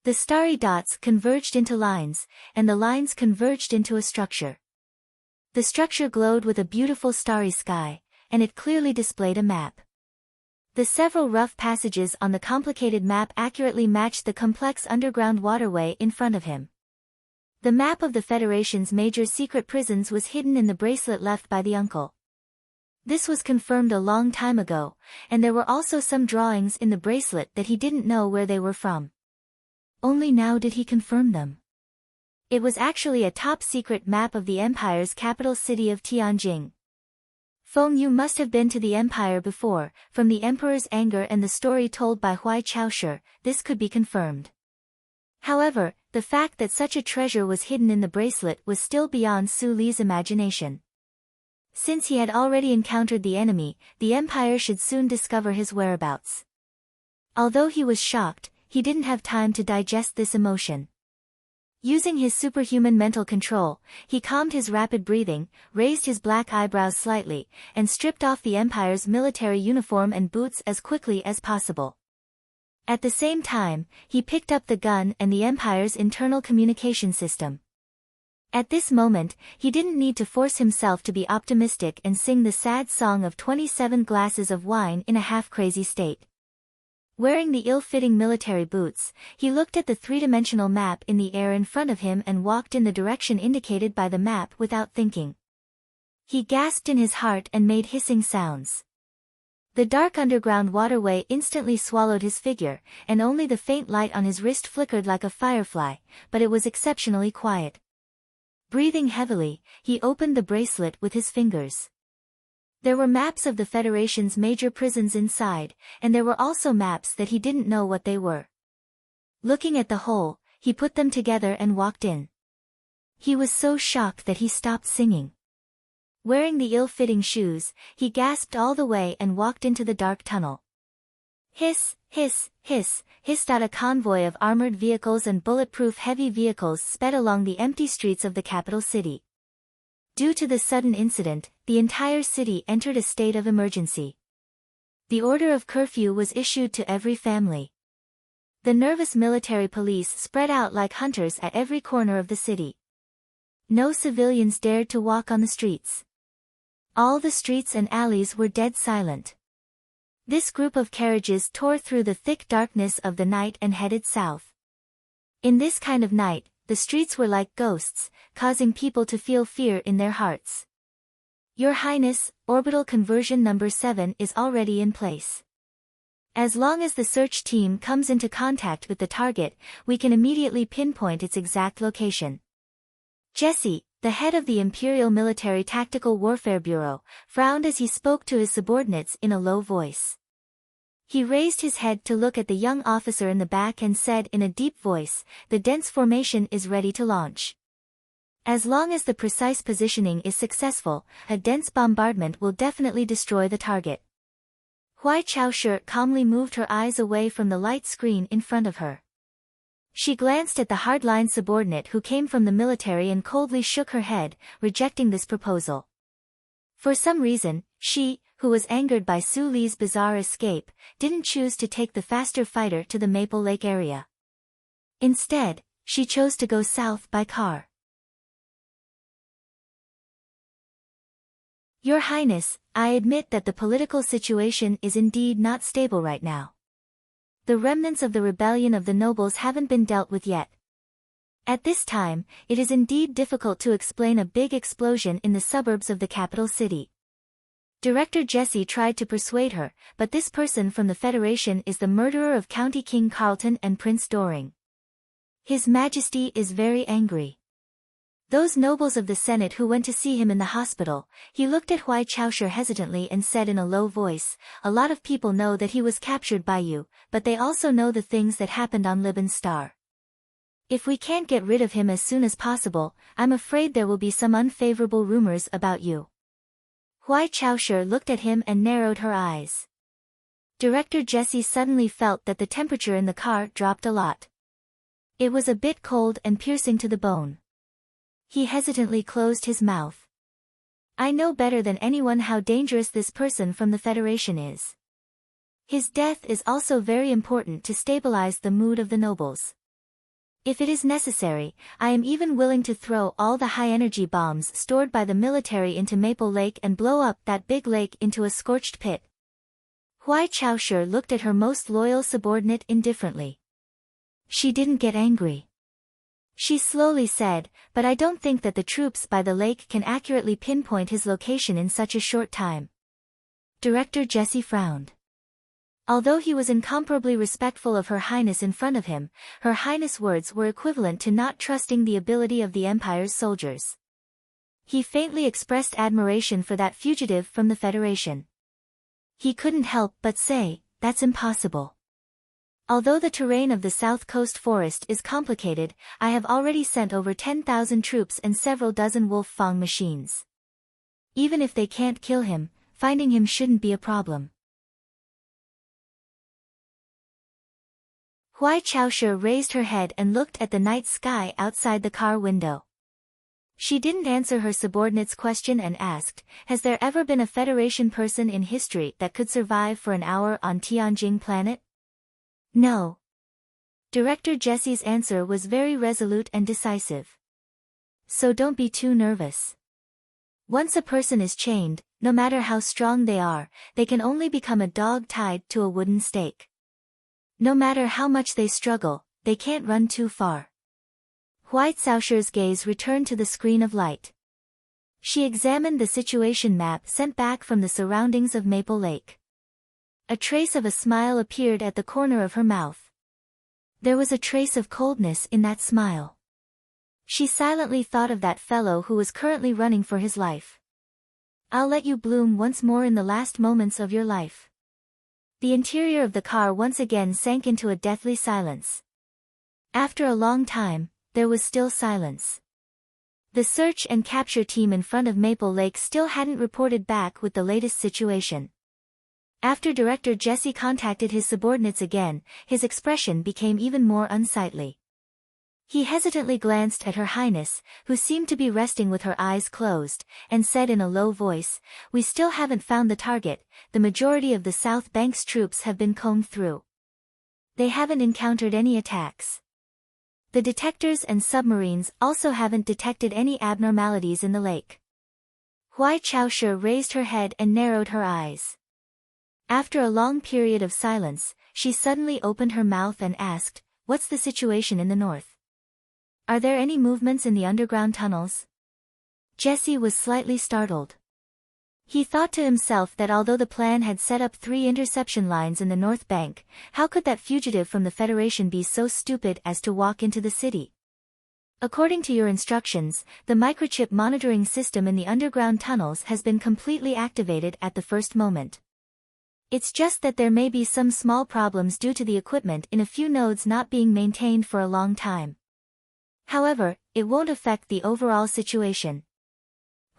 The starry dots converged into lines, and the lines converged into a structure. The structure glowed with a beautiful starry sky, and it clearly displayed a map. The several rough passages on the complicated map accurately matched the complex underground waterway in front of him. The map of the Federation's major secret prisons was hidden in the bracelet left by the uncle. This was confirmed a long time ago, and there were also some drawings in the bracelet that he didn't know where they were from. Only now did he confirm them. It was actually a top-secret map of the Empire's capital city of Tianjing. Feng Yu must have been to the Empire before. From the Emperor's anger and the story told by Huai Chaoshi, this could be confirmed. However, the fact that such a treasure was hidden in the bracelet was still beyond Su Li's imagination. Since he had already encountered the enemy, the Empire should soon discover his whereabouts. Although he was shocked, he didn't have time to digest this emotion. Using his superhuman mental control, he calmed his rapid breathing, raised his black eyebrows slightly, and stripped off the Empire's military uniform and boots as quickly as possible. At the same time, he picked up the gun and the Empire's internal communication system. At this moment, he didn't need to force himself to be optimistic and sing the sad song of 27 glasses of wine in a half-crazy state. Wearing the ill-fitting military boots, he looked at the three-dimensional map in the air in front of him and walked in the direction indicated by the map without thinking. He gasped in his heart and made hissing sounds. The dark underground waterway instantly swallowed his figure, and only the faint light on his wrist flickered like a firefly, but it was exceptionally quiet. Breathing heavily, he opened the bracelet with his fingers. There were maps of the Federation's major prisons inside, and there were also maps that he didn't know what they were. Looking at the whole, he put them together and walked in. He was so shocked that he stopped singing. Wearing the ill-fitting shoes, he gasped all the way and walked into the dark tunnel. Hiss, hiss, hiss, hissed out a convoy of armored vehicles and bulletproof heavy vehicles sped along the empty streets of the capital city. Due to the sudden incident, the entire city entered a state of emergency. The order of curfew was issued to every family. The nervous military police spread out like hunters at every corner of the city. No civilians dared to walk on the streets. All the streets and alleys were dead silent. This group of carriages tore through the thick darkness of the night and headed south. In this kind of night, the streets were like ghosts, causing people to feel fear in their hearts. Your Highness, orbital conversion number 7 is already in place. As long as the search team comes into contact with the target, we can immediately pinpoint its exact location. Jesse, the head of the Imperial Military Tactical Warfare Bureau, frowned as he spoke to his subordinates in a low voice. He raised his head to look at the young officer in the back and said in a deep voice, "The dense formation is ready to launch. As long as the precise positioning is successful, a dense bombardment will definitely destroy the target." Huai Chaoshi calmly moved her eyes away from the light screen in front of her. She glanced at the hardline subordinate who came from the military and coldly shook her head, rejecting this proposal. For some reason, she, who was angered by Su Li's bizarre escape, didn't choose to take the faster fighter to the Maple Lake area. Instead, she chose to go south by car. Your Highness, I admit that the political situation is indeed not stable right now. The remnants of the rebellion of the nobles haven't been dealt with yet. At this time, it is indeed difficult to explain a big explosion in the suburbs of the capital city. Director Jesse tried to persuade her, but this person from the Federation is the murderer of County King Carlton and Prince Doring. His Majesty is very angry. Those nobles of the Senate who went to see him in the hospital, he looked at Huai Chaoshi hesitantly and said in a low voice, "A lot of people know that he was captured by you, but they also know the things that happened on Libin's Star. If we can't get rid of him as soon as possible, I'm afraid there will be some unfavorable rumors about you." Huai Chaoshi looked at him and narrowed her eyes. Director Jesse suddenly felt that the temperature in the car dropped a lot. It was a bit cold and piercing to the bone. He hesitantly closed his mouth. "I know better than anyone how dangerous this person from the Federation is. His death is also very important to stabilize the mood of the nobles. If it is necessary, I am even willing to throw all the high-energy bombs stored by the military into Maple Lake and blow up that big lake into a scorched pit." Huai Chaoshi looked at her most loyal subordinate indifferently. She didn't get angry. She slowly said, "But I don't think that the troops by the lake can accurately pinpoint his location in such a short time." Director Jesse frowned. Although he was incomparably respectful of Her Highness in front of him, Her Highness' words were equivalent to not trusting the ability of the Empire's soldiers. He faintly expressed admiration for that fugitive from the Federation. He couldn't help but say, "That's impossible. Although the terrain of the South Coast Forest is complicated, I have already sent over 10,000 troops and several dozen Wolf Fang machines. Even if they can't kill him, finding him shouldn't be a problem." Huai Chaoshi raised her head and looked at the night sky outside the car window. She didn't answer her subordinate's question and asked, "Has there ever been a Federation person in history that could survive for an hour on Tianjing planet?" "No." Director Jesse's answer was very resolute and decisive. "So don't be too nervous. Once a person is chained, no matter how strong they are, they can only become a dog tied to a wooden stake. No matter how much they struggle, they can't run too far." Huai Caoshi's gaze returned to the screen of light. She examined the situation map sent back from the surroundings of Maple Lake. A trace of a smile appeared at the corner of her mouth. There was a trace of coldness in that smile. She silently thought of that fellow who was currently running for his life. "I'll let you bloom once more in the last moments of your life." The interior of the car once again sank into a deathly silence. After a long time, there was still silence. The search and capture team in front of Maple Lake still hadn't reported back with the latest situation. After Director Jesse contacted his subordinates again, his expression became even more unsightly. He hesitantly glanced at Her Highness, who seemed to be resting with her eyes closed, and said in a low voice, "We still haven't found the target. The majority of the South Bank's troops have been combed through. They haven't encountered any attacks. The detectors and submarines also haven't detected any abnormalities in the lake." Huai Chaoshi raised her head and narrowed her eyes. After a long period of silence, she suddenly opened her mouth and asked, "What's the situation in the north? Are there any movements in the underground tunnels?" Jesse was slightly startled. He thought to himself that although the plan had set up 3 interception lines in the North Bank, how could that fugitive from the Federation be so stupid as to walk into the city? "According to your instructions, the microchip monitoring system in the underground tunnels has been completely activated at the first moment. It's just that there may be some small problems due to the equipment in a few nodes not being maintained for a long time. However, it won't affect the overall situation."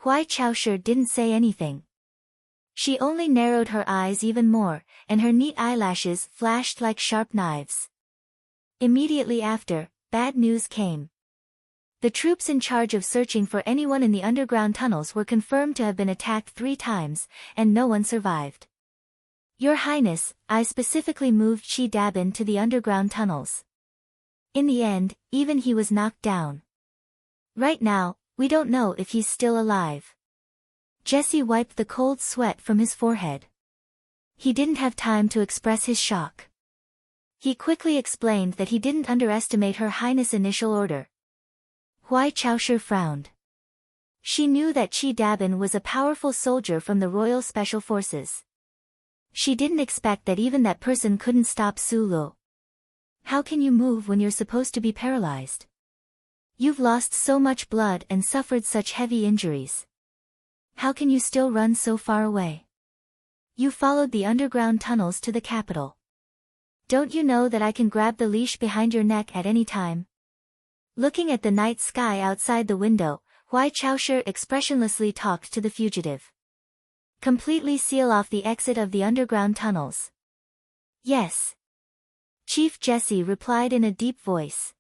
Huai Chaoshi didn't say anything. She only narrowed her eyes even more, and her neat eyelashes flashed like sharp knives. Immediately after, bad news came. The troops in charge of searching for anyone in the underground tunnels were confirmed to have been attacked 3 times, and no one survived. "Your Highness, I specifically moved Chi Dabin to the underground tunnels. In the end, even he was knocked down. Right now, we don't know if he's still alive." Jesse wiped the cold sweat from his forehead. He didn't have time to express his shock. He quickly explained that he didn't underestimate Her Highness' initial order. Huai Chaoshi frowned. She knew that Chi Dabin was a powerful soldier from the Royal Special Forces. She didn't expect that even that person couldn't stop Su Lu. "How can you move when you're supposed to be paralyzed? You've lost so much blood and suffered such heavy injuries. How can you still run so far away? You followed the underground tunnels to the capital. Don't you know that I can grab the leash behind your neck at any time?" Looking at the night sky outside the window, Huai Chaoshi expressionlessly talked to the fugitive. "Completely seal off the exit of the underground tunnels." "Yes." Chief Jesse replied in a deep voice.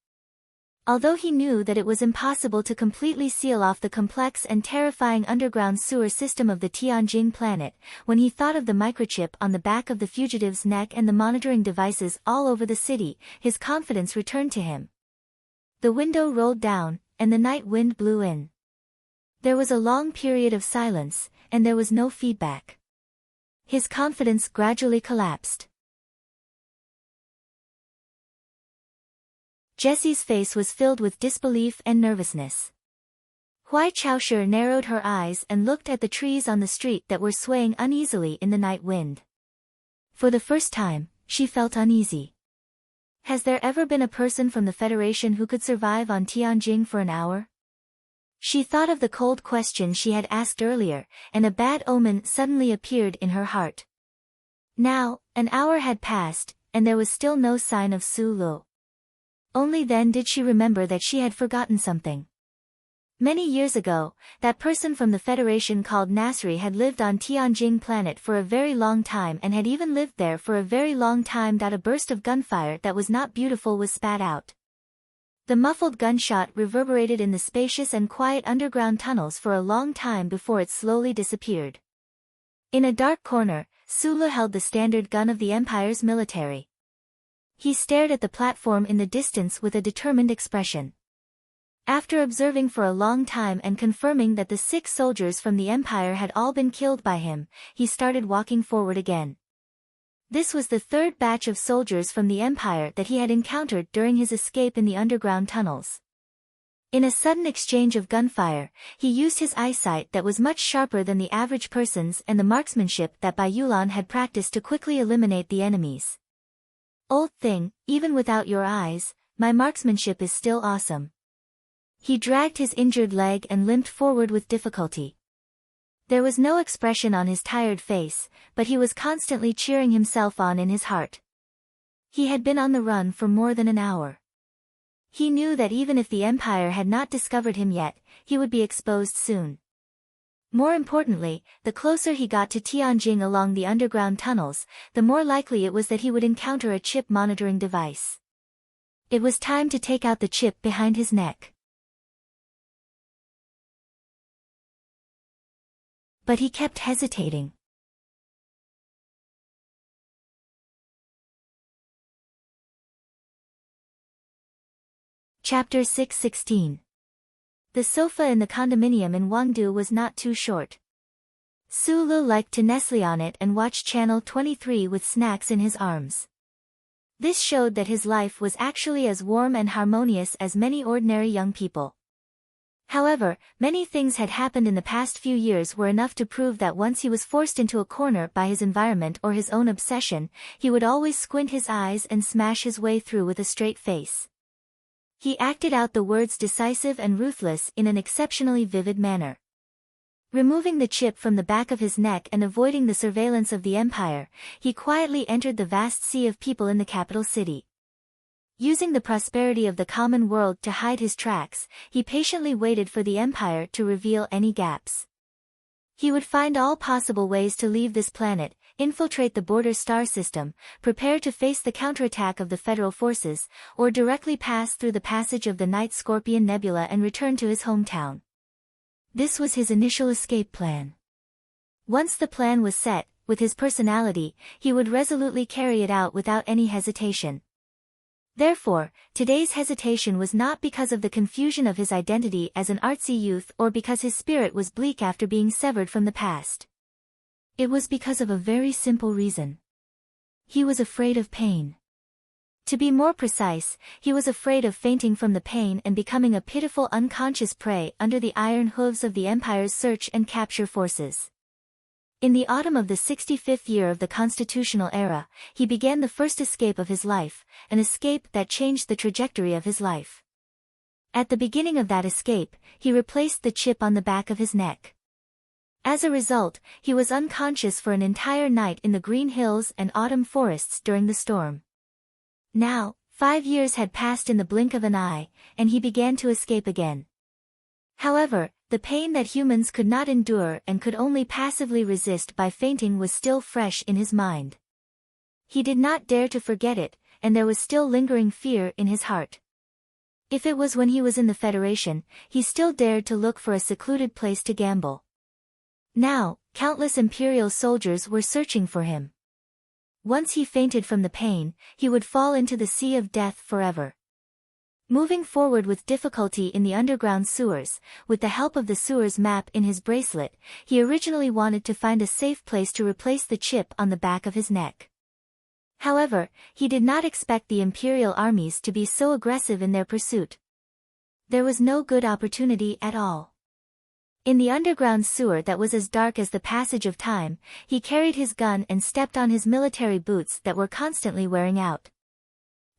Although he knew that it was impossible to completely seal off the complex and terrifying underground sewer system of the Tianjing planet, when he thought of the microchip on the back of the fugitive's neck and the monitoring devices all over the city, his confidence returned to him. The window rolled down, and the night wind blew in. There was a long period of silence, and there was no feedback. His confidence gradually collapsed. Jessie's face was filled with disbelief and nervousness. Huai Chaoshi narrowed her eyes and looked at the trees on the street that were swaying uneasily in the night wind. For the first time, she felt uneasy. Has there ever been a person from the Federation who could survive on Tianjing for an hour? She thought of the cold question she had asked earlier, and a bad omen suddenly appeared in her heart. Now, an hour had passed, and there was still no sign of Su Lu. Only then did she remember that she had forgotten something. Many years ago, that person from the Federation called Nasri had lived on Tianjing planet for a very long time and had even lived there for a very long time. A burst of gunfire that was not beautiful was spat out. The muffled gunshot reverberated in the spacious and quiet underground tunnels for a long time before it slowly disappeared. In a dark corner, Su Lu held the standard gun of the Empire's military. He stared at the platform in the distance with a determined expression. After observing for a long time and confirming that the 6 soldiers from the Empire had all been killed by him, he started walking forward again. This was the 3rd batch of soldiers from the Empire that he had encountered during his escape in the underground tunnels. In a sudden exchange of gunfire, he used his eyesight that was much sharper than the average person's and the marksmanship that Bai Yulan had practiced to quickly eliminate the enemies. "Old thing, even without your eyes, my marksmanship is still awesome." He dragged his injured leg and limped forward with difficulty. There was no expression on his tired face, but he was constantly cheering himself on in his heart. He had been on the run for more than an hour. He knew that even if the Empire had not discovered him yet, he would be exposed soon. More importantly, the closer he got to Tianjing along the underground tunnels, the more likely it was that he would encounter a chip monitoring device. It was time to take out the chip behind his neck. But he kept hesitating. Chapter 6:16. The sofa in the condominium in Wangdu was not too short. Su Lu liked to nestle on it and watch Channel 23 with snacks in his arms. This showed that his life was actually as warm and harmonious as many ordinary young people. However, many things had happened in the past few years were enough to prove that once he was forced into a corner by his environment or his own obsession, he would always squint his eyes and smash his way through with a straight face. He acted out the words decisive and ruthless in an exceptionally vivid manner. Removing the chip from the back of his neck and avoiding the surveillance of the Empire, he quietly entered the vast sea of people in the capital city. Using the prosperity of the common world to hide his tracks, he patiently waited for the Empire to reveal any gaps. He would find all possible ways to leave this planet, infiltrate the border star system, prepare to face the counterattack of the federal forces, or directly pass through the passage of the Night Scorpion Nebula and return to his hometown. This was his initial escape plan. Once the plan was set, with his personality, he would resolutely carry it out without any hesitation. Therefore, today's hesitation was not because of the confusion of his identity as an artsy youth or because his spirit was bleak after being severed from the past. It was because of a very simple reason. He was afraid of pain. To be more precise, he was afraid of fainting from the pain and becoming a pitiful unconscious prey under the iron hooves of the Empire's search and capture forces. In the autumn of the 65th year of the constitutional era, he began the first escape of his life, an escape that changed the trajectory of his life. At the beginning of that escape, he replaced the chip on the back of his neck. As a result, he was unconscious for an entire night in the green hills and autumn forests during the storm. Now, 5 years had passed in the blink of an eye, and he began to escape again. However, the pain that humans could not endure and could only passively resist by fainting was still fresh in his mind. He did not dare to forget it, and there was still lingering fear in his heart. If it was when he was in the Federation, he still dared to look for a secluded place to gamble. Now, countless Imperial soldiers were searching for him. Once he fainted from the pain, he would fall into the sea of death forever. Moving forward with difficulty in the underground sewers, with the help of the sewers map in his bracelet, he originally wanted to find a safe place to replace the chip on the back of his neck. However, he did not expect the Imperial armies to be so aggressive in their pursuit. There was no good opportunity at all. In the underground sewer that was as dark as the passage of time, he carried his gun and stepped on his military boots that were constantly wearing out.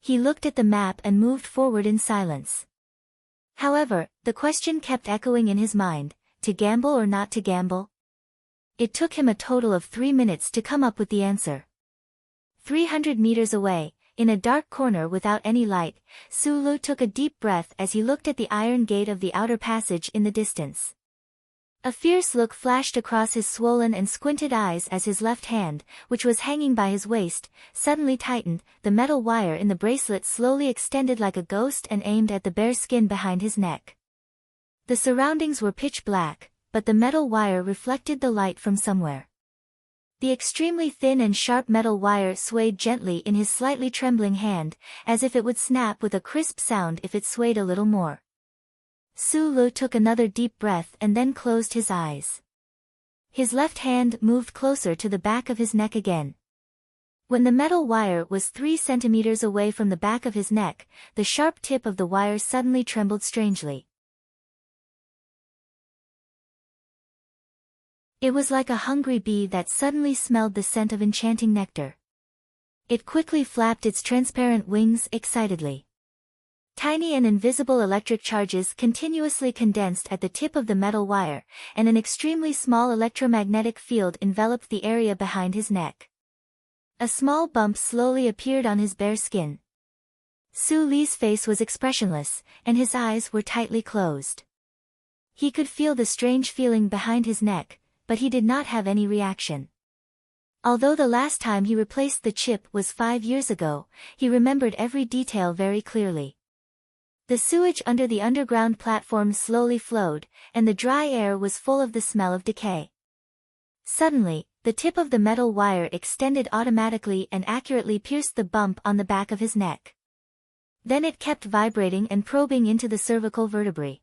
He looked at the map and moved forward in silence. However, the question kept echoing in his mind, to gamble or not to gamble? It took him a total of 3 minutes to come up with the answer. 300 meters away, in a dark corner without any light, Su Lu took a deep breath as he looked at the iron gate of the outer passage in the distance. A fierce look flashed across his swollen and squinted eyes as his left hand, which was hanging by his waist, suddenly tightened, the metal wire in the bracelet slowly extended like a ghost and aimed at the bare skin behind his neck. The surroundings were pitch black, but the metal wire reflected the light from somewhere. The extremely thin and sharp metal wire swayed gently in his slightly trembling hand, as if it would snap with a crisp sound if it swayed a little more. Su Lu took another deep breath and then closed his eyes. His left hand moved closer to the back of his neck again. When the metal wire was 3 centimeters away from the back of his neck, the sharp tip of the wire suddenly trembled strangely. It was like a hungry bee that suddenly smelled the scent of enchanting nectar. It quickly flapped its transparent wings excitedly. Tiny and invisible electric charges continuously condensed at the tip of the metal wire, and an extremely small electromagnetic field enveloped the area behind his neck. A small bump slowly appeared on his bare skin. Su Li's face was expressionless, and his eyes were tightly closed. He could feel the strange feeling behind his neck, but he did not have any reaction. Although the last time he replaced the chip was 5 years ago, he remembered every detail very clearly. The sewage under the underground platform slowly flowed, and the dry air was full of the smell of decay. Suddenly, the tip of the metal wire extended automatically and accurately pierced the bump on the back of his neck. Then it kept vibrating and probing into the cervical vertebrae.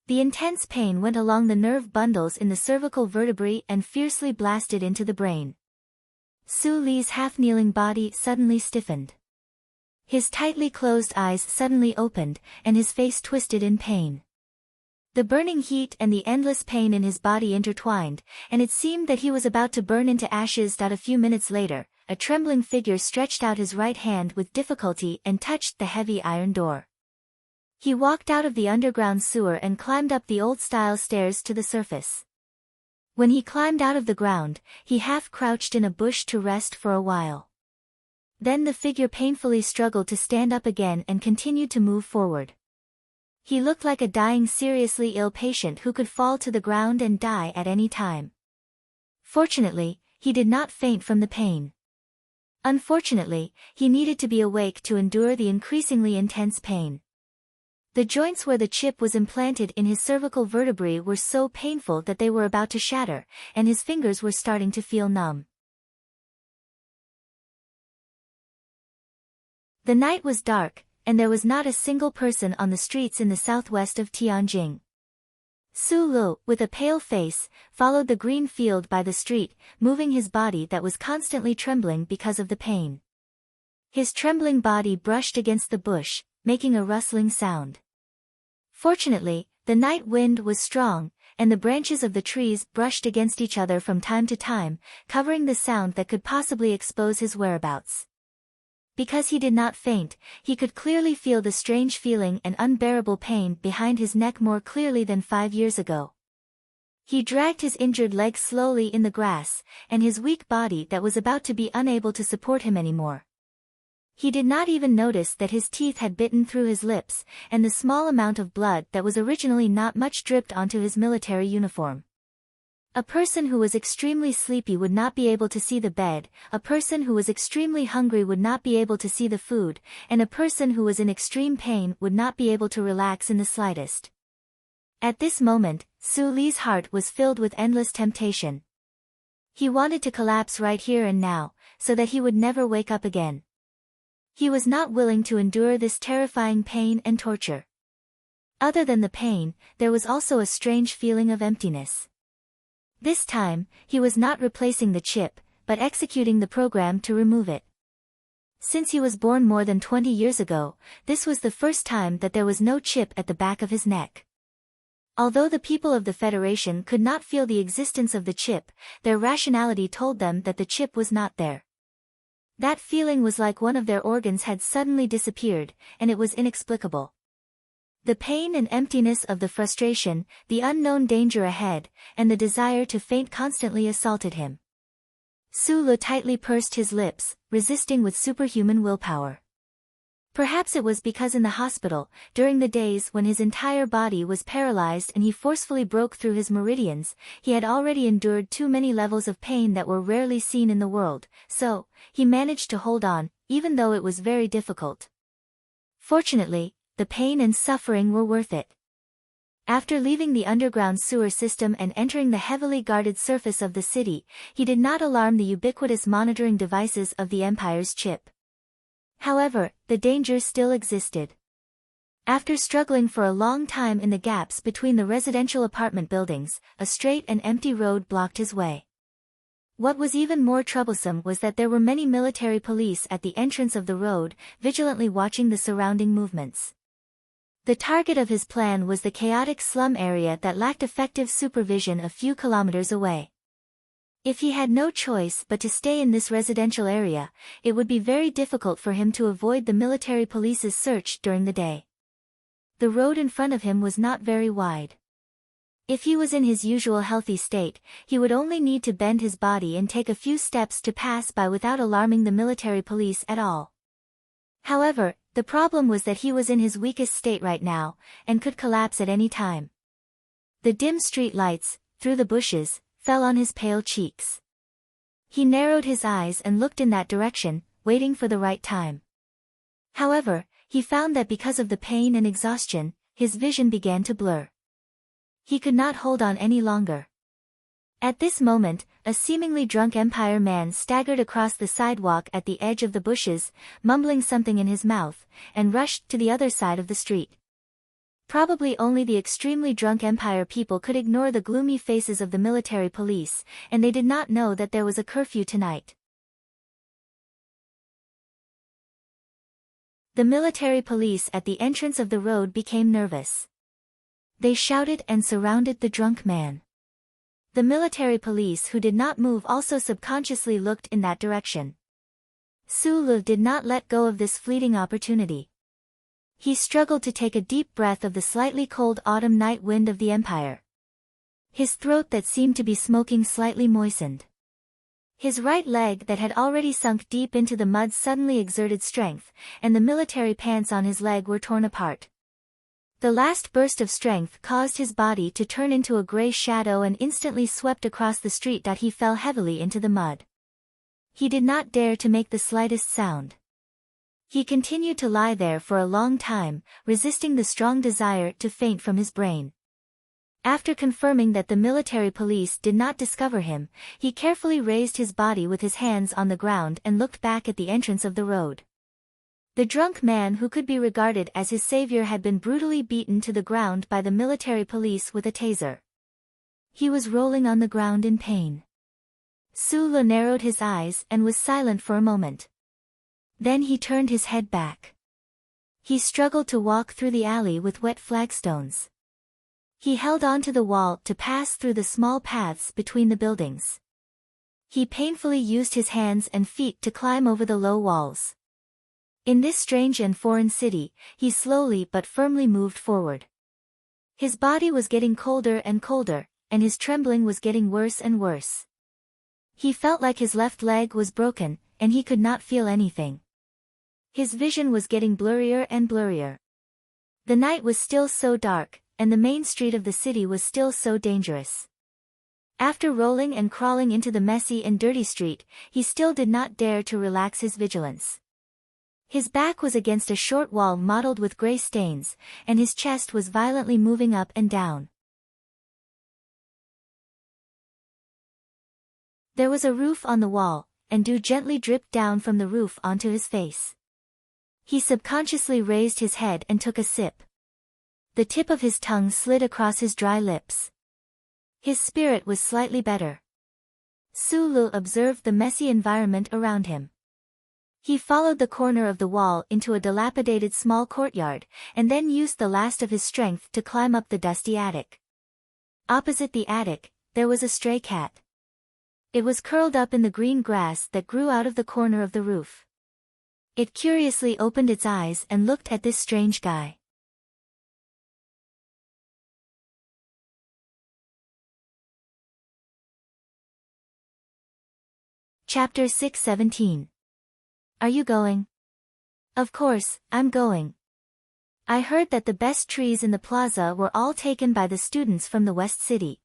The intense pain went along the nerve bundles in the cervical vertebrae and fiercely blasted into the brain. Su Li's half-kneeling body suddenly stiffened. His tightly closed eyes suddenly opened, and his face twisted in pain. The burning heat and the endless pain in his body intertwined, and it seemed that he was about to burn into ashes. A few minutes later, a trembling figure stretched out his right hand with difficulty and touched the heavy iron door. He walked out of the underground sewer and climbed up the old-style stairs to the surface. When he climbed out of the ground, he half-crouched in a bush to rest for a while. Then the figure painfully struggled to stand up again and continued to move forward. He looked like a dying seriously ill patient who could fall to the ground and die at any time. Fortunately, he did not faint from the pain. Unfortunately, he needed to be awake to endure the increasingly intense pain. The joints where the chip was implanted in his cervical vertebrae were so painful that they were about to shatter, and his fingers were starting to feel numb. The night was dark, and there was not a single person on the streets in the southwest of Tianjin. Su Lu, with a pale face, followed the green field by the street, moving his body that was constantly trembling because of the pain. His trembling body brushed against the bush, making a rustling sound. Fortunately, the night wind was strong, and the branches of the trees brushed against each other from time to time, covering the sound that could possibly expose his whereabouts. Because he did not faint, he could clearly feel the strange feeling and unbearable pain behind his neck more clearly than 5 years ago. He dragged his injured leg slowly in the grass, and his weak body that was about to be unable to support him anymore. He did not even notice that his teeth had bitten through his lips, and the small amount of blood that was originally not much dripped onto his military uniform. A person who was extremely sleepy would not be able to see the bed, a person who was extremely hungry would not be able to see the food, and a person who was in extreme pain would not be able to relax in the slightest. At this moment, Su Li's heart was filled with endless temptation. He wanted to collapse right here and now, so that he would never wake up again. He was not willing to endure this terrifying pain and torture. Other than the pain, there was also a strange feeling of emptiness. This time, he was not replacing the chip, but executing the program to remove it. Since he was born more than 20 years ago, this was the first time that there was no chip at the back of his neck. Although the people of the Federation could not feel the existence of the chip, their rationality told them that the chip was not there. That feeling was like one of their organs had suddenly disappeared, and it was inexplicable. The pain and emptiness of the frustration, the unknown danger ahead, and the desire to faint constantly assaulted him. Su Lu tightly pursed his lips, resisting with superhuman willpower. Perhaps it was because in the hospital, during the days when his entire body was paralyzed and he forcefully broke through his meridians, he had already endured too many levels of pain that were rarely seen in the world, so, he managed to hold on, even though it was very difficult. Fortunately, the pain and suffering were worth it. After leaving the underground sewer system and entering the heavily guarded surface of the city, he did not alarm the ubiquitous monitoring devices of the Empire's chip. However, the danger still existed. After struggling for a long time in the gaps between the residential apartment buildings, a straight and empty road blocked his way. What was even more troublesome was that there were many military police at the entrance of the road, vigilantly watching the surrounding movements. The target of his plan was the chaotic slum area that lacked effective supervision a few kilometers away. If he had no choice but to stay in this residential area, it would be very difficult for him to avoid the military police's search during the day. The road in front of him was not very wide. If he was in his usual healthy state, he would only need to bend his body and take a few steps to pass by without alarming the military police at all. However, the problem was that he was in his weakest state right now, and could collapse at any time. The dim street lights, through the bushes, fell on his pale cheeks. He narrowed his eyes and looked in that direction, waiting for the right time. However, he found that because of the pain and exhaustion, his vision began to blur. He could not hold on any longer. At this moment, a seemingly drunk Empire man staggered across the sidewalk at the edge of the bushes, mumbling something in his mouth, and rushed to the other side of the street. Probably only the extremely drunk Empire people could ignore the gloomy faces of the military police, and they did not know that there was a curfew tonight. The military police at the entrance of the road became nervous. They shouted and surrounded the drunk man. The military police who did not move also subconsciously looked in that direction. Sulu did not let go of this fleeting opportunity. He struggled to take a deep breath of the slightly cold autumn night wind of the Empire. His throat that seemed to be smoking slightly moistened. His right leg that had already sunk deep into the mud suddenly exerted strength, and the military pants on his leg were torn apart. The last burst of strength caused his body to turn into a gray shadow and instantly swept across the street. He fell heavily into the mud. He did not dare to make the slightest sound. He continued to lie there for a long time, resisting the strong desire to faint from his brain. After confirming that the military police did not discover him, he carefully raised his body with his hands on the ground and looked back at the entrance of the road. The drunk man who could be regarded as his savior had been brutally beaten to the ground by the military police with a taser. He was rolling on the ground in pain. Sulu narrowed his eyes and was silent for a moment. Then he turned his head back. He struggled to walk through the alley with wet flagstones. He held onto the wall to pass through the small paths between the buildings. He painfully used his hands and feet to climb over the low walls. In this strange and foreign city, he slowly but firmly moved forward. His body was getting colder and colder, and his trembling was getting worse and worse. He felt like his left leg was broken, and he could not feel anything. His vision was getting blurrier and blurrier. The night was still so dark, and the main street of the city was still so dangerous. After rolling and crawling into the messy and dirty street, he still did not dare to relax his vigilance. His back was against a short wall mottled with gray stains, and his chest was violently moving up and down. There was a roof on the wall, and dew gently dripped down from the roof onto his face. He subconsciously raised his head and took a sip. The tip of his tongue slid across his dry lips. His spirit was slightly better. Sulu observed the messy environment around him. He followed the corner of the wall into a dilapidated small courtyard, and then used the last of his strength to climb up the dusty attic. Opposite the attic, there was a stray cat. It was curled up in the green grass that grew out of the corner of the roof. It curiously opened its eyes and looked at this strange guy. Chapter 6:17. Are you going? Of course, I'm going. I heard that the best trees in the plaza were all taken by the students from the West City.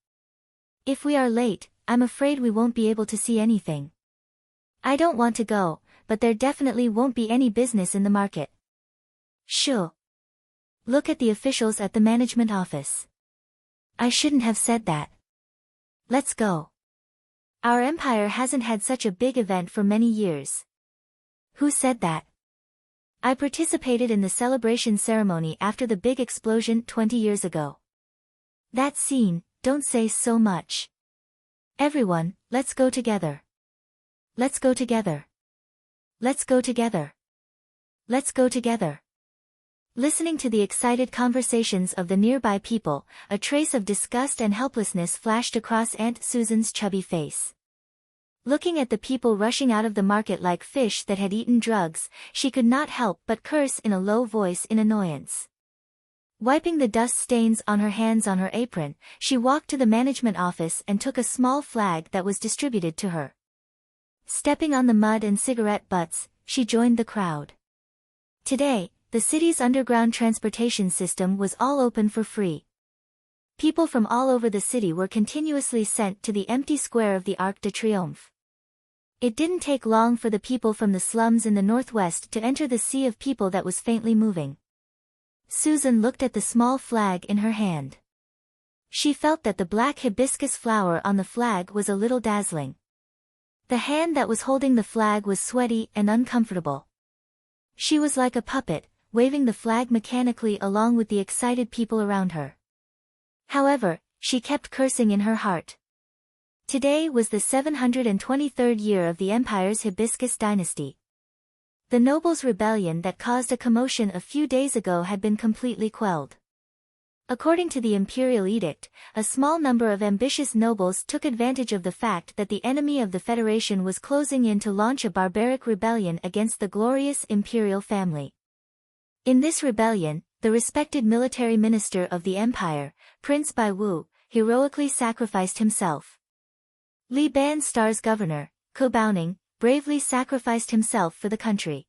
If we are late, I'm afraid we won't be able to see anything. I don't want to go, but there definitely won't be any business in the market. Shoo. Look at the officials at the management office. I shouldn't have said that. Let's go. Our empire hasn't had such a big event for many years. Who said that? I participated in the celebration ceremony after the big explosion 20 years ago. That scene, don't say so much. Everyone, let's go together. Let's go together. Let's go together. Let's go together. Listening to the excited conversations of the nearby people, a trace of disgust and helplessness flashed across Aunt Susan's chubby face. Looking at the people rushing out of the market like fish that had eaten drugs, she could not help but curse in a low voice in annoyance. Wiping the dust stains on her hands on her apron, she walked to the management office and took a small flag that was distributed to her. Stepping on the mud and cigarette butts, she joined the crowd. Today, the city's underground transportation system was all open for free. People from all over the city were continuously sent to the empty square of the Arc de Triomphe. It didn't take long for the people from the slums in the northwest to enter the sea of people that was faintly moving. Susan looked at the small flag in her hand. She felt that the black hibiscus flower on the flag was a little dazzling. The hand that was holding the flag was sweaty and uncomfortable. She was like a puppet, waving the flag mechanically along with the excited people around her. However, she kept cursing in her heart. Today was the 723rd year of the empire's Hibiscus dynasty. The nobles' rebellion that caused a commotion a few days ago had been completely quelled. According to the imperial edict, a small number of ambitious nobles took advantage of the fact that the enemy of the Federation was closing in to launch a barbaric rebellion against the glorious imperial family. In this rebellion, the respected military minister of the empire, Prince Bai Wu, heroically sacrificed himself. Li Ban Star's governor, Ko Baoning, bravely sacrificed himself for the country.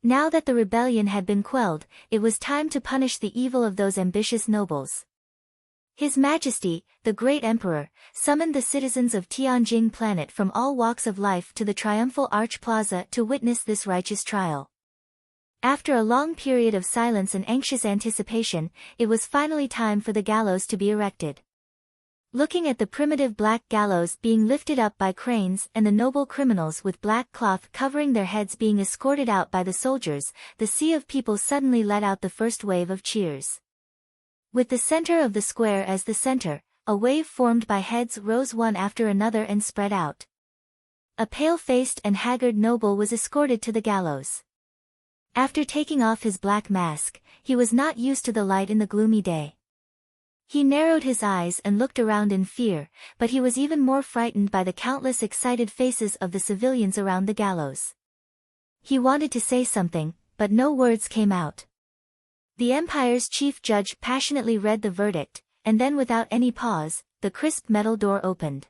Now that the rebellion had been quelled, it was time to punish the evil of those ambitious nobles. His Majesty, the Great Emperor, summoned the citizens of Tianjing Planet from all walks of life to the Triumphal Arch Plaza to witness this righteous trial. After a long period of silence and anxious anticipation, it was finally time for the gallows to be erected. Looking at the primitive black gallows being lifted up by cranes and the noble criminals with black cloth covering their heads being escorted out by the soldiers, the sea of people suddenly let out the first wave of cheers. With the center of the square as the center, a wave formed by heads rose one after another and spread out. A pale-faced and haggard noble was escorted to the gallows. After taking off his black mask, he was not used to the light in the gloomy day. He narrowed his eyes and looked around in fear, but he was even more frightened by the countless excited faces of the civilians around the gallows. He wanted to say something, but no words came out. The empire's chief judge passionately read the verdict, and then without any pause, the crisp metal door opened.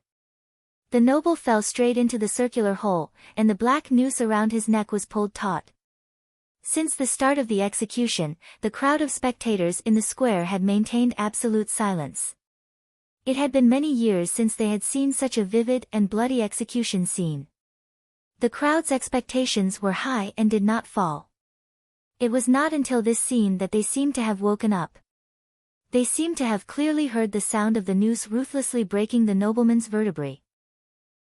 The noble fell straight into the circular hole, and the black noose around his neck was pulled taut. Since the start of the execution, the crowd of spectators in the square had maintained absolute silence. It had been many years since they had seen such a vivid and bloody execution scene. The crowd's expectations were high and did not fall. It was not until this scene that they seemed to have woken up. They seemed to have clearly heard the sound of the noose ruthlessly breaking the nobleman's vertebrae.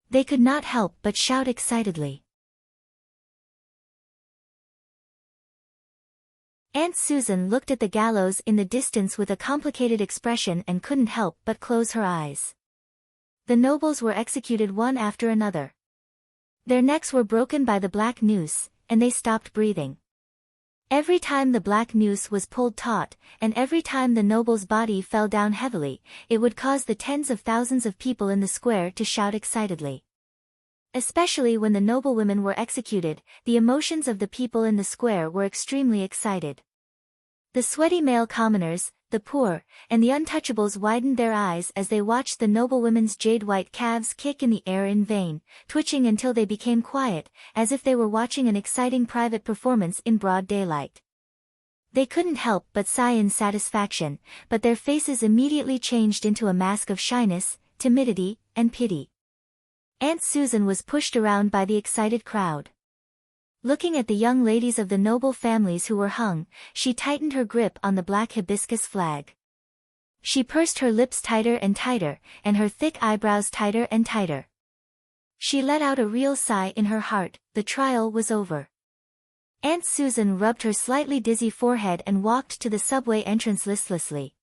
They could not help but shout excitedly. Aunt Susan looked at the gallows in the distance with a complicated expression and couldn't help but close her eyes. The nobles were executed one after another. Their necks were broken by the black noose, and they stopped breathing. Every time the black noose was pulled taut, and every time the noble's body fell down heavily, it would cause the tens of thousands of people in the square to shout excitedly. Especially when the noblewomen were executed, the emotions of the people in the square were extremely excited. The sweaty male commoners, the poor, and the untouchables widened their eyes as they watched the noblewomen's jade-white calves kick in the air in vain, twitching until they became quiet, as if they were watching an exciting private performance in broad daylight. They couldn't help but sigh in satisfaction, but their faces immediately changed into a mask of shyness, timidity, and pity. Aunt Susan was pushed around by the excited crowd. Looking at the young ladies of the noble families who were hung, she tightened her grip on the black hibiscus flag. She pursed her lips tighter and tighter, and her thick eyebrows tighter and tighter. She let out a real sigh in her heart. The trial was over. Aunt Susan rubbed her slightly dizzy forehead and walked to the subway entrance listlessly.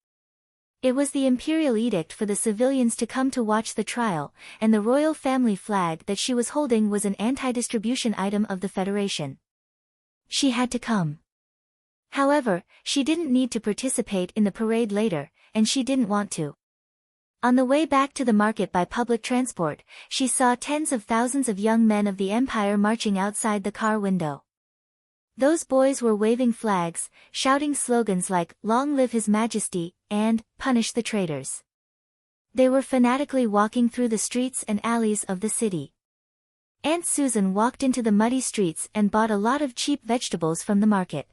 It was the imperial edict for the civilians to come to watch the trial, and the royal family flag that she was holding was an anti-distribution item of the Federation. She had to come. However, she didn't need to participate in the parade later, and she didn't want to. On the way back to the market by public transport, she saw tens of thousands of young men of the empire marching outside the car window. Those boys were waving flags, shouting slogans like, "Long live His Majesty," and, "Punish the traitors." They were fanatically walking through the streets and alleys of the city. Aunt Susan walked into the muddy streets and bought a lot of cheap vegetables from the market.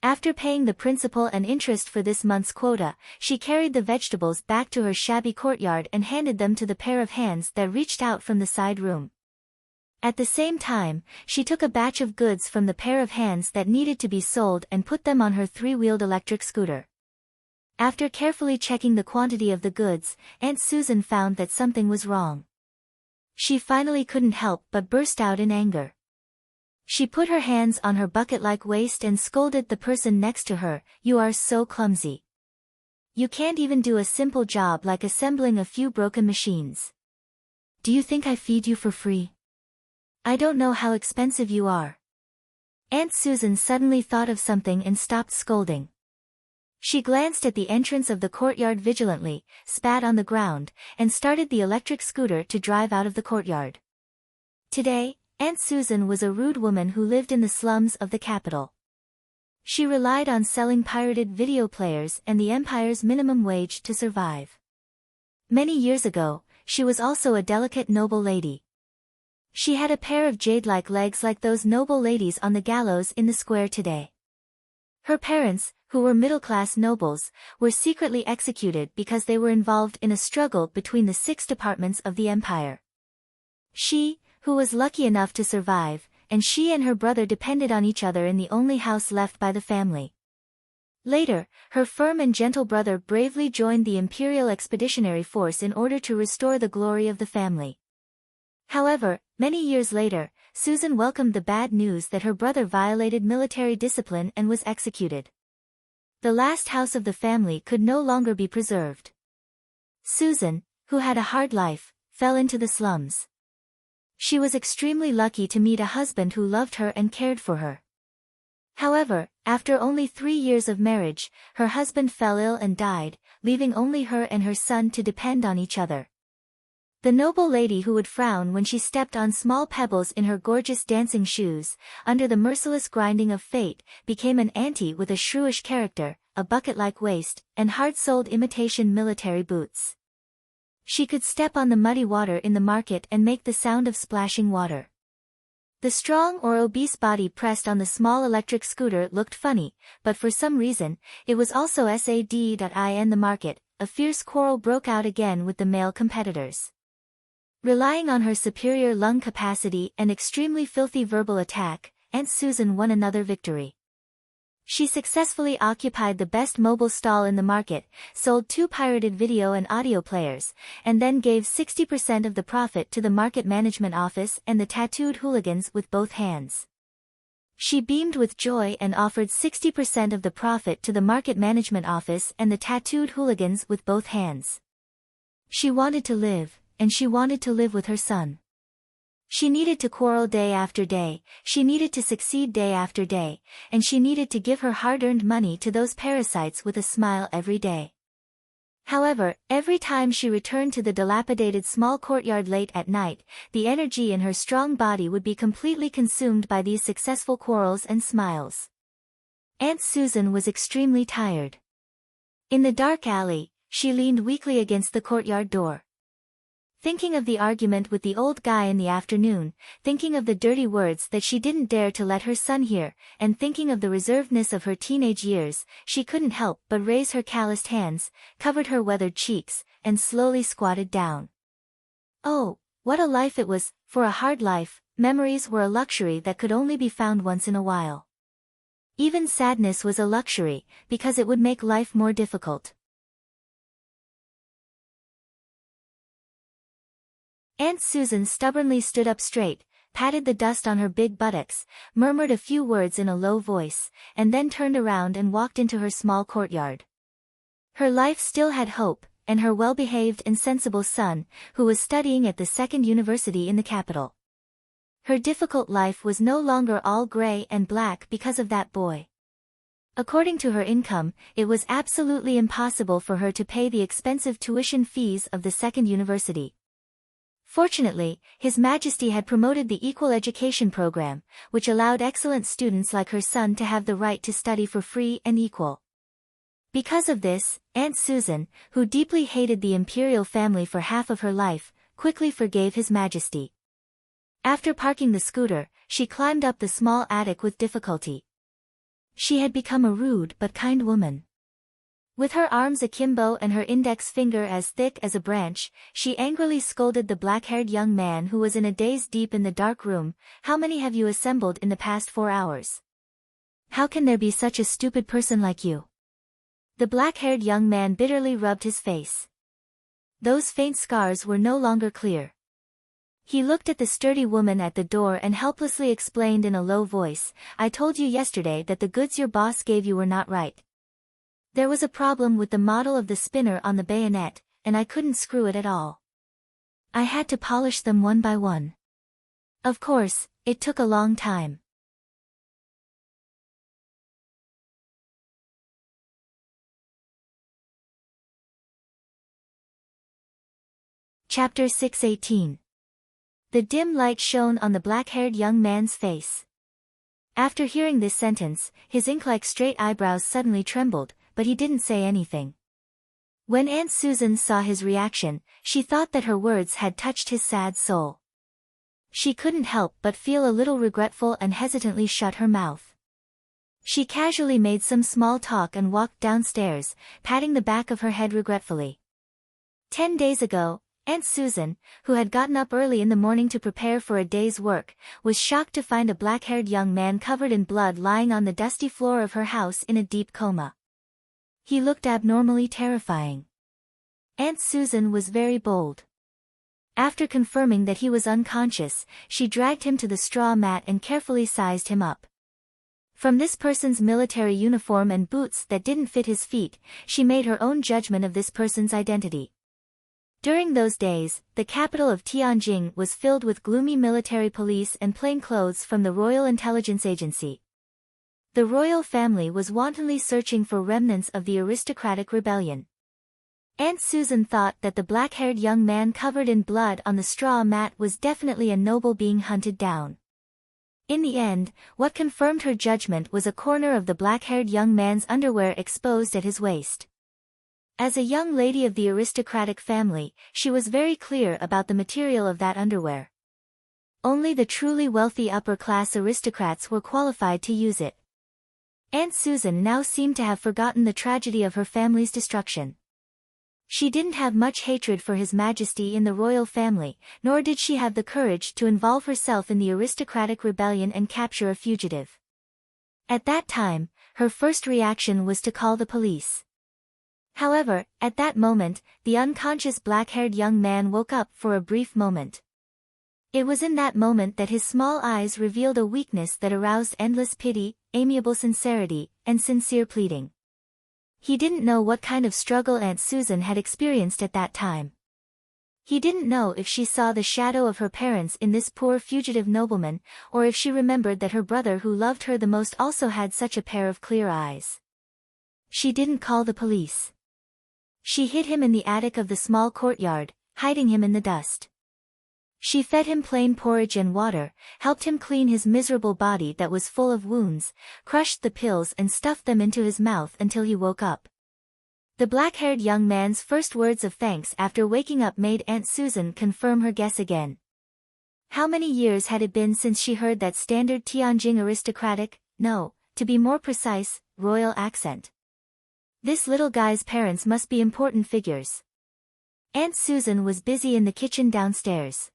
After paying the principal and interest for this month's quota, she carried the vegetables back to her shabby courtyard and handed them to the pair of hands that reached out from the side room. At the same time, she took a batch of goods from the pair of hands that needed to be sold and put them on her three-wheeled electric scooter. After carefully checking the quantity of the goods, Aunt Susan found that something was wrong. She finally couldn't help but burst out in anger. She put her hands on her bucket-like waist and scolded the person next to her, "You are so clumsy. You can't even do a simple job like assembling a few broken machines. Do you think I feed you for free? I don't know how expensive you are." Aunt Susan suddenly thought of something and stopped scolding. She glanced at the entrance of the courtyard vigilantly, spat on the ground, and started the electric scooter to drive out of the courtyard. Today, Aunt Susan was a rude woman who lived in the slums of the capital. She relied on selling pirated video players and the empire's minimum wage to survive. Many years ago, she was also a delicate noble lady. She had a pair of jade-like legs like those noble ladies on the gallows in the square today. Her parents, who were middle-class nobles, were secretly executed because they were involved in a struggle between the 6 departments of the empire. She, who was lucky enough to survive, and she and her brother depended on each other in the only house left by the family. Later, her firm and gentle brother bravely joined the Imperial Expeditionary Force in order to restore the glory of the family. However, many years later, Susan welcomed the bad news that her brother violated military discipline and was executed. The last house of the family could no longer be preserved. Susan, who had a hard life, fell into the slums. She was extremely lucky to meet a husband who loved her and cared for her. However, after only 3 years of marriage, her husband fell ill and died, leaving only her and her son to depend on each other. The noble lady who would frown when she stepped on small pebbles in her gorgeous dancing shoes, under the merciless grinding of fate, became an auntie with a shrewish character, a bucket-like waist, and hard-soled imitation military boots. She could step on the muddy water in the market and make the sound of splashing water. The strong or obese body pressed on the small electric scooter looked funny, but for some reason, it was also sad.in the market. A fierce quarrel broke out again with the male competitors. Relying on her superior lung capacity and extremely filthy verbal attack, Aunt Susan won another victory. She successfully occupied the best mobile stall in the market, sold 2 pirated video and audio players, and then gave 60% of the profit to the market management office and the tattooed hooligans with both hands. She beamed with joy and offered 60% of the profit to the market management office and the tattooed hooligans with both hands. She wanted to live, and she wanted to live with her son. She needed to quarrel day after day, she needed to succeed day after day, and she needed to give her hard-earned money to those parasites with a smile every day. However, every time she returned to the dilapidated small courtyard late at night, the energy in her strong body would be completely consumed by these successful quarrels and smiles. Aunt Susan was extremely tired. In the dark alley, she leaned weakly against the courtyard door. Thinking of the argument with the old guy in the afternoon, thinking of the dirty words that she didn't dare to let her son hear, and thinking of the reservedness of her teenage years, she couldn't help but raise her calloused hands, covered her weathered cheeks, and slowly squatted down. Oh, what a life it was! For a hard life, memories were a luxury that could only be found once in a while. Even sadness was a luxury, because it would make life more difficult. Aunt Susan stubbornly stood up straight, patted the dust on her big buttocks, murmured a few words in a low voice, and then turned around and walked into her small courtyard. Her life still had hope, and her well-behaved and sensible son, who was studying at the second university in the capital. Her difficult life was no longer all gray and black because of that boy. According to her income, it was absolutely impossible for her to pay the expensive tuition fees of the second university. Fortunately, His Majesty had promoted the Equal Education Program, which allowed excellent students like her son to have the right to study for free and equal. Because of this, Aunt Susan, who deeply hated the imperial family for half of her life, quickly forgave His Majesty. After parking the scooter, she climbed up the small attic with difficulty. She had become a rude but kind woman. With her arms akimbo and her index finger as thick as a branch, she angrily scolded the black-haired young man who was in a daze deep in the dark room. "How many have you assembled in the past 4 hours? How can there be such a stupid person like you?" The black-haired young man bitterly rubbed his face. Those faint scars were no longer clear. He looked at the sturdy woman at the door and helplessly explained in a low voice, "I told you yesterday that the goods your boss gave you were not right. There was a problem with the model of the spinner on the bayonet, and I couldn't screw it at all. I had to polish them one by one. Of course, it took a long time." Chapter 6:18. The dim light shone on the black-haired young man's face. After hearing this sentence, his ink-like straight eyebrows suddenly trembled, but he didn't say anything. When Aunt Susan saw his reaction, she thought that her words had touched his sad soul. She couldn't help but feel a little regretful and hesitantly shut her mouth. She casually made some small talk and walked downstairs, patting the back of her head regretfully. 10 days ago, Aunt Susan, who had gotten up early in the morning to prepare for a day's work, was shocked to find a black-haired young man covered in blood lying on the dusty floor of her house in a deep coma. He looked abnormally terrifying. Aunt Susan was very bold. After confirming that he was unconscious, she dragged him to the straw mat and carefully sized him up. From this person's military uniform and boots that didn't fit his feet, she made her own judgment of this person's identity. During those days, the capital of Tianjin was filled with gloomy military police and plainclothes from the Royal Intelligence Agency. The royal family was wantonly searching for remnants of the aristocratic rebellion. Aunt Susan thought that the black-haired young man covered in blood on the straw mat was definitely a noble being hunted down. In the end, what confirmed her judgment was a corner of the black-haired young man's underwear exposed at his waist. As a young lady of the aristocratic family, she was very clear about the material of that underwear. Only the truly wealthy upper-class aristocrats were qualified to use it. Aunt Susan now seemed to have forgotten the tragedy of her family's destruction. She didn't have much hatred for His Majesty in the royal family, nor did she have the courage to involve herself in the aristocratic rebellion and capture a fugitive. At that time, her first reaction was to call the police. However, at that moment, the unconscious black-haired young man woke up for a brief moment. It was in that moment that his small eyes revealed a weakness that aroused endless pity, amiable sincerity, and sincere pleading. He didn't know what kind of struggle Aunt Susan had experienced at that time. He didn't know if she saw the shadow of her parents in this poor fugitive nobleman, or if she remembered that her brother who loved her the most also had such a pair of clear eyes. She didn't call the police. She hid him in the attic of the small courtyard, hiding him in the dust. She fed him plain porridge and water, helped him clean his miserable body that was full of wounds, crushed the pills and stuffed them into his mouth until he woke up. The black-haired young man's first words of thanks after waking up made Aunt Susan confirm her guess again. How many years had it been since she heard that standard Tianjin aristocratic, no, to be more precise, royal accent? This little guy's parents must be important figures. Aunt Susan was busy in the kitchen downstairs.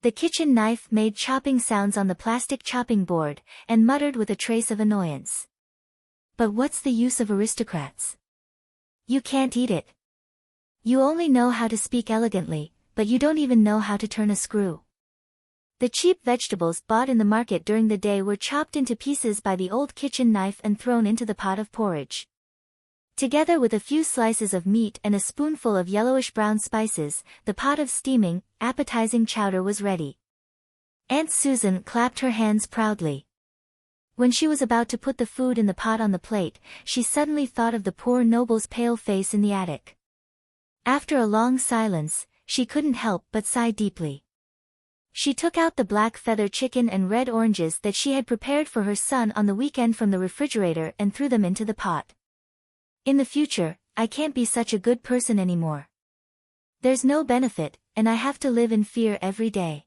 The kitchen knife made chopping sounds on the plastic chopping board, and muttered with a trace of annoyance. "But what's the use of aristocrats? You can't eat it. You only know how to speak elegantly, but you don't even know how to turn a screw." The cheap vegetables bought in the market during the day were chopped into pieces by the old kitchen knife and thrown into the pot of porridge. Together with a few slices of meat and a spoonful of yellowish-brown spices, the pot of steaming, appetizing chowder was ready. Aunt Susan clapped her hands proudly. When she was about to put the food in the pot on the plate, she suddenly thought of the poor noble's pale face in the attic. After a long silence, she couldn't help but sigh deeply. She took out the black feather chicken and red oranges that she had prepared for her son on the weekend from the refrigerator and threw them into the pot. In the future, I can't be such a good person anymore. There's no benefit, and I have to live in fear every day.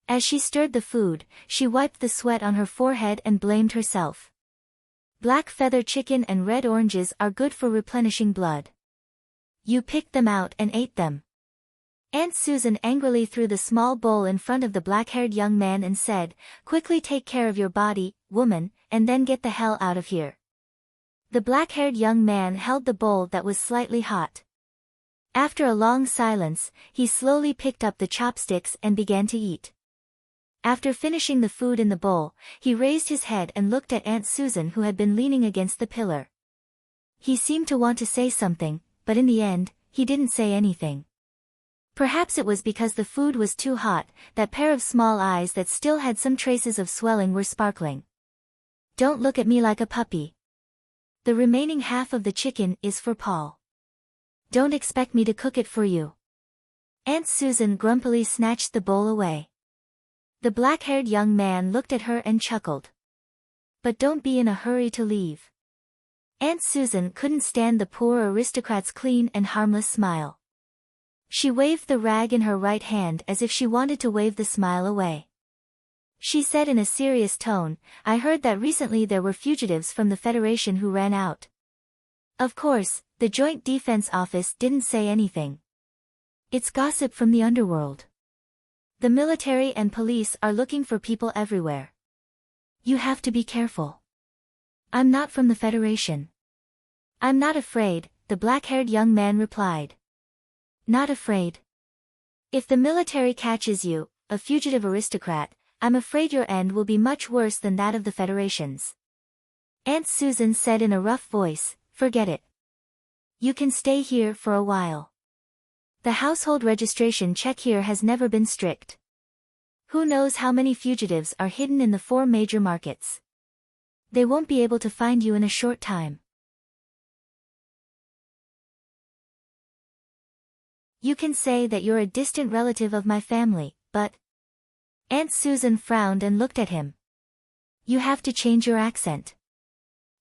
As she stirred the food, she wiped the sweat on her forehead and blamed herself. Black feather chicken and red oranges are good for replenishing blood. You picked them out and ate them. Aunt Susan angrily threw the small bowl in front of the black-haired young man and said, "Quickly take care of your body, woman, and then get the hell out of here." The black-haired young man held the bowl that was slightly hot. After a long silence, he slowly picked up the chopsticks and began to eat. After finishing the food in the bowl, he raised his head and looked at Aunt Susan, who had been leaning against the pillar. He seemed to want to say something, but in the end, he didn't say anything. Perhaps it was because the food was too hot, that pair of small eyes that still had some traces of swelling were sparkling. "Don't look at me like a puppy. The remaining half of the chicken is for Paul. Don't expect me to cook it for you." Aunt Susan grumpily snatched the bowl away. The black-haired young man looked at her and chuckled. "But don't be in a hurry to leave." Aunt Susan couldn't stand the poor aristocrat's clean and harmless smile. She waved the rag in her right hand as if she wanted to wave the smile away. She said in a serious tone, "I heard that recently there were fugitives from the Federation who ran out." Of course, the Joint Defense Office didn't say anything. It's gossip from the underworld. The military and police are looking for people everywhere. You have to be careful. I'm not from the Federation. I'm not afraid, the black-haired young man replied. Not afraid? If the military catches you, a fugitive aristocrat, I'm afraid your end will be much worse than that of the Federation's. Aunt Susan said in a rough voice, "Forget it. You can stay here for a while. The household registration check here has never been strict. Who knows how many fugitives are hidden in the 4 major markets. They won't be able to find you in a short time. You can say that you're a distant relative of my family, but..." Aunt Susan frowned and looked at him. "You have to change your accent.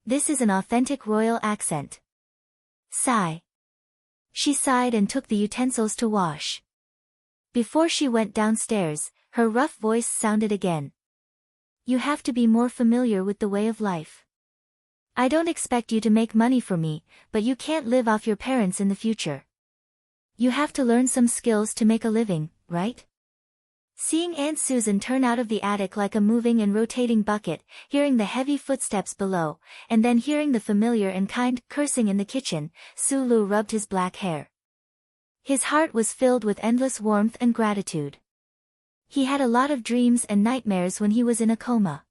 This is an authentic royal accent. Sigh." She sighed and took the utensils to wash. Before she went downstairs, her rough voice sounded again. "You have to be more familiar with the way of life. I don't expect you to make money for me, but you can't live off your parents in the future. You have to learn some skills to make a living, right?" Seeing Aunt Susan turn out of the attic like a moving and rotating bucket, hearing the heavy footsteps below, and then hearing the familiar and kind cursing in the kitchen, Sulu rubbed his black hair. His heart was filled with endless warmth and gratitude. He had a lot of dreams and nightmares when he was in a coma.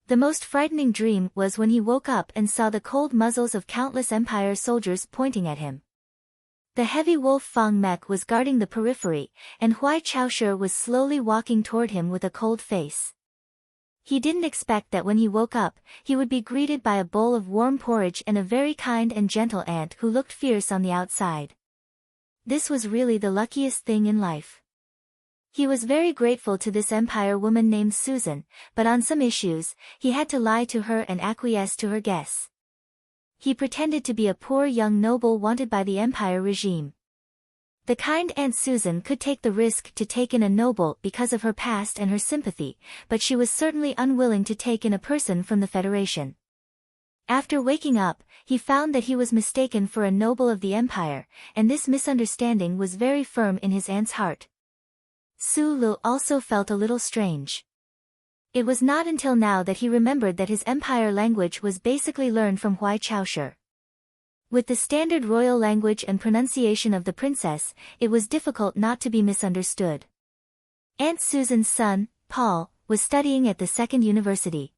The most frightening dream was when he woke up and saw the cold muzzles of countless Empire soldiers pointing at him. The heavy wolf Fang Mek was guarding the periphery, and Huai Chaoshe was slowly walking toward him with a cold face. He didn't expect that when he woke up, he would be greeted by a bowl of warm porridge and a very kind and gentle aunt who looked fierce on the outside. This was really the luckiest thing in life. He was very grateful to this Empire woman named Susan, but on some issues, he had to lie to her and acquiesce to her guess. He pretended to be a poor young noble wanted by the Empire regime. The kind Aunt Susan could take the risk to take in a noble because of her past and her sympathy, but she was certainly unwilling to take in a person from the Federation. After waking up, he found that he was mistaken for a noble of the Empire, and this misunderstanding was very firm in his aunt's heart. Sulu also felt a little strange. It was not until now that he remembered that his Empire language was basically learned from Huai Chaoshe. With the standard royal language and pronunciation of the princess, it was difficult not to be misunderstood. Aunt Susan's son, Paul, was studying at the second university.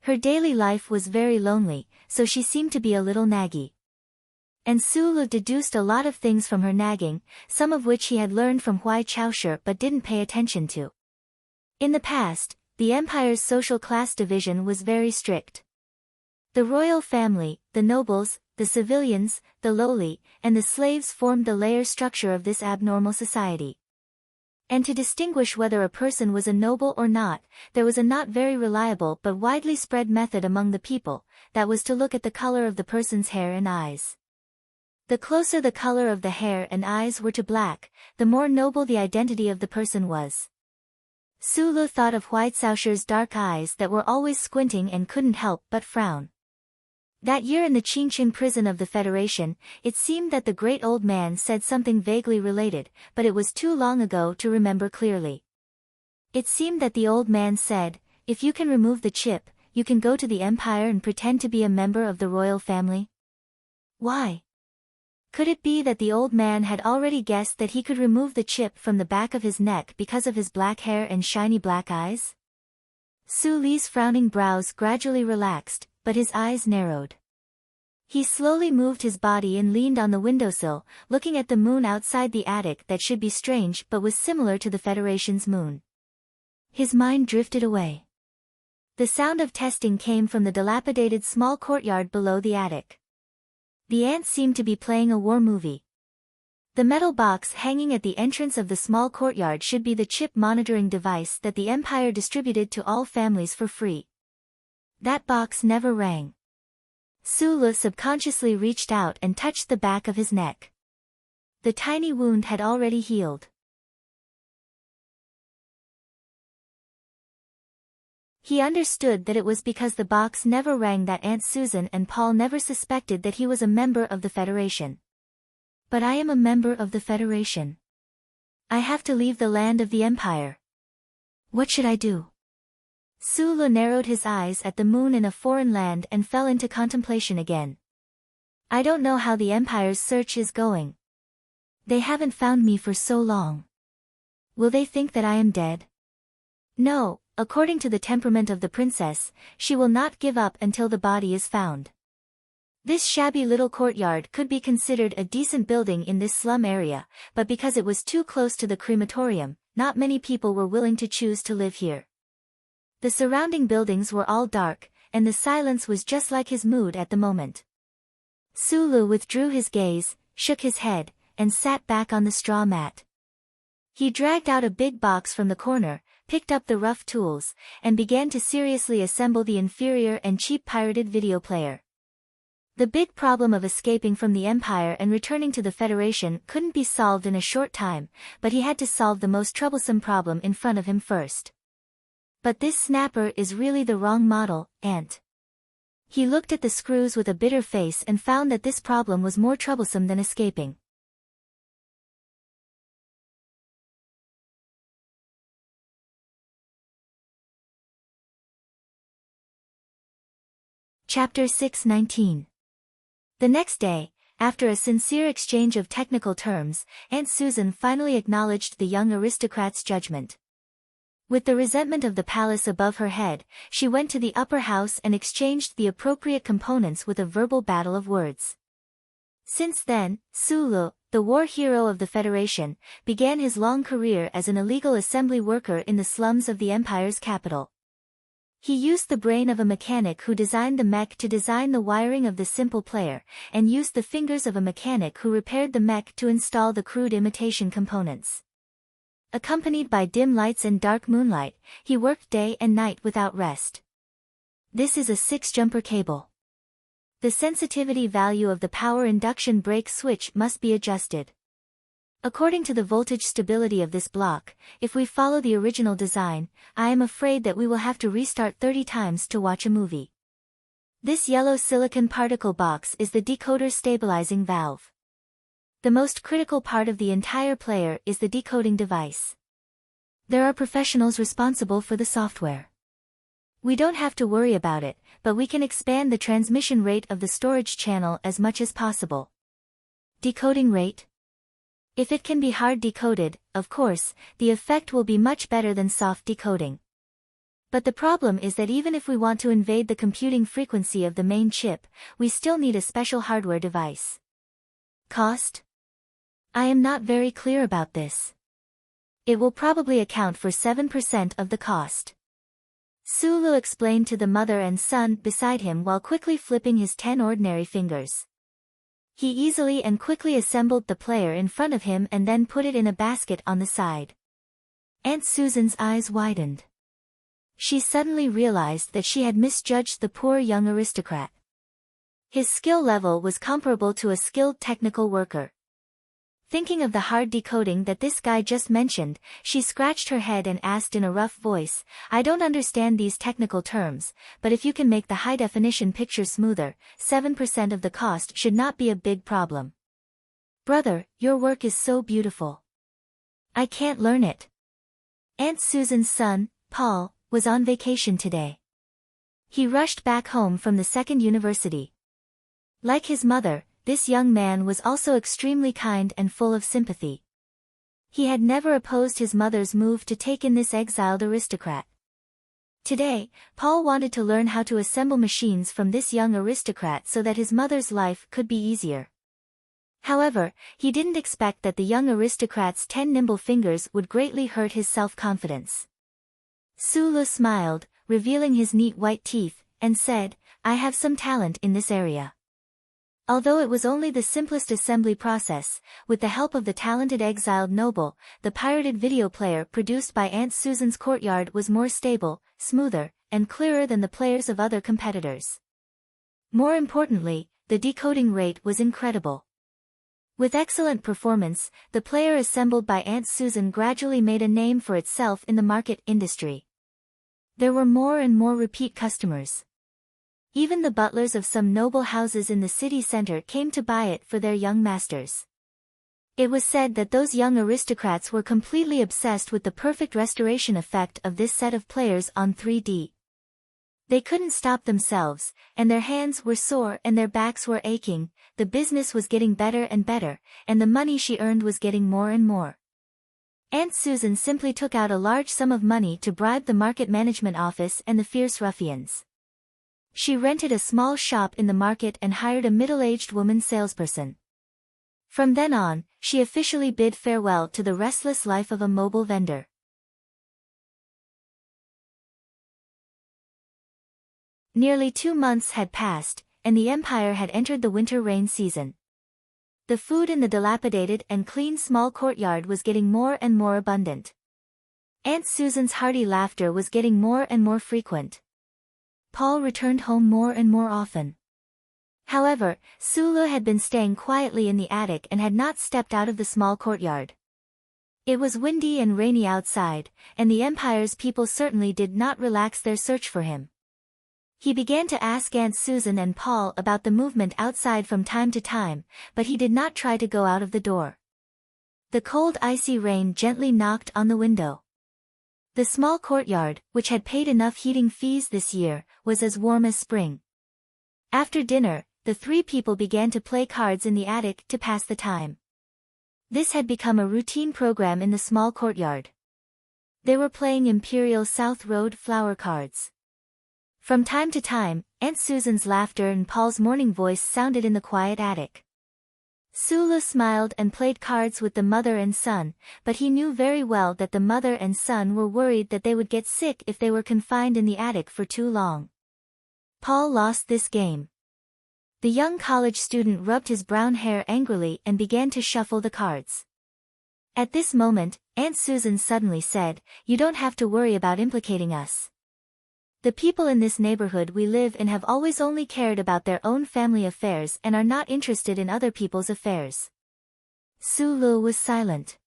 Her daily life was very lonely, so she seemed to be a little naggy. And Sulu deduced a lot of things from her nagging, some of which he had learned from Huai Chaoshe but didn't pay attention to. In the past, the Empire's social class division was very strict. The royal family, the nobles, the civilians, the lowly, and the slaves formed the layer structure of this abnormal society. And to distinguish whether a person was a noble or not, there was a not very reliable but widely spread method among the people, that was to look at the color of the person's hair and eyes. The closer the color of the hair and eyes were to black, the more noble the identity of the person was. Sulu thought of White Sausher's dark eyes that were always squinting and couldn't help but frown. That year in the Qingqing prison of the Federation, it seemed that the great old man said something vaguely related, but it was too long ago to remember clearly. It seemed that the old man said, "If you can remove the chip, you can go to the Empire and pretend to be a member of the royal family." Why? Could it be that the old man had already guessed that he could remove the chip from the back of his neck because of his black hair and shiny black eyes? Su Li's frowning brows gradually relaxed, but his eyes narrowed. He slowly moved his body and leaned on the windowsill, looking at the moon outside the attic that should be strange but was similar to the Federation's moon. His mind drifted away. The sound of testing came from the dilapidated small courtyard below the attic. The ants seemed to be playing a war movie. The metal box hanging at the entrance of the small courtyard should be the chip monitoring device that the Empire distributed to all families for free. That box never rang. Sulu subconsciously reached out and touched the back of his neck. The tiny wound had already healed. He understood that it was because the box never rang that Aunt Susan and Paul never suspected that he was a member of the Federation. But I am a member of the Federation. I have to leave the land of the Empire. What should I do? Sulu narrowed his eyes at the moon in a foreign land and fell into contemplation again. I don't know how the Empire's search is going. They haven't found me for so long. Will they think that I am dead? No, according to the temperament of the princess, she will not give up until the body is found. This shabby little courtyard could be considered a decent building in this slum area, but because it was too close to the crematorium, not many people were willing to choose to live here. The surrounding buildings were all dark, and the silence was just like his mood at the moment. Sulu withdrew his gaze, shook his head, and sat back on the straw mat. He dragged out a big box from the corner, picked up the rough tools, and began to seriously assemble the inferior and cheap pirated video player. The big problem of escaping from the Empire and returning to the Federation couldn't be solved in a short time, but he had to solve the most troublesome problem in front of him first. But this snapper is really the wrong model, Aunt. He looked at the screws with a bitter face and found that this problem was more troublesome than escaping. Chapter 6:19. The next day, after a sincere exchange of technical terms, Aunt Susan finally acknowledged the young aristocrat's judgment. With the resentment of the palace above her head, she went to the upper house and exchanged the appropriate components with a verbal battle of words. Since then, Sulu, the war hero of the Federation, began his long career as an illegal assembly worker in the slums of the Empire's capital. He used the brain of a mechanic who designed the mech to design the wiring of the simple player, and used the fingers of a mechanic who repaired the mech to install the crude imitation components. Accompanied by dim lights and dark moonlight, he worked day and night without rest. This is a 6-jumper cable. The sensitivity value of the power induction brake switch must be adjusted. According to the voltage stability of this block, if we follow the original design, I am afraid that we will have to restart 30 times to watch a movie. This yellow silicon particle box is the decoder stabilizing valve. The most critical part of the entire player is the decoding device. There are professionals responsible for the software. We don't have to worry about it, but we can expand the transmission rate of the storage channel as much as possible. Decoding rate? If it can be hard decoded, of course, the effect will be much better than soft decoding. But the problem is that even if we want to invade the computing frequency of the main chip, we still need a special hardware device. Cost? I am not very clear about this. It will probably account for 7% of the cost. Sulu explained to the mother and son beside him while quickly flipping his 10 ordinary fingers. He easily and quickly assembled the player in front of him and then put it in a basket on the side. Aunt Susan's eyes widened. She suddenly realized that she had misjudged the poor young aristocrat. His skill level was comparable to a skilled technical worker. Thinking of the hard decoding that this guy just mentioned, she scratched her head and asked in a rough voice, "I don't understand these technical terms, but if you can make the high-definition picture smoother, 7% of the cost should not be a big problem." "Brother, your work is so beautiful. I can't learn it." Aunt Susan's son, Paul, was on vacation today. He rushed back home from the second university. Like his mother, this young man was also extremely kind and full of sympathy. He had never opposed his mother's move to take in this exiled aristocrat. Today, Paul wanted to learn how to assemble machines from this young aristocrat so that his mother's life could be easier. However, he didn't expect that the young aristocrat's 10 nimble fingers would greatly hurt his self-confidence. Sulu smiled, revealing his neat white teeth, and said, "I have some talent in this area." Although it was only the simplest assembly process, with the help of the talented exiled noble, the pirated video player produced by Aunt Susan's courtyard was more stable, smoother, and clearer than the players of other competitors. More importantly, the decoding rate was incredible. With excellent performance, the player assembled by Aunt Susan gradually made a name for itself in the market industry. There were more and more repeat customers. Even the butlers of some noble houses in the city center came to buy it for their young masters. It was said that those young aristocrats were completely obsessed with the perfect restoration effect of this set of players on 3D. They couldn't stop themselves, and their hands were sore and their backs were aching. The business was getting better and better, and the money she earned was getting more and more. Aunt Susan simply took out a large sum of money to bribe the market management office and the fierce ruffians. She rented a small shop in the market and hired a middle-aged woman salesperson. From then on, she officially bid farewell to the restless life of a mobile vendor. Nearly 2 months had passed, and the empire had entered the winter rain season. The food in the dilapidated and clean small courtyard was getting more and more abundant. Aunt Susan's hearty laughter was getting more and more frequent. Paul returned home more and more often. However, Sulu had been staying quietly in the attic and had not stepped out of the small courtyard. It was windy and rainy outside, and the Empire's people certainly did not relax their search for him. He began to ask Aunt Susan and Paul about the movement outside from time to time, but he did not try to go out of the door. The cold icy rain gently knocked on the window. The small courtyard, which had paid enough heating fees this year, was as warm as spring. After dinner, the 3 people began to play cards in the attic to pass the time. This had become a routine program in the small courtyard. They were playing Imperial South Road flower cards. From time to time, Aunt Susan's laughter and Paul's morning voice sounded in the quiet attic. Sulu smiled and played cards with the mother and son, but he knew very well that the mother and son were worried that they would get sick if they were confined in the attic for too long. Paul lost this game. The young college student rubbed his brown hair angrily and began to shuffle the cards. At this moment, Aunt Susan suddenly said, "You don't have to worry about implicating us. The people in this neighborhood we live in have always only cared about their own family affairs and are not interested in other people's affairs." Sulu was silent.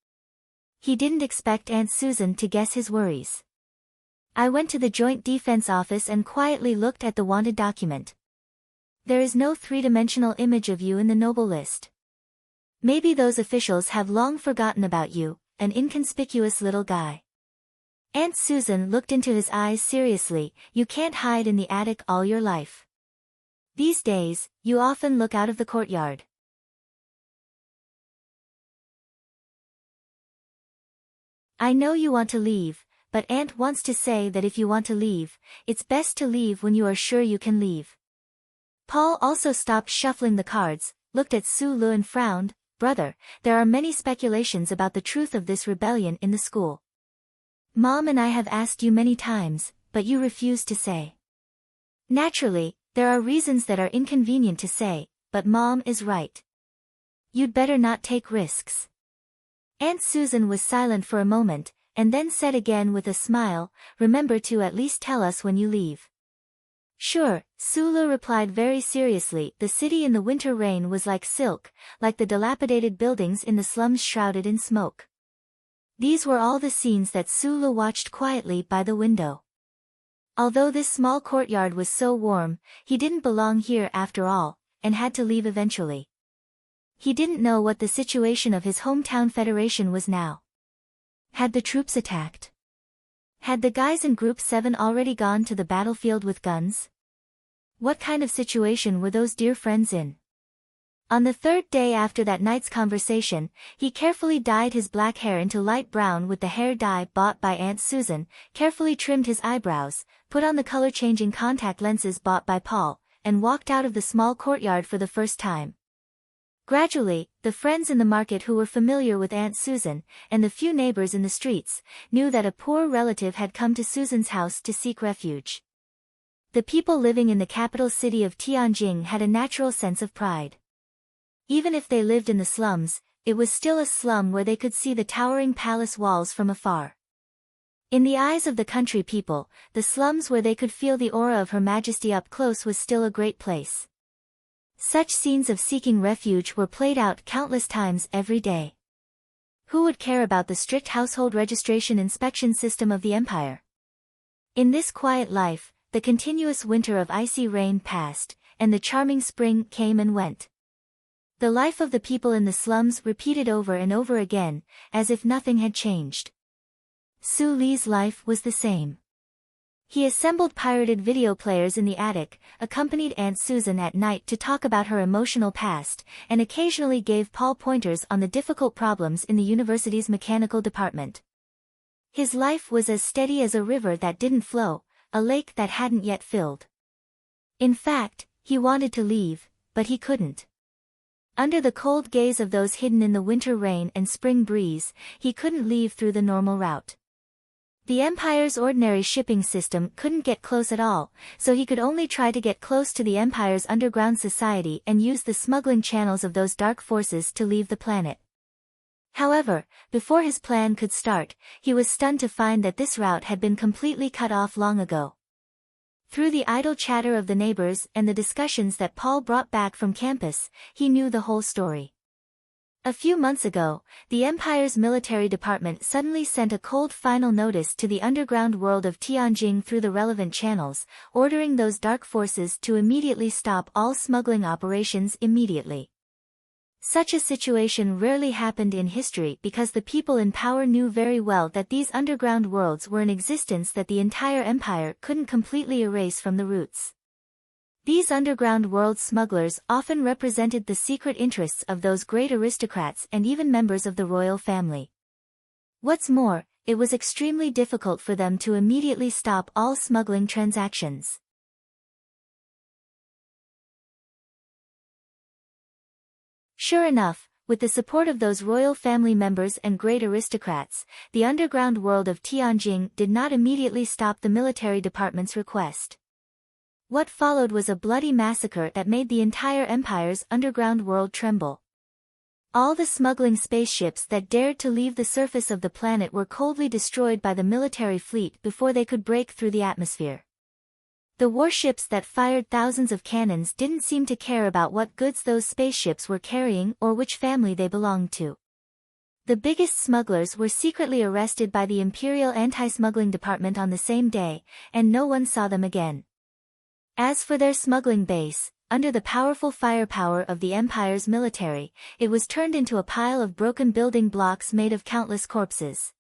He didn't expect Aunt Susan to guess his worries. "I went to the Joint Defense Office and quietly looked at the wanted document. There is no 3-dimensional image of you in the noble list. Maybe those officials have long forgotten about you, an inconspicuous little guy." Aunt Susan looked into his eyes seriously. "You can't hide in the attic all your life. These days, you often look out of the courtyard." "I know you want to leave, but Aunt wants to say that if you want to leave, it's best to leave when you are sure you can leave." Paul also stopped shuffling the cards, looked at Sulu and frowned. "Brother, there are many speculations about the truth of this rebellion in the school. Mom and I have asked you many times, but you refuse to say. Naturally, there are reasons that are inconvenient to say, but Mom is right. You'd better not take risks." Aunt Susan was silent for a moment, and then said again with a smile, "Remember to at least tell us when you leave." "Sure," Sulu replied very seriously. The city in the winter rain was like silk, like the dilapidated buildings in the slums shrouded in smoke. These were all the scenes that Sulu watched quietly by the window. Although this small courtyard was so warm, he didn't belong here after all, and had to leave eventually. He didn't know what the situation of his hometown federation was now. Had the troops attacked? Had the guys in Group 7 already gone to the battlefield with guns? What kind of situation were those dear friends in? On the third day after that night's conversation, he carefully dyed his black hair into light brown with the hair dye bought by Aunt Susan, carefully trimmed his eyebrows, put on the color-changing contact lenses bought by Paul, and walked out of the small courtyard for the first time. Gradually, the friends in the market who were familiar with Aunt Susan, and the few neighbors in the streets, knew that a poor relative had come to Susan's house to seek refuge. The people living in the capital city of Tianjin had a natural sense of pride. Even if they lived in the slums, it was still a slum where they could see the towering palace walls from afar. In the eyes of the country people, the slums where they could feel the aura of Her Majesty up close was still a great place. Such scenes of seeking refuge were played out countless times every day. Who would care about the strict household registration inspection system of the empire? In this quiet life, the continuous winter of icy rain passed, and the charming spring came and went. The life of the people in the slums repeated over and over again, as if nothing had changed. Su Li's life was the same. He assembled pirated video players in the attic, accompanied Aunt Susan at night to talk about her emotional past, and occasionally gave Paul pointers on the difficult problems in the university's mechanical department. His life was as steady as a river that didn't flow, a lake that hadn't yet filled. In fact, he wanted to leave, but he couldn't. Under the cold gaze of those hidden in the winter rain and spring breeze, he couldn't leave through the normal route. The Empire's ordinary shipping system couldn't get close at all, so he could only try to get close to the Empire's underground society and use the smuggling channels of those dark forces to leave the planet. However, before his plan could start, he was stunned to find that this route had been completely cut off long ago. Through the idle chatter of the neighbors and the discussions that Paul brought back from campus, he knew the whole story. A few months ago, the Empire's military department suddenly sent a cold final notice to the underground world of Tianjin through the relevant channels, ordering those dark forces to immediately stop all smuggling operations immediately. Such a situation rarely happened in history because the people in power knew very well that these underground worlds were in existence that the entire empire couldn't completely erase from the roots. These underground world smugglers often represented the secret interests of those great aristocrats and even members of the royal family. What's more, it was extremely difficult for them to immediately stop all smuggling transactions. Sure enough, with the support of those royal family members and great aristocrats, the underground world of Tianjin did not immediately stop the military department's request. What followed was a bloody massacre that made the entire empire's underground world tremble. All the smuggling spaceships that dared to leave the surface of the planet were coldly destroyed by the military fleet before they could break through the atmosphere. The warships that fired thousands of cannons didn't seem to care about what goods those spaceships were carrying or which family they belonged to. The biggest smugglers were secretly arrested by the Imperial Anti-Smuggling Department on the same day, and no one saw them again. As for their smuggling base, under the powerful firepower of the Empire's military, it was turned into a pile of broken building blocks made of countless corpses.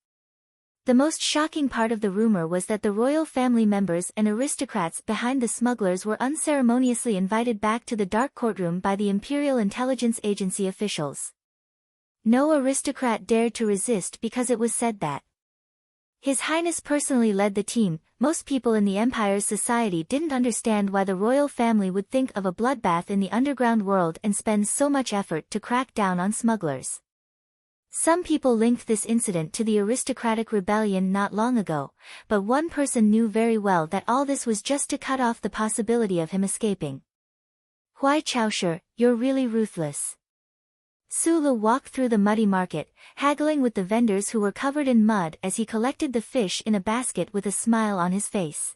The most shocking part of the rumor was that the royal family members and aristocrats behind the smugglers were unceremoniously invited back to the dark courtroom by the Imperial Intelligence Agency officials. No aristocrat dared to resist because it was said that His Highness personally led the team. Most people in the Empire's society didn't understand why the royal family would think of a bloodbath in the underground world and spend so much effort to crack down on smugglers. Some people linked this incident to the aristocratic rebellion not long ago, but one person knew very well that all this was just to cut off the possibility of him escaping. "Huai Chaoshe, you're really ruthless," Sulu walked through the muddy market, haggling with the vendors who were covered in mud as he collected the fish in a basket with a smile on his face.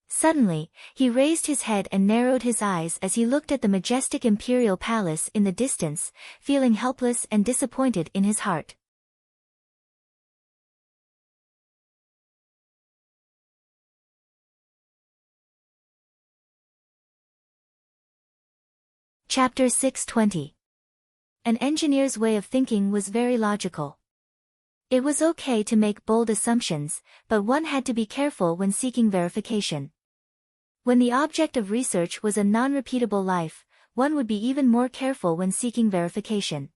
Suddenly, he raised his head and narrowed his eyes as he looked at the majestic imperial palace in the distance, feeling helpless and disappointed in his heart. Chapter 620. An engineer's way of thinking was very logical. It was okay to make bold assumptions, but one had to be careful when seeking verification. When the object of research was a non-repeatable life, one would be even more careful when seeking verification.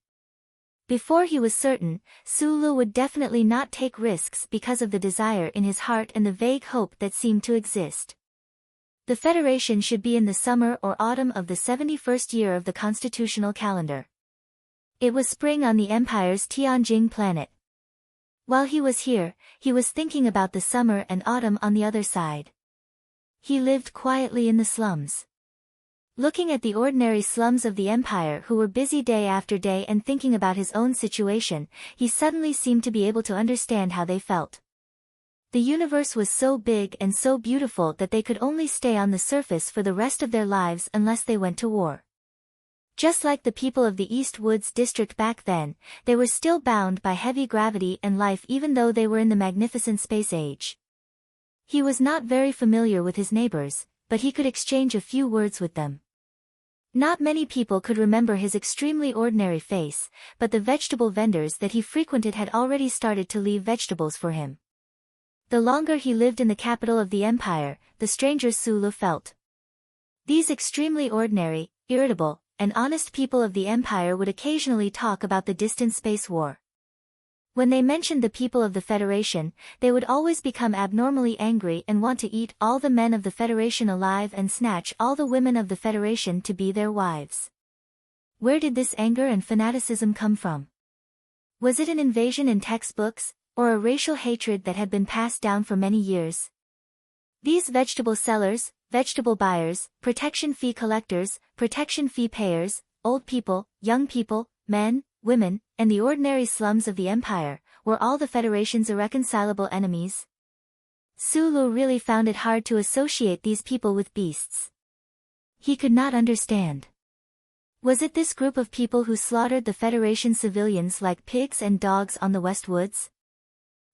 Before he was certain, Sulu would definitely not take risks because of the desire in his heart and the vague hope that seemed to exist. The Federation should be in the summer or autumn of the 71st year of the constitutional calendar. It was spring on the Empire's Tianjing planet. While he was here, he was thinking about the summer and autumn on the other side. He lived quietly in the slums. Looking at the ordinary slums of the Empire who were busy day after day and thinking about his own situation, he suddenly seemed to be able to understand how they felt. The universe was so big and so beautiful that they could only stay on the surface for the rest of their lives unless they went to war. Just like the people of the East Woods district back then, they were still bound by heavy gravity and life even though they were in the magnificent space age. He was not very familiar with his neighbors, but he could exchange a few words with them. Not many people could remember his extremely ordinary face, but the vegetable vendors that he frequented had already started to leave vegetables for him. The longer he lived in the capital of the Empire, the stranger Sulu felt. These extremely ordinary, irritable, and honest people of the Empire would occasionally talk about the distant space war. When they mentioned the people of the Federation, they would always become abnormally angry and want to eat all the men of the Federation alive and snatch all the women of the Federation to be their wives. Where did this anger and fanaticism come from? Was it an invasion in textbooks, or a racial hatred that had been passed down for many years? These vegetable sellers, vegetable buyers, protection fee collectors, protection fee payers, old people, young people, men, women, and the ordinary slums of the Empire, were all the Federation's irreconcilable enemies? Sulu really found it hard to associate these people with beasts. He could not understand. Was it this group of people who slaughtered the Federation civilians like pigs and dogs on the West Woods?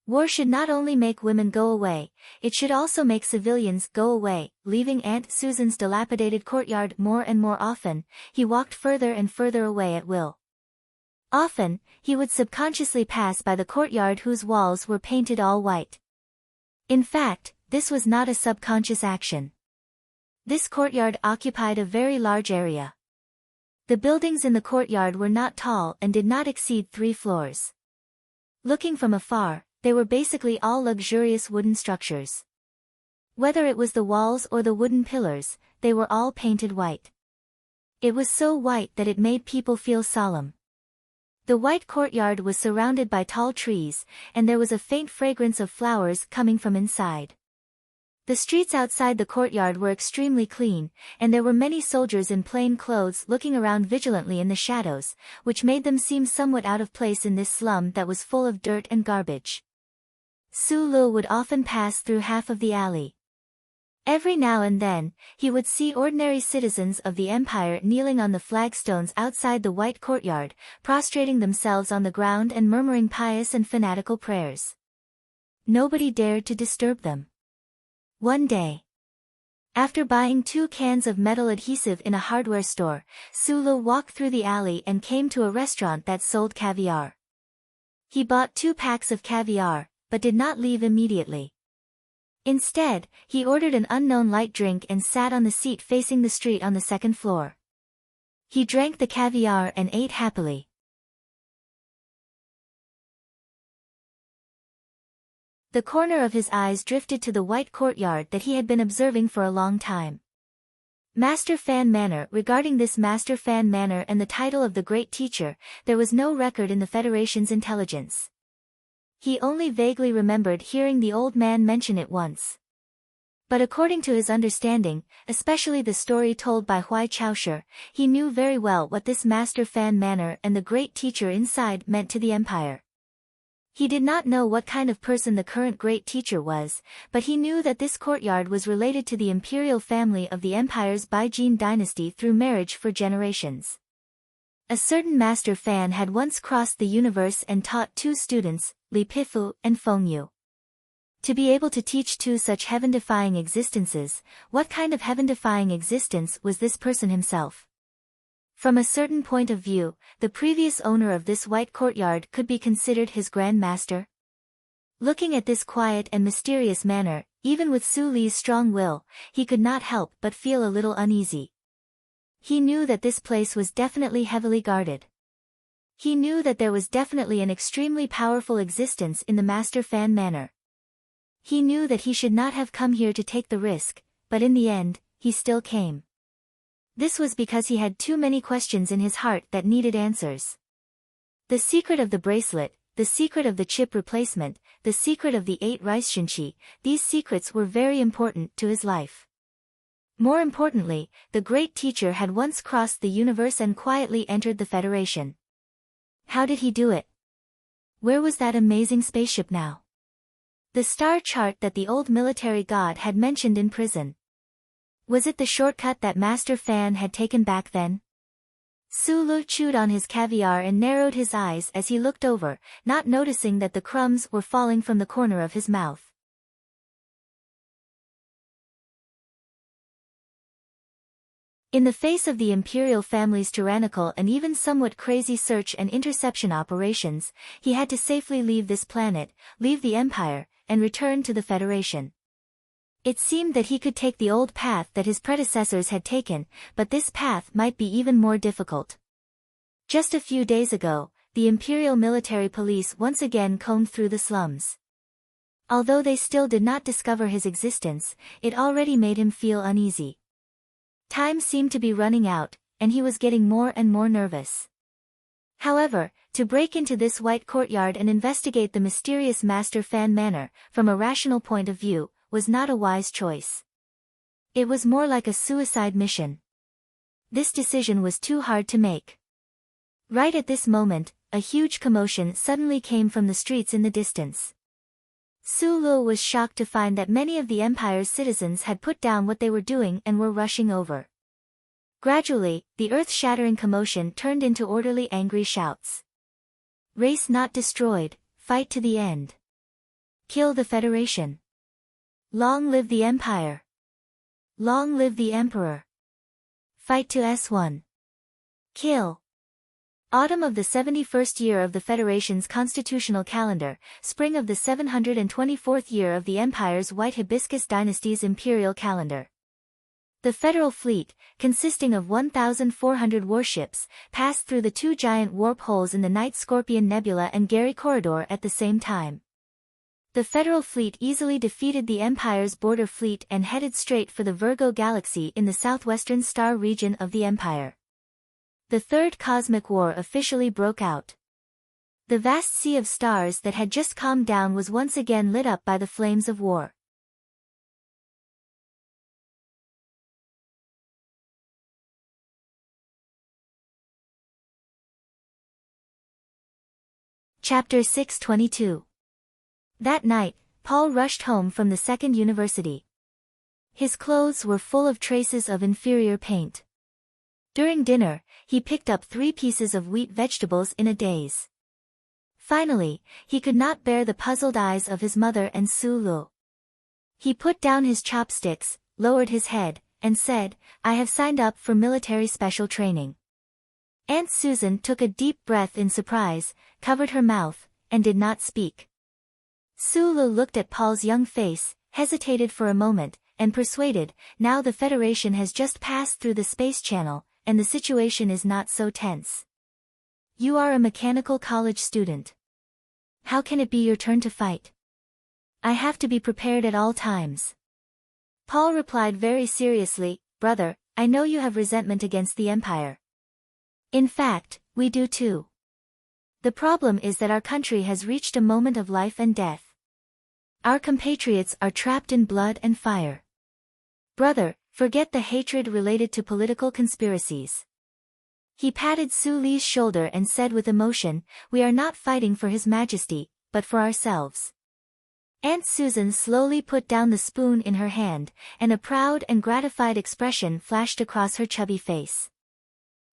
War should not only make women go away, it should also make civilians go away. Leaving Aunt Susan's dilapidated courtyard more and more often, he walked further and further away at will. Often, he would subconsciously pass by the courtyard whose walls were painted all white. In fact, this was not a subconscious action. This courtyard occupied a very large area. The buildings in the courtyard were not tall and did not exceed 3 floors. Looking from afar, they were basically all luxurious wooden structures. Whether it was the walls or the wooden pillars, they were all painted white. It was so white that it made people feel solemn. The white courtyard was surrounded by tall trees, and there was a faint fragrance of flowers coming from inside. The streets outside the courtyard were extremely clean, and there were many soldiers in plain clothes looking around vigilantly in the shadows, which made them seem somewhat out of place in this slum that was full of dirt and garbage. Sulu would often pass through half of the alley. Every now and then, he would see ordinary citizens of the Empire kneeling on the flagstones outside the white courtyard, prostrating themselves on the ground and murmuring pious and fanatical prayers. Nobody dared to disturb them. One day, after buying 2 cans of metal adhesive in a hardware store, Sulu walked through the alley and came to a restaurant that sold caviar. He bought 2 packs of caviar, but did not leave immediately. Instead, he ordered an unknown light drink and sat on the seat facing the street on the 2nd floor. He drank the caviar and ate happily. The corner of his eyes drifted to the white courtyard that he had been observing for a long time. Master Fan Manor. Regarding this Master Fan Manor and the title of the great teacher, there was no record in the Federation's intelligence. He only vaguely remembered hearing the old man mention it once. But according to his understanding, especially the story told by Huai Chaoshi, he knew very well what this master fan manor and the great teacher inside meant to the empire. He did not know what kind of person the current great teacher was, but he knew that this courtyard was related to the imperial family of the empire's Baijin dynasty through marriage for generations. A certain master fan had once crossed the universe and taught two students, Li Pifu and Feng Yu. To be able to teach two such heaven-defying existences, what kind of heaven-defying existence was this person himself? From a certain point of view, the previous owner of this white courtyard could be considered his grand master. Looking at this quiet and mysterious manner, even with Su Li's strong will, he could not help but feel a little uneasy. He knew that this place was definitely heavily guarded. He knew that there was definitely an extremely powerful existence in the master fan manor. He knew that he should not have come here to take the risk, but in the end, he still came. This was because he had too many questions in his heart that needed answers. The secret of the bracelet, the secret of the chip replacement, the secret of the 8 Reishinchi, these secrets were very important to his life. More importantly, the great teacher had once crossed the universe and quietly entered the Federation. How did he do it? Where was that amazing spaceship now? The star chart that the old military god had mentioned in prison. Was it the shortcut that Master Fan had taken back then? Su Lu chewed on his caviar and narrowed his eyes as he looked over, not noticing that the crumbs were falling from the corner of his mouth. In the face of the imperial family's tyrannical and even somewhat crazy search and interception operations, he had to safely leave this planet, leave the empire, and return to the Federation. It seemed that he could take the old path that his predecessors had taken, but this path might be even more difficult. Just a few days ago, the Imperial Military Police once again combed through the slums. Although they still did not discover his existence, it already made him feel uneasy. Time seemed to be running out, and he was getting more and more nervous. However, to break into this white courtyard and investigate the mysterious Master Fan manor, from a rational point of view, was not a wise choice. It was more like a suicide mission. This decision was too hard to make. Right at this moment, a huge commotion suddenly came from the streets in the distance. Su Lu was shocked to find that many of the empire's citizens had put down what they were doing and were rushing over. Gradually, the earth-shattering commotion turned into orderly angry shouts. Race not destroyed, fight to the end. Kill the Federation. Long live the Empire. Long live the Emperor. Fight to S1. Kill. Autumn of the 71st year of the Federation's constitutional calendar, spring of the 724th year of the Empire's White Hibiscus Dynasty's imperial calendar. The Federal Fleet, consisting of 1,400 warships, passed through the 2 giant warp holes in the Night Scorpion Nebula and Gary Corridor at the same time. The Federal Fleet easily defeated the Empire's border fleet and headed straight for the Virgo Galaxy in the southwestern star region of the Empire. The Third Cosmic War officially broke out. The vast sea of stars that had just calmed down was once again lit up by the flames of war. Chapter 622. That night, Paul rushed home from the second university. His clothes were full of traces of inferior paint. During dinner, he picked up 3 pieces of wheat vegetables in a daze. Finally, he could not bear the puzzled eyes of his mother and Su Lu. He put down his chopsticks, lowered his head, and said, "I have signed up for military special training." Aunt Susan took a deep breath in surprise, covered her mouth, and did not speak. Su Lu looked at Paul's young face, hesitated for a moment, and persuaded, "Now the Federation has just passed through the space channel, and the situation is not so tense. You are a mechanical college student. How can it be your turn to fight? I have to be prepared at all times." Paul replied very seriously, "Brother, I know you have resentment against the Empire. In fact, we do too. The problem is that our country has reached a moment of life and death. Our compatriots are trapped in blood and fire. Brother, forget the hatred related to political conspiracies. He patted Su Li's shoulder and said with emotion, we are not fighting for His Majesty, but for ourselves. Aunt Susan slowly put down the spoon in her hand, and a proud and gratified expression flashed across her chubby face.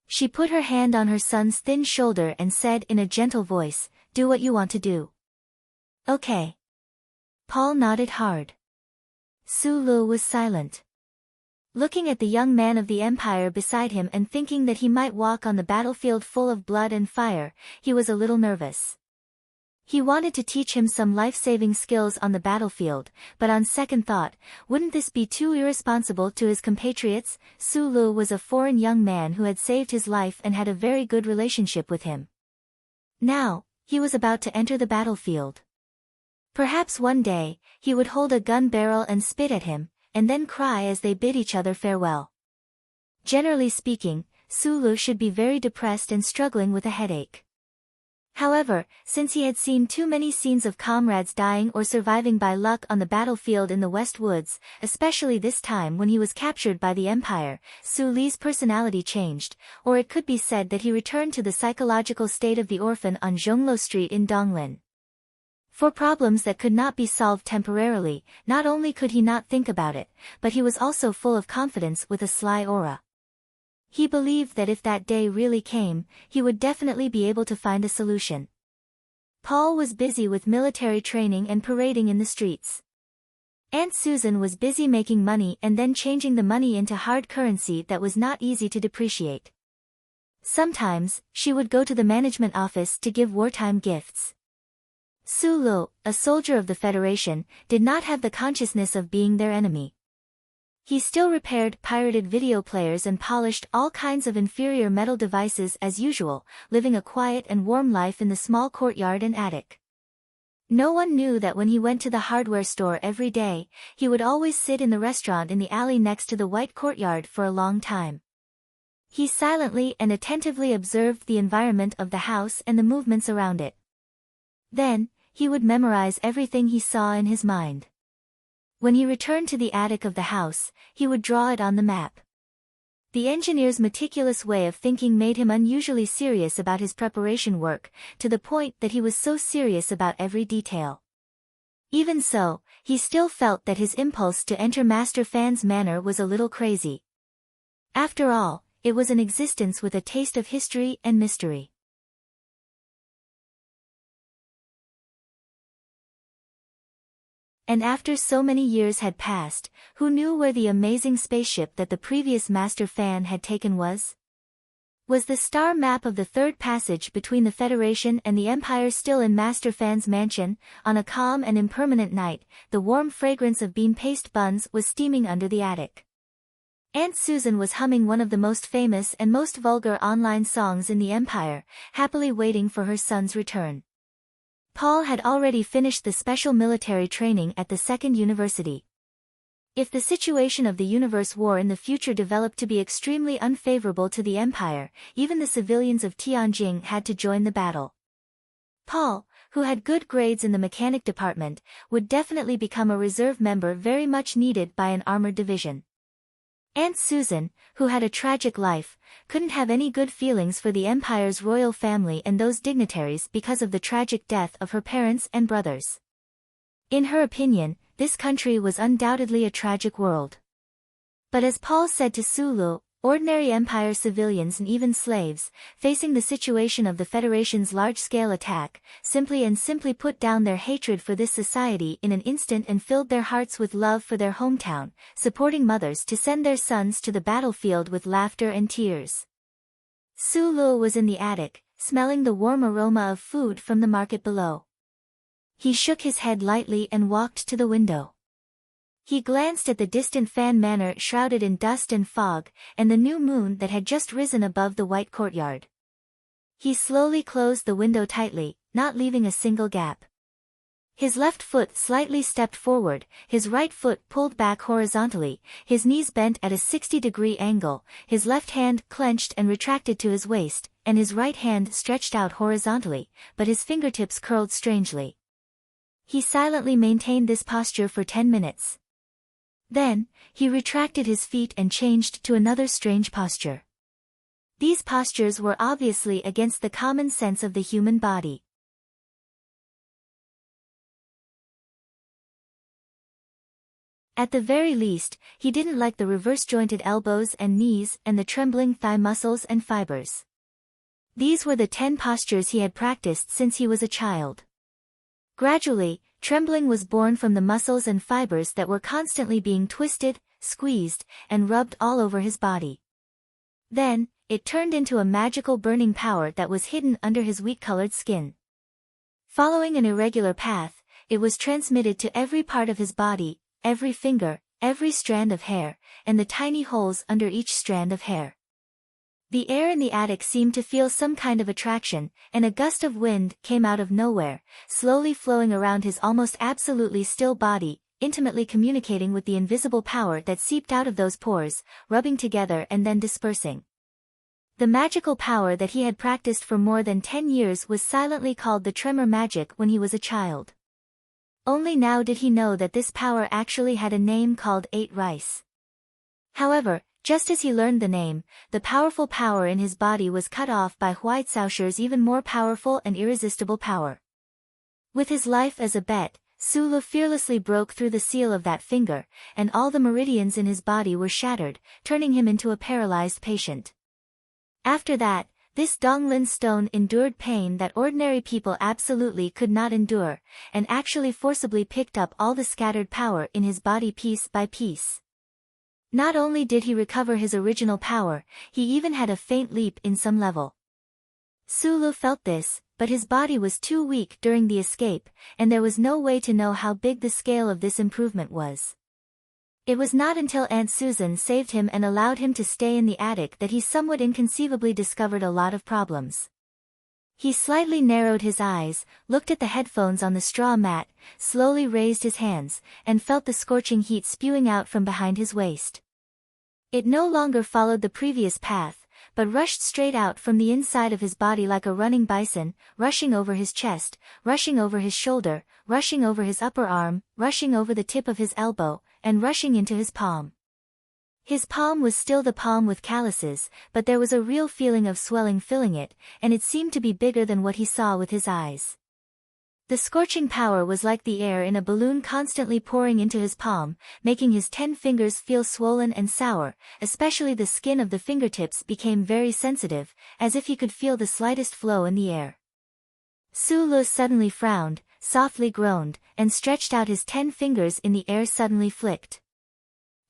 She put her hand on her son's thin shoulder and said in a gentle voice, do what you want to do. Okay. Paul nodded hard. Su Lu was silent. Looking at the young man of the Empire beside him and thinking that he might walk on the battlefield full of blood and fire, he was a little nervous. He wanted to teach him some life-saving skills on the battlefield, but on second thought, wouldn't this be too irresponsible to his compatriots? Su Lu was a foreign young man who had saved his life and had a very good relationship with him. Now, he was about to enter the battlefield. Perhaps one day, he would hold a gun barrel and spit at him, and then cry as they bid each other farewell. Generally speaking, Su Lu should be very depressed and struggling with a headache. However, since he had seen too many scenes of comrades dying or surviving by luck on the battlefield in the West Woods, especially this time when he was captured by the Empire, Su Li's personality changed, or it could be said that he returned to the psychological state of the orphan on Zhonglo Street in Donglin. For problems that could not be solved temporarily, not only could he not think about it, but he was also full of confidence with a sly aura. He believed that if that day really came, he would definitely be able to find a solution. Paul was busy with military training and parading in the streets. Aunt Susan was busy making money and then changing the money into hard currency that was not easy to depreciate. Sometimes, she would go to the management office to give wartime gifts. Su Lu, a soldier of the Federation, did not have the consciousness of being their enemy. He still repaired pirated video players and polished all kinds of inferior metal devices as usual, living a quiet and warm life in the small courtyard and attic. No one knew that when he went to the hardware store every day, he would always sit in the restaurant in the alley next to the white courtyard for a long time. He silently and attentively observed the environment of the house and the movements around it. Then, he would memorize everything he saw in his mind. When he returned to the attic of the house, he would draw it on the map. The engineer's meticulous way of thinking made him unusually serious about his preparation work, to the point that he was so serious about every detail. Even so, he still felt that his impulse to enter Master Fan's manor was a little crazy. After all, it was an existence with a taste of history and mystery. And after so many years had passed, who knew where the amazing spaceship that the previous Master Fan had taken was? Was the star map of the third passage between the Federation and the Empire still in Master Fan's mansion? On a calm and impermanent night, the warm fragrance of bean paste buns was steaming under the attic. Aunt Susan was humming one of the most famous and most vulgar online songs in the Empire, happily waiting for her son's return. Paul had already finished the special military training at the second university. If the situation of the universe war in the future developed to be extremely unfavorable to the Empire, even the civilians of Tianjing had to join the battle. Paul, who had good grades in the mechanic department, would definitely become a reserve member very much needed by an armored division. Aunt Susan, who had a tragic life, couldn't have any good feelings for the Empire's royal family and those dignitaries because of the tragic death of her parents and brothers. In her opinion, this country was undoubtedly a tragic world. But as Paul said to Su Lu, ordinary Empire civilians and even slaves, facing the situation of the Federation's large-scale attack, simply put down their hatred for this society in an instant and filled their hearts with love for their hometown, supporting mothers to send their sons to the battlefield with laughter and tears. Su Lu was in the attic, smelling the warm aroma of food from the market below. He shook his head lightly and walked to the window. He glanced at the distant Fan Manor shrouded in dust and fog, and the new moon that had just risen above the white courtyard. He slowly closed the window tightly, not leaving a single gap. His left foot slightly stepped forward, his right foot pulled back horizontally, his knees bent at a 60-degree angle, his left hand clenched and retracted to his waist, and his right hand stretched out horizontally, but his fingertips curled strangely. He silently maintained this posture for 10 minutes. Then, he retracted his feet and changed to another strange posture. These postures were obviously against the common sense of the human body. At the very least, he didn't like the reverse-jointed elbows and knees and the trembling thigh muscles and fibers. These were the 10 postures he had practiced since he was a child. Gradually, trembling was born from the muscles and fibers that were constantly being twisted, squeezed, and rubbed all over his body. Then, it turned into a magical burning power that was hidden under his wheat-colored skin. Following an irregular path, it was transmitted to every part of his body, every finger, every strand of hair, and the tiny holes under each strand of hair. The air in the attic seemed to feel some kind of attraction, and a gust of wind came out of nowhere, slowly flowing around his almost absolutely still body, intimately communicating with the invisible power that seeped out of those pores, rubbing together and then dispersing. The magical power that he had practiced for more than 10 years was silently called the tremor magic when he was a child. Only now did he know that this power actually had a name called 8 rice. However, just as he learned the name, the powerful power in his body was cut off by White Sausher's even more powerful and irresistible power. With his life as a bet, Sulu fearlessly broke through the seal of that finger, and all the meridians in his body were shattered, turning him into a paralyzed patient. After that, this Donglin stone endured pain that ordinary people absolutely could not endure, and actually forcibly picked up all the scattered power in his body piece by piece. Not only did he recover his original power, he even had a faint leap in some level. Sulu felt this, but his body was too weak during the escape, and there was no way to know how big the scale of this improvement was. It was not until Aunt Susan saved him and allowed him to stay in the attic that he somewhat inconceivably discovered a lot of problems. He slightly narrowed his eyes, looked at the headphones on the straw mat, slowly raised his hands, and felt the scorching heat spewing out from behind his waist. It no longer followed the previous path, but rushed straight out from the inside of his body like a running bison, rushing over his chest, rushing over his shoulder, rushing over his upper arm, rushing over the tip of his elbow, and rushing into his palm. His palm was still the palm with calluses, but there was a real feeling of swelling filling it, and it seemed to be bigger than what he saw with his eyes. The scorching power was like the air in a balloon constantly pouring into his palm, making his 10 fingers feel swollen and sour, especially the skin of the fingertips became very sensitive, as if he could feel the slightest flow in the air. Sulu suddenly frowned, softly groaned, and stretched out his 10 fingers in the air suddenly flicked.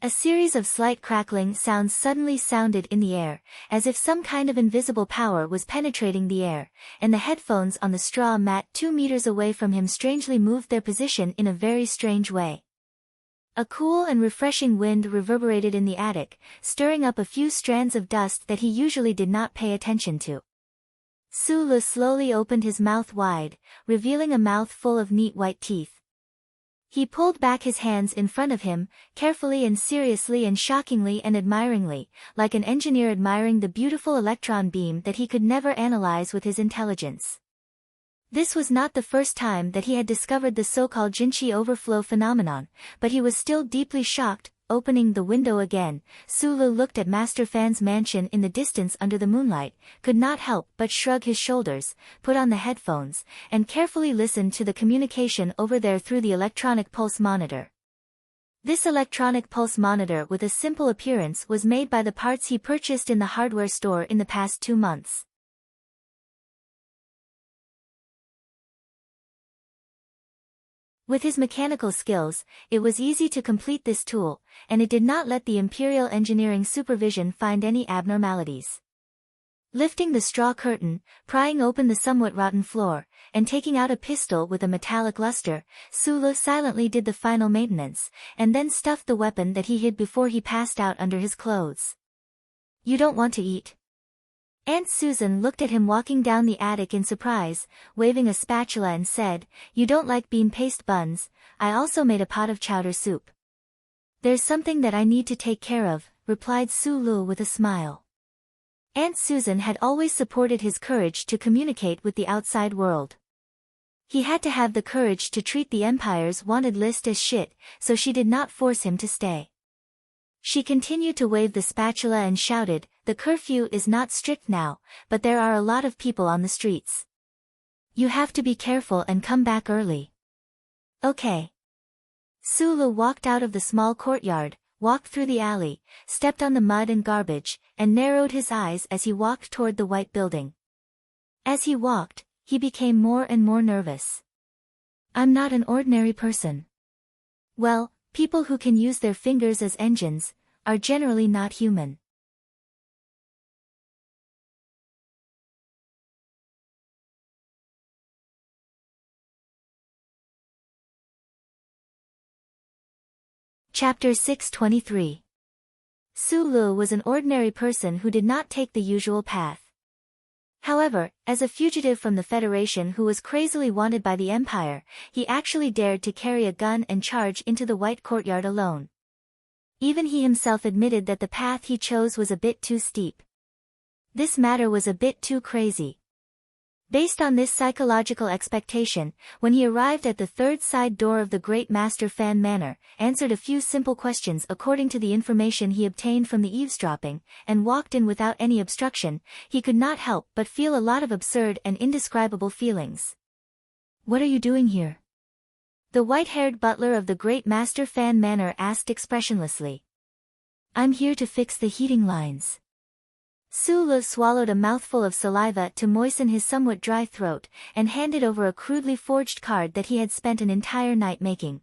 A series of slight crackling sounds suddenly sounded in the air, as if some kind of invisible power was penetrating the air, and the headphones on the straw mat 2 meters away from him strangely moved their position in a very strange way. A cool and refreshing wind reverberated in the attic, stirring up a few strands of dust that he usually did not pay attention to. Sulu slowly opened his mouth wide, revealing a mouth full of neat white teeth. He pulled back his hands in front of him, carefully and seriously and shockingly and admiringly, like an engineer admiring the beautiful electron beam that he could never analyze with his intelligence. This was not the first time that he had discovered the so-called Jinchi overflow phenomenon, but he was still deeply shocked. Opening the window again, Sulu looked at Master Fan's mansion in the distance under the moonlight, could not help but shrug his shoulders, put on the headphones, and carefully listened to the communication over there through the electronic pulse monitor. This electronic pulse monitor with a simple appearance was made by the parts he purchased in the hardware store in the past 2 months. With his mechanical skills, it was easy to complete this tool, and it did not let the Imperial Engineering Supervision find any abnormalities. Lifting the straw curtain, prying open the somewhat rotten floor, and taking out a pistol with a metallic luster, Sulu silently did the final maintenance, and then stuffed the weapon that he hid before he passed out under his clothes. "You don't want to eat?" Aunt Susan looked at him walking down the attic in surprise, waving a spatula and said, "You don't like bean paste buns, I also made a pot of chowder soup." "There's something that I need to take care of," replied Sulu with a smile. Aunt Susan had always supported his courage to communicate with the outside world. He had to have the courage to treat the Empire's wanted list as shit, so she did not force him to stay. She continued to wave the spatula and shouted, "The curfew is not strict now, but there are a lot of people on the streets. You have to be careful and come back early." "Okay." Sulu walked out of the small courtyard, walked through the alley, stepped on the mud and garbage, and narrowed his eyes as he walked toward the white building. As he walked, he became more and more nervous. "I'm not an ordinary person." Well, people who can use their fingers as engines are generally not human. Chapter 623. Sulu was an ordinary person who did not take the usual path. However, as a fugitive from the Federation who was crazily wanted by the Empire, he actually dared to carry a gun and charge into the White Courtyard alone. Even he himself admitted that the path he chose was a bit too steep. This matter was a bit too crazy. Based on this psychological expectation, when he arrived at the third side door of the Great Master Fan Manor, answered a few simple questions according to the information he obtained from the eavesdropping, and walked in without any obstruction, he could not help but feel a lot of absurd and indescribable feelings. "What are you doing here?" the white-haired butler of the Great Master Fan Manor asked expressionlessly. "I'm here to fix the heating lines." Sulu swallowed a mouthful of saliva to moisten his somewhat dry throat, and handed over a crudely forged card that he had spent an entire night making.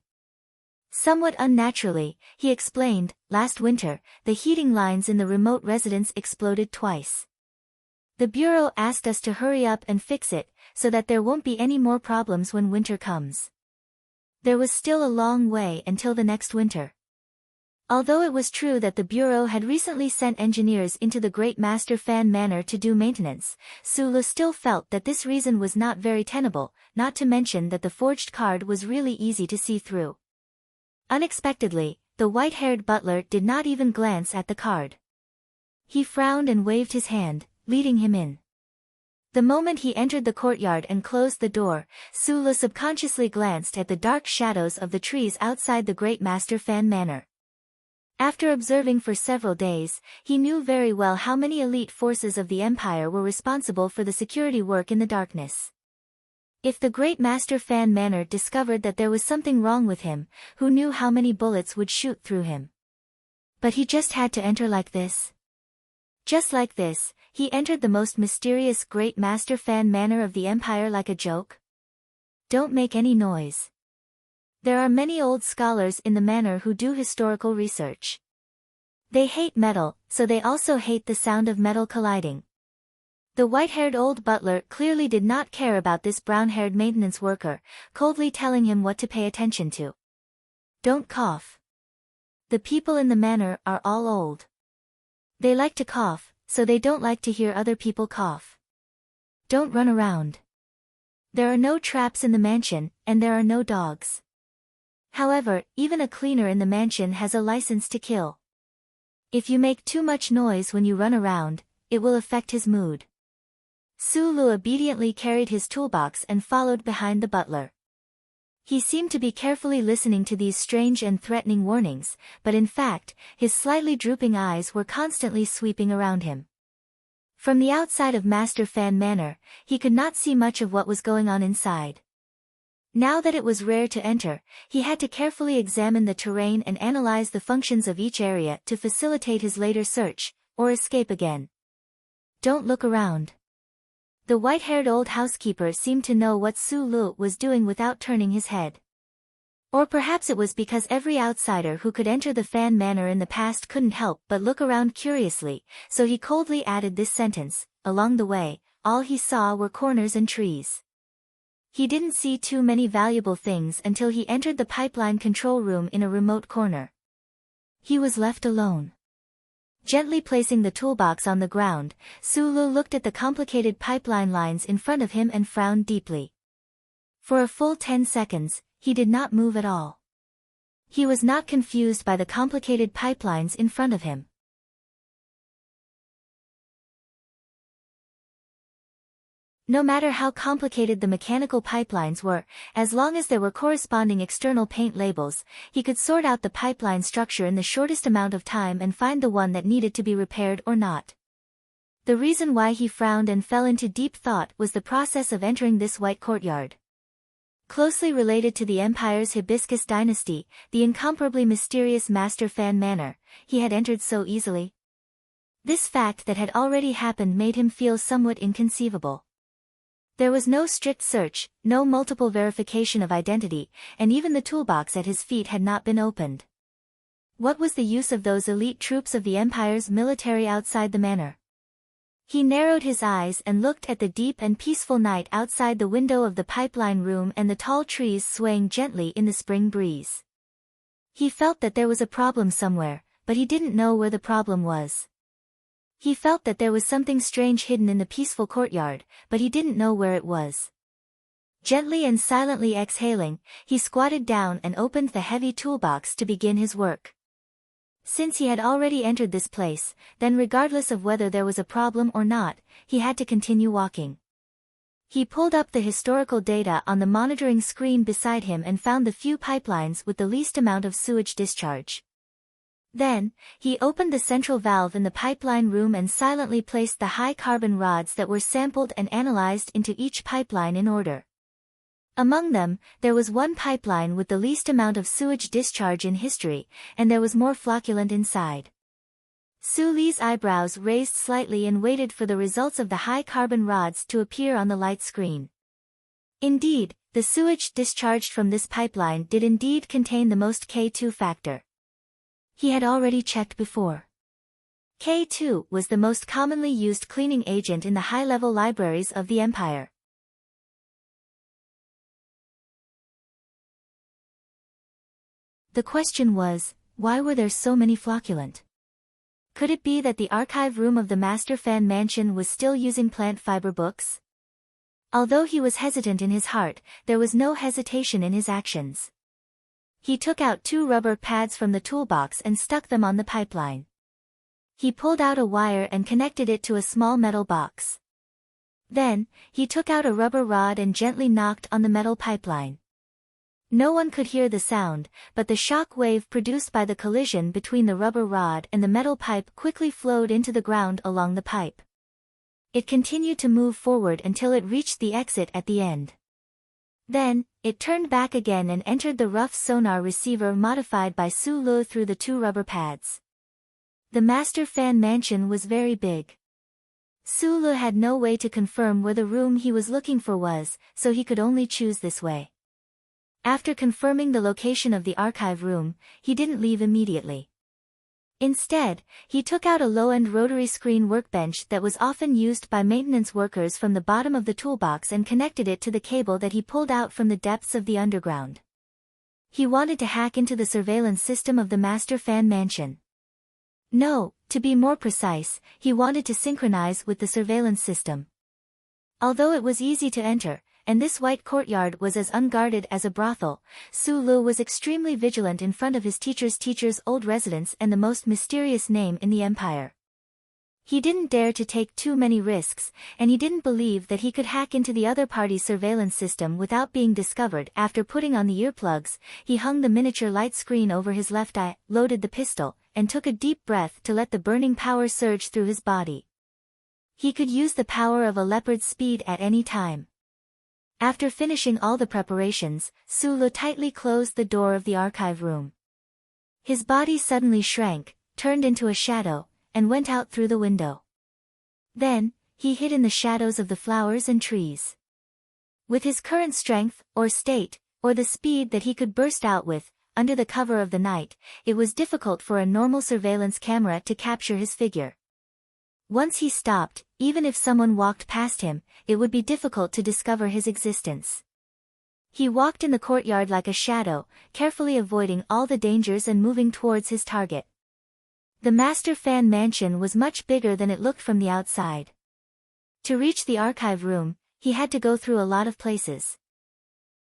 Somewhat unnaturally, he explained, "Last winter, the heating lines in the remote residence exploded twice. The Bureau asked us to hurry up and fix it, so that there won't be any more problems when winter comes." There was still a long way until the next winter. Although it was true that the Bureau had recently sent engineers into the Great Master Fan Manor to do maintenance, Sulu still felt that this reason was not very tenable, not to mention that the forged card was really easy to see through. Unexpectedly, the white-haired butler did not even glance at the card. He frowned and waved his hand, leading him in. The moment he entered the courtyard and closed the door, Sulu subconsciously glanced at the dark shadows of the trees outside the Great Master Fan Manor. After observing for several days, he knew very well how many elite forces of the Empire were responsible for the security work in the darkness. If the Great Master Fan Manor discovered that there was something wrong with him, who knew how many bullets would shoot through him? But he just had to enter like this. Just like this, he entered the most mysterious Great Master Fan Manor of the Empire like a joke. Don't make any noise. There are many old scholars in the manor who do historical research. They hate metal, so they also hate the sound of metal colliding. The white-haired old butler clearly did not care about this brown-haired maintenance worker, coldly telling him what to pay attention to. Don't cough. The people in the manor are all old. They like to cough, so they don't like to hear other people cough. Don't run around. There are no traps in the mansion, and there are no dogs. However, even a cleaner in the mansion has a license to kill. If you make too much noise when you run around, it will affect his mood. Sulu obediently carried his toolbox and followed behind the butler. He seemed to be carefully listening to these strange and threatening warnings, but in fact, his slightly drooping eyes were constantly sweeping around him. From the outside of Master Fan Manor, he could not see much of what was going on inside. Now that it was rare to enter, he had to carefully examine the terrain and analyze the functions of each area to facilitate his later search, or escape again. Don't look around. The white-haired old housekeeper seemed to know what Sulu was doing without turning his head. Or perhaps it was because every outsider who could enter the Fan Manor in the past couldn't help but look around curiously, so he coldly added this sentence, "Along the way, all he saw were corners and trees." He didn't see too many valuable things until he entered the pipeline control room in a remote corner. He was left alone. Gently placing the toolbox on the ground, Sulu looked at the complicated pipeline lines in front of him and frowned deeply. For a full 10 seconds, he did not move at all. He was not confused by the complicated pipelines in front of him. No matter how complicated the mechanical pipelines were, as long as there were corresponding external paint labels, he could sort out the pipeline structure in the shortest amount of time and find the one that needed to be repaired or not. The reason why he frowned and fell into deep thought was the process of entering this white courtyard. Closely related to the Empire's Hibiscus dynasty, the incomparably mysterious Master Fan Manor, he had entered so easily. This fact that had already happened made him feel somewhat inconceivable. There was no strict search, no multiple verification of identity, and even the toolbox at his feet had not been opened. What was the use of those elite troops of the Empire's military outside the manor? He narrowed his eyes and looked at the deep and peaceful night outside the window of the pipeline room and the tall trees swaying gently in the spring breeze. He felt that there was a problem somewhere, but he didn't know where the problem was. He felt that there was something strange hidden in the peaceful courtyard, but he didn't know where it was. Gently and silently exhaling, he squatted down and opened the heavy toolbox to begin his work. Since he had already entered this place, then regardless of whether there was a problem or not, he had to continue walking. He pulled up the historical data on the monitoring screen beside him and found the few pipelines with the least amount of sewage discharge. Then, he opened the central valve in the pipeline room and silently placed the high-carbon rods that were sampled and analyzed into each pipeline in order. Among them, there was one pipeline with the least amount of sewage discharge in history, and there was more flocculant inside. Su Li's eyebrows raised slightly and waited for the results of the high-carbon rods to appear on the light screen. Indeed, the sewage discharged from this pipeline did indeed contain the most K2 factor. He had already checked before. K2 was the most commonly used cleaning agent in the high-level libraries of the Empire. The question was, why were there so many flocculant? Could it be that the archive room of the Master Fan Mansion was still using plant fiber books? Although he was hesitant in his heart, there was no hesitation in his actions. He took out 2 rubber pads from the toolbox and stuck them on the pipeline. He pulled out a wire and connected it to a small metal box. Then, he took out a rubber rod and gently knocked on the metal pipeline. No one could hear the sound, but the shock wave produced by the collision between the rubber rod and the metal pipe quickly flowed into the ground along the pipe. It continued to move forward until it reached the exit at the end. Then, it turned back again and entered the rough sonar receiver modified by Su Lu through the 2 rubber pads. The Master Fan Mansion was very big. Su Lu had no way to confirm where the room he was looking for was, so he could only choose this way. After confirming the location of the archive room, he didn't leave immediately. Instead, he took out a low-end rotary screen workbench that was often used by maintenance workers from the bottom of the toolbox and connected it to the cable that he pulled out from the depths of the underground. He wanted to hack into the surveillance system of the Master Fan Mansion. No, to be more precise, he wanted to synchronize with the surveillance system. Although it was easy to enter, and this white courtyard was as unguarded as a brothel, Su Lu was extremely vigilant in front of his teacher's old residence and the most mysterious name in the Empire. He didn't dare to take too many risks, and he didn't believe that he could hack into the other party's surveillance system without being discovered. After putting on the earplugs, he hung the miniature light screen over his left eye, loaded the pistol, and took a deep breath to let the burning power surge through his body. He could use the power of a leopard's speed at any time. After finishing all the preparations, Su Lu tightly closed the door of the archive room. His body suddenly shrank, turned into a shadow, and went out through the window. Then, he hid in the shadows of the flowers and trees. With his current strength, or state, or the speed that he could burst out with, under the cover of the night, it was difficult for a normal surveillance camera to capture his figure. Once he stopped, even if someone walked past him, it would be difficult to discover his existence. He walked in the courtyard like a shadow, carefully avoiding all the dangers and moving towards his target. The Master Fan Mansion was much bigger than it looked from the outside. To reach the archive room, he had to go through a lot of places.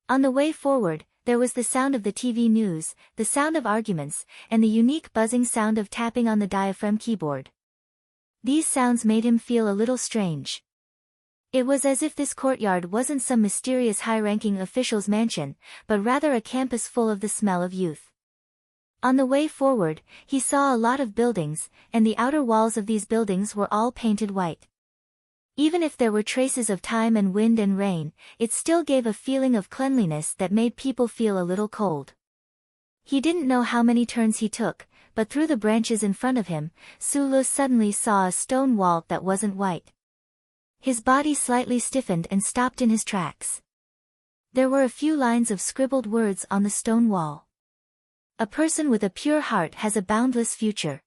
On the way forward, there was the sound of the TV news, the sound of arguments, and the unique buzzing sound of tapping on the diaphragm keyboard. These sounds made him feel a little strange. It was as if this courtyard wasn't some mysterious high-ranking official's mansion, but rather a campus full of the smell of youth. On the way forward, he saw a lot of buildings, and the outer walls of these buildings were all painted white. Even if there were traces of time and wind and rain, it still gave a feeling of cleanliness that made people feel a little cold. He didn't know how many turns he took, but through the branches in front of him, Sulu suddenly saw a stone wall that wasn't white. His body slightly stiffened and stopped in his tracks. There were a few lines of scribbled words on the stone wall. A person with a pure heart has a boundless future.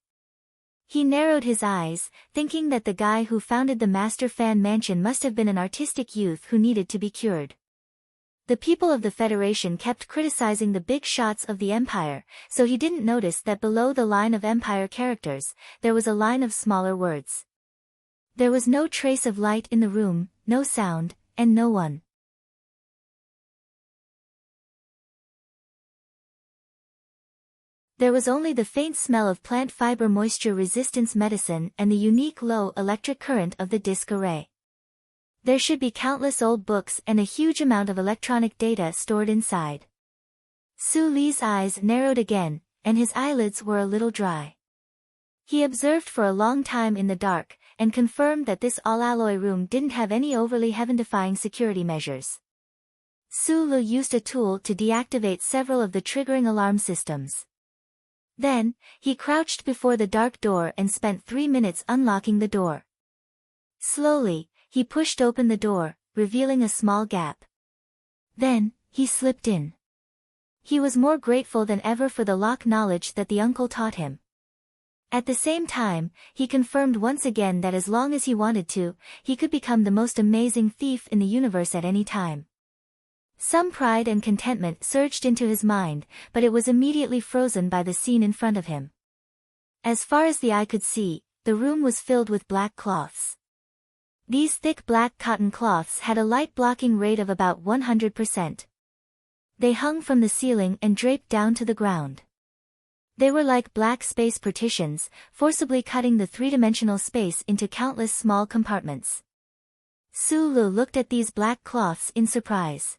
He narrowed his eyes, thinking that the guy who founded the Master Fan Mansion must have been an artistic youth who needed to be cured. The people of the Federation kept criticizing the big shots of the Empire, so he didn't notice that below the line of Empire characters, there was a line of smaller words. There was no trace of light in the room, no sound, and no one. There was only the faint smell of plant fiber moisture resistance medicine and the unique low electric current of the disk array. There should be countless old books and a huge amount of electronic data stored inside. Su Li's eyes narrowed again, and his eyelids were a little dry. He observed for a long time in the dark, and confirmed that this all-alloy room didn't have any overly heaven-defying security measures. Su Lu used a tool to deactivate several of the triggering alarm systems. Then, he crouched before the dark door and spent 3 minutes unlocking the door. Slowly, he pushed open the door, revealing a small gap. Then, he slipped in. He was more grateful than ever for the lock knowledge that the uncle taught him. At the same time, he confirmed once again that as long as he wanted to, he could become the most amazing thief in the universe at any time. Some pride and contentment surged into his mind, but it was immediately frozen by the scene in front of him. As far as the eye could see, the room was filled with black cloths. These thick black cotton cloths had a light blocking rate of about 100%. They hung from the ceiling and draped down to the ground. They were like black space partitions, forcibly cutting the three-dimensional space into countless small compartments. Su Lu looked at these black cloths in surprise.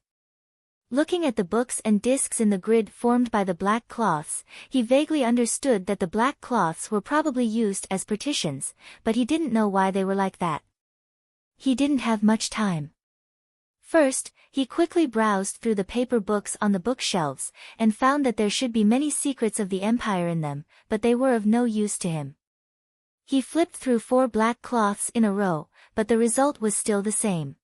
Looking at the books and discs in the grid formed by the black cloths, he vaguely understood that the black cloths were probably used as partitions, but he didn't know why they were like that. He didn't have much time. First, he quickly browsed through the paper books on the bookshelves, and found that there should be many secrets of the Empire in them, but they were of no use to him. He flipped through 4 black cloths in a row, but the result was still the same.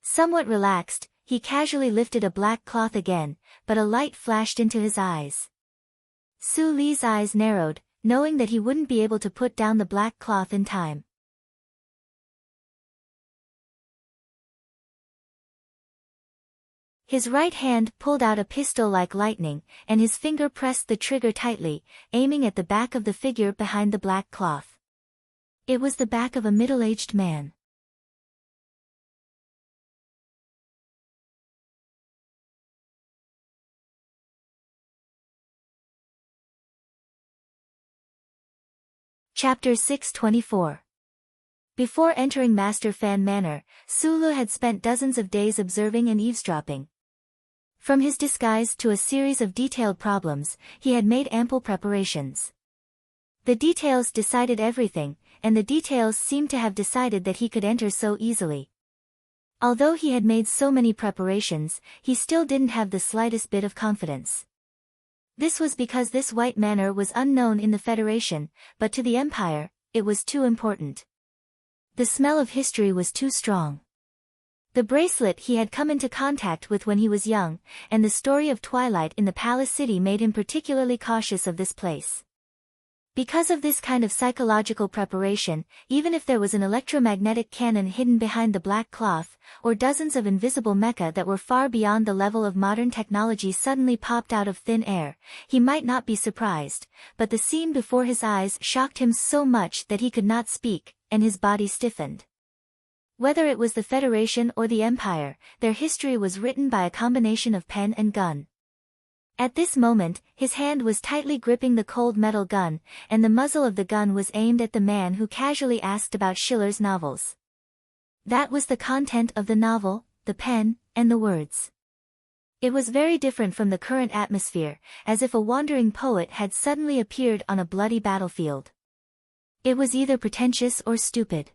Somewhat relaxed, he casually lifted a black cloth again, but a light flashed into his eyes. Su Li's eyes narrowed, knowing that he wouldn't be able to put down the black cloth in time. His right hand pulled out a pistol like lightning, and his finger pressed the trigger tightly, aiming at the back of the figure behind the black cloth. It was the back of a middle-aged man. Chapter 624. Before entering Master Fan Manor, Sulu had spent dozens of days observing and eavesdropping. From his disguise to a series of detailed problems, he had made ample preparations. The details decided everything, and the details seemed to have decided that he could enter so easily. Although he had made so many preparations, he still didn't have the slightest bit of confidence. This was because this white manor was unknown in the Federation, but to the Empire, it was too important. The smell of history was too strong. The bracelet he had come into contact with when he was young, and the story of Twilight in the Palace City made him particularly cautious of this place. Because of this kind of psychological preparation, even if there was an electromagnetic cannon hidden behind the black cloth, or dozens of invisible mecha that were far beyond the level of modern technology suddenly popped out of thin air, he might not be surprised, but the scene before his eyes shocked him so much that he could not speak, and his body stiffened. Whether it was the Federation or the Empire, their history was written by a combination of pen and gun. At this moment, his hand was tightly gripping the cold metal gun, and the muzzle of the gun was aimed at the man who casually asked about Schiller's novels. That was the content of the novel, the pen, and the words. It was very different from the current atmosphere, as if a wandering poet had suddenly appeared on a bloody battlefield. It was either pretentious or stupid.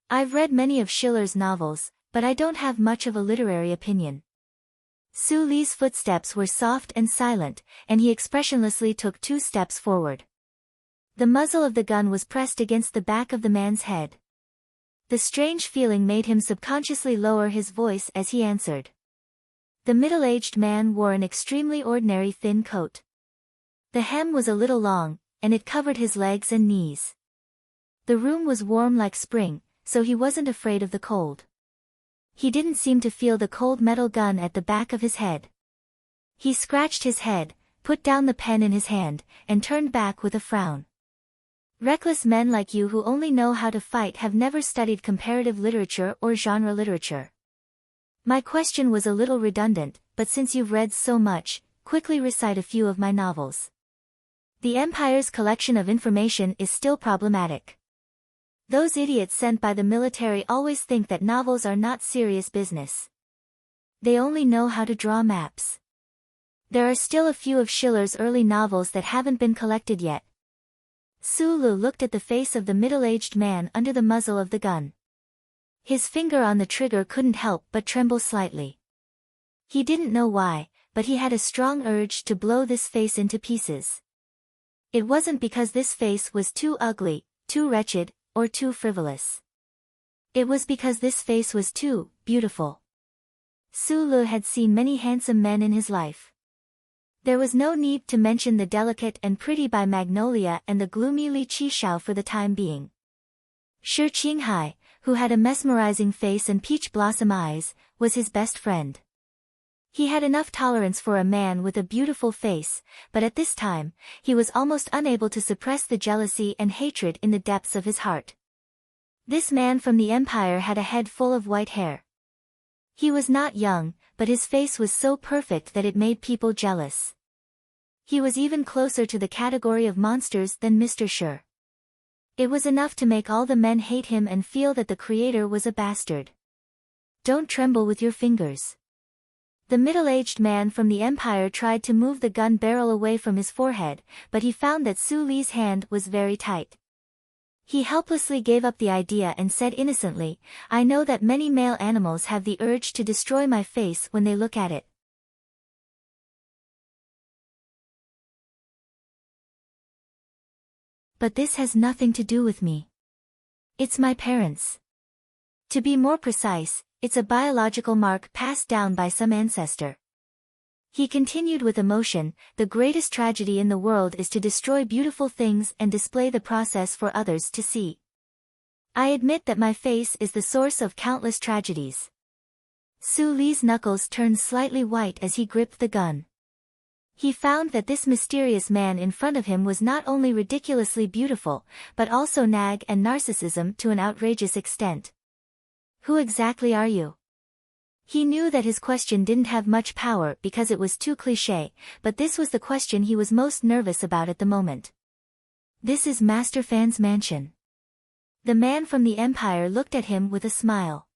I've read many of Schiller's novels, but I don't have much of a literary opinion. Su Li's footsteps were soft and silent, and he expressionlessly took 2 steps forward. The muzzle of the gun was pressed against the back of the man's head. The strange feeling made him subconsciously lower his voice as he answered. The middle-aged man wore an extremely ordinary thin coat. The hem was a little long, and it covered his legs and knees. The room was warm like spring, so he wasn't afraid of the cold. He didn't seem to feel the cold metal gun at the back of his head. He scratched his head, put down the pen in his hand, and turned back with a frown. Reckless men like you who only know how to fight have never studied comparative literature or genre literature. My question was a little redundant, but since you've read so much, quickly recite a few of my novels. The Empire's collection of information is still problematic. Those idiots sent by the military always think that novels are not serious business. They only know how to draw maps. There are still a few of Schiller's early novels that haven't been collected yet. Su Lu looked at the face of the middle-aged man under the muzzle of the gun. His finger on the trigger couldn't help but tremble slightly. He didn't know why, but he had a strong urge to blow this face into pieces. It wasn't because this face was too ugly, too wretched, or too frivolous. It was because this face was too beautiful. Su Lu had seen many handsome men in his life. There was no need to mention the delicate and pretty by Magnolia and the gloomy Li Qishao for the time being. Shi Qinghai, who had a mesmerizing face and peach blossom eyes, was his best friend. He had enough tolerance for a man with a beautiful face, but at this time, he was almost unable to suppress the jealousy and hatred in the depths of his heart. This man from the Empire had a head full of white hair. He was not young, but his face was so perfect that it made people jealous. He was even closer to the category of monsters than Mr. Shi. It was enough to make all the men hate him and feel that the creator was a bastard. Don't tremble with your fingers. The middle-aged man from the Empire tried to move the gun barrel away from his forehead, but he found that Su Li's hand was very tight. He helplessly gave up the idea and said innocently, "I know that many male animals have the urge to destroy my face when they look at it. But this has nothing to do with me. It's my parents. To be more precise, it's a biological mark passed down by some ancestor." He continued with emotion, "The greatest tragedy in the world is to destroy beautiful things and display the process for others to see. I admit that my face is the source of countless tragedies." Su Li's knuckles turned slightly white as he gripped the gun. He found that this mysterious man in front of him was not only ridiculously beautiful, but also nag and narcissism to an outrageous extent. "Who exactly are you?" He knew that his question didn't have much power because it was too cliché, but this was the question he was most nervous about at the moment. "This is Master Fan's mansion." The man from the Empire looked at him with a smile.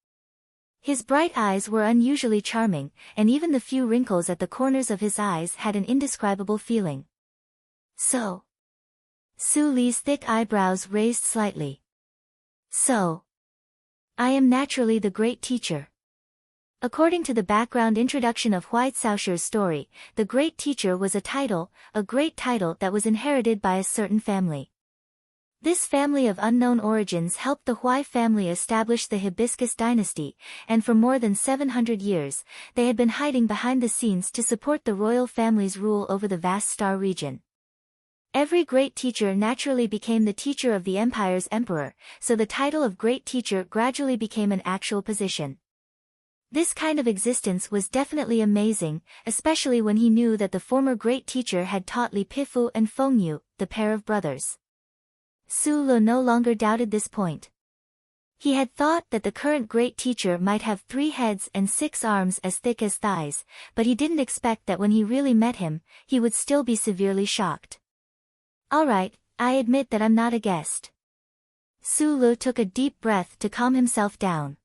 His bright eyes were unusually charming, and even the few wrinkles at the corners of his eyes had an indescribable feeling. "So?" Su Li's thick eyebrows raised slightly. "So? I am naturally the great teacher." According to the background introduction of White Saoshir's story, the Great Teacher was a great title that was inherited by a certain family. This family of unknown origins helped the Hui family establish the Hibiscus dynasty, and for more than 700 years, they had been hiding behind the scenes to support the royal family's rule over the vast star region. Every great teacher naturally became the teacher of the Empire's emperor, so the title of Great Teacher gradually became an actual position. This kind of existence was definitely amazing, especially when he knew that the former Great Teacher had taught Li Pifu and Feng Yu, the pair of brothers. Su Lu no longer doubted this point. He had thought that the current Great Teacher might have 3 heads and 6 arms as thick as thighs, but he didn't expect that when he really met him, he would still be severely shocked. "All right, I admit that I'm not a guest." Su Lu took a deep breath to calm himself down.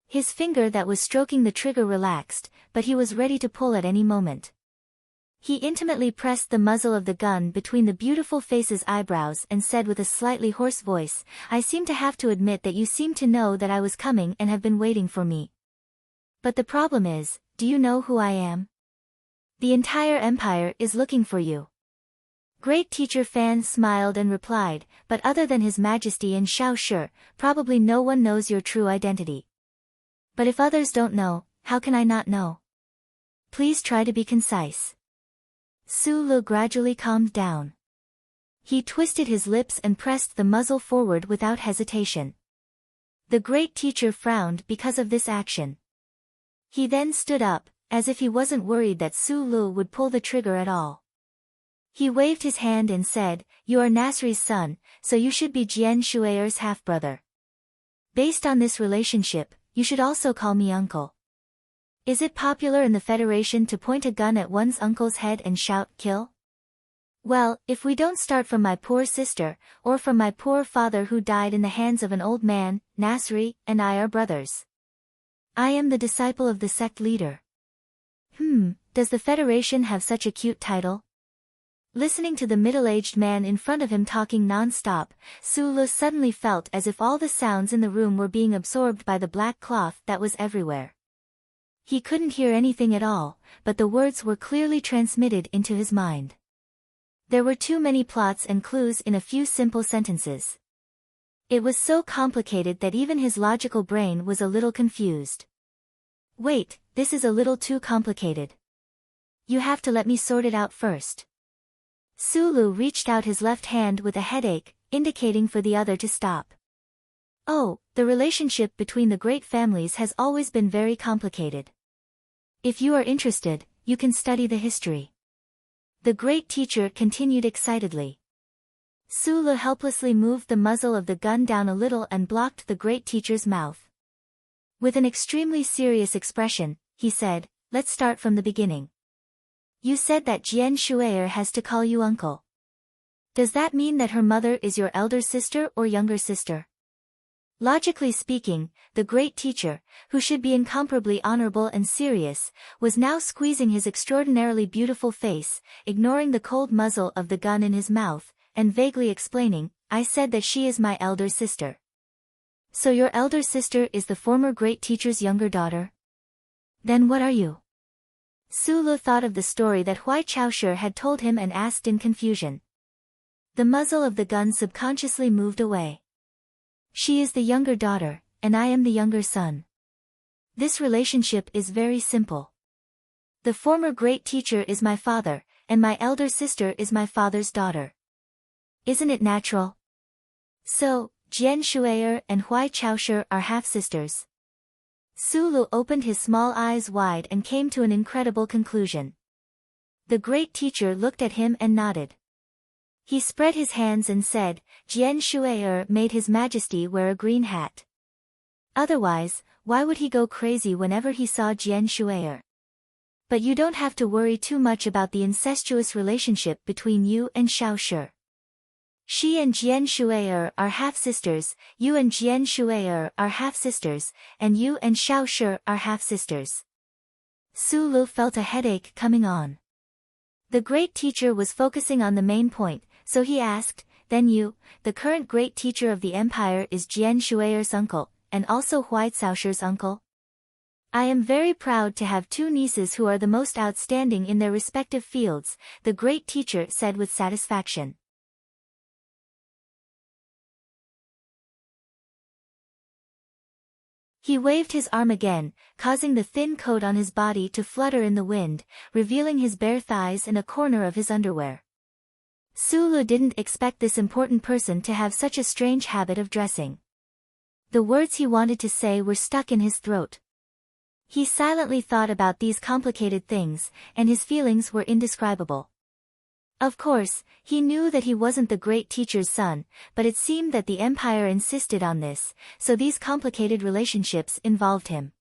His finger that was stroking the trigger relaxed, but he was ready to pull at any moment. He intimately pressed the muzzle of the gun between the beautiful face's eyebrows and said with a slightly hoarse voice, "I seem to have to admit that you seem to know that I was coming and have been waiting for me. But the problem is, do you know who I am? The entire empire is looking for you." Great Teacher Fan smiled and replied, "But other than His Majesty and Xiao Shi, probably no one knows your true identity. But if others don't know, how can I not know? Please try to be concise." Su Lu gradually calmed down. He twisted his lips and pressed the muzzle forward without hesitation. The Great Teacher frowned because of this action. He then stood up, as if he wasn't worried that Su Lu would pull the trigger at all. He waved his hand and said, "You are Nasri's son, so you should be Jian Shui'er's half-brother. Based on this relationship, you should also call me uncle. Is it popular in the Federation to point a gun at one's uncle's head and shout, 'Kill'? Well, if we don't start from my poor sister, or from my poor father who died in the hands of an old man, Nasri and I are brothers. I am the disciple of the sect leader." Does the Federation have such a cute title? Listening to the middle-aged man in front of him talking non-stop, Su Lu suddenly felt as if all the sounds in the room were being absorbed by the black cloth that was everywhere. He couldn't hear anything at all, but the words were clearly transmitted into his mind. There were too many plots and clues in a few simple sentences. It was so complicated that even his logical brain was a little confused. "Wait, this is a little too complicated. You have to let me sort it out first." Su Lu reached out his left hand with a headache, indicating for the other to stop. "Oh, the relationship between the great families has always been very complicated. If you are interested, you can study the history." The Great Teacher continued excitedly. Su Lu helplessly moved the muzzle of the gun down a little and blocked the Great Teacher's mouth. With an extremely serious expression, he said, "Let's start from the beginning. You said that Jian Shui'er has to call you uncle. Does that mean that her mother is your elder sister or younger sister?" Logically speaking, the Great Teacher, who should be incomparably honorable and serious, was now squeezing his extraordinarily beautiful face, ignoring the cold muzzle of the gun in his mouth, and vaguely explaining, "I said that she is my elder sister." "So your elder sister is the former Great Teacher's younger daughter? Then what are you?" Su Lu thought of the story that Huai Chaoshi had told him and asked in confusion. The muzzle of the gun subconsciously moved away. "She is the younger daughter, and I am the younger son. This relationship is very simple. The former Great Teacher is my father, and my elder sister is my father's daughter. Isn't it natural? So, Jian Shui'er and Huai Chaoshi are half-sisters." Su Lu opened his small eyes wide and came to an incredible conclusion. The Great Teacher looked at him and nodded. He spread his hands and said, "Jian Shui'er made His Majesty wear a green hat. Otherwise, why would he go crazy whenever he saw Jian Shui'er? But you don't have to worry too much about the incestuous relationship between you and Xiao Shi. She and Jian Shui'er are half-sisters, you and Jian Shui'er are half-sisters, and you and Xiao Shi are half-sisters." Su Lu felt a headache coming on. The Great Teacher was focusing on the main point, so he asked, "Then you, the current Great Teacher of the Empire, is Jian Shui'er's uncle, and also Huai Caoshi's uncle? I am very proud to have two nieces who are the most outstanding in their respective fields," the Great Teacher said with satisfaction. He waved his arm again, causing the thin coat on his body to flutter in the wind, revealing his bare thighs and a corner of his underwear. Su Lu didn't expect this important person to have such a strange habit of dressing. The words he wanted to say were stuck in his throat. He silently thought about these complicated things, and his feelings were indescribable. Of course, he knew that he wasn't the Great Teacher's son, but it seemed that the Empire insisted on this, so these complicated relationships involved him.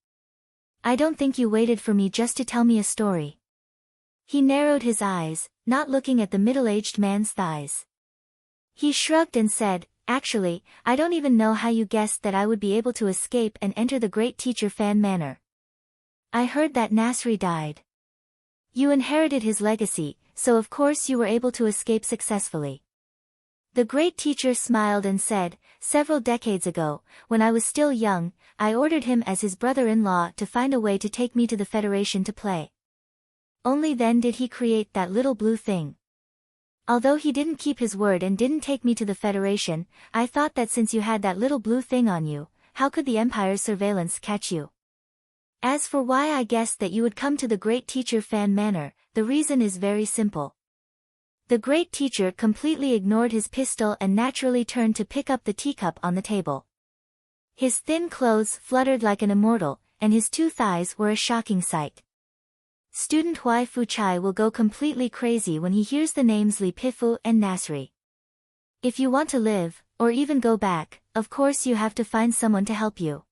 "I don't think you waited for me just to tell me a story." He narrowed his eyes, not looking at the middle-aged man's thighs. He shrugged and said, Actually, I don't even know how you guessed that I would be able to escape and enter the great teacher Fan Manor. I heard that Nasri died. You inherited his legacy, so of course you were able to escape successfully. The great teacher smiled and said, several decades ago, when I was still young, I ordered him as his brother-in-law to find a way to take me to the Federation to play. Only then did he create that little blue thing. Although he didn't keep his word and didn't take me to the Federation, I thought that since you had that little blue thing on you, how could the Empire's surveillance catch you? As for why I guessed that you would come to the great teacher Fan Manor, the reason is very simple. The great teacher completely ignored his pistol and naturally turned to pick up the teacup on the table. His thin clothes fluttered like an immortal, and his 2 thighs were a shocking sight. Student Hui Fuchai will go completely crazy when he hears the names Li Pifu and Nasri. If you want to live, or even go back, of course you have to find someone to help you.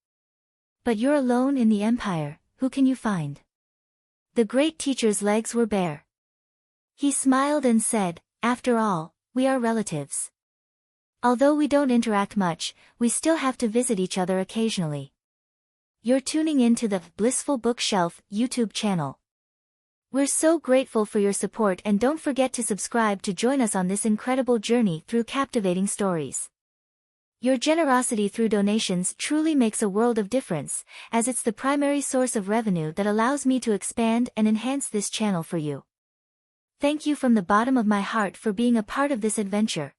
But you're alone in the Empire, who can you find? The great teacher's legs were bare. He smiled and said, after all, we are relatives. Although we don't interact much, we still have to visit each other occasionally. You're tuning in to the Blissful Bookshelf YouTube channel. We're so grateful for your support, and don't forget to subscribe to join us on this incredible journey through captivating stories. Your generosity through donations truly makes a world of difference, as it's the primary source of revenue that allows me to expand and enhance this channel for you. Thank you from the bottom of my heart for being a part of this adventure.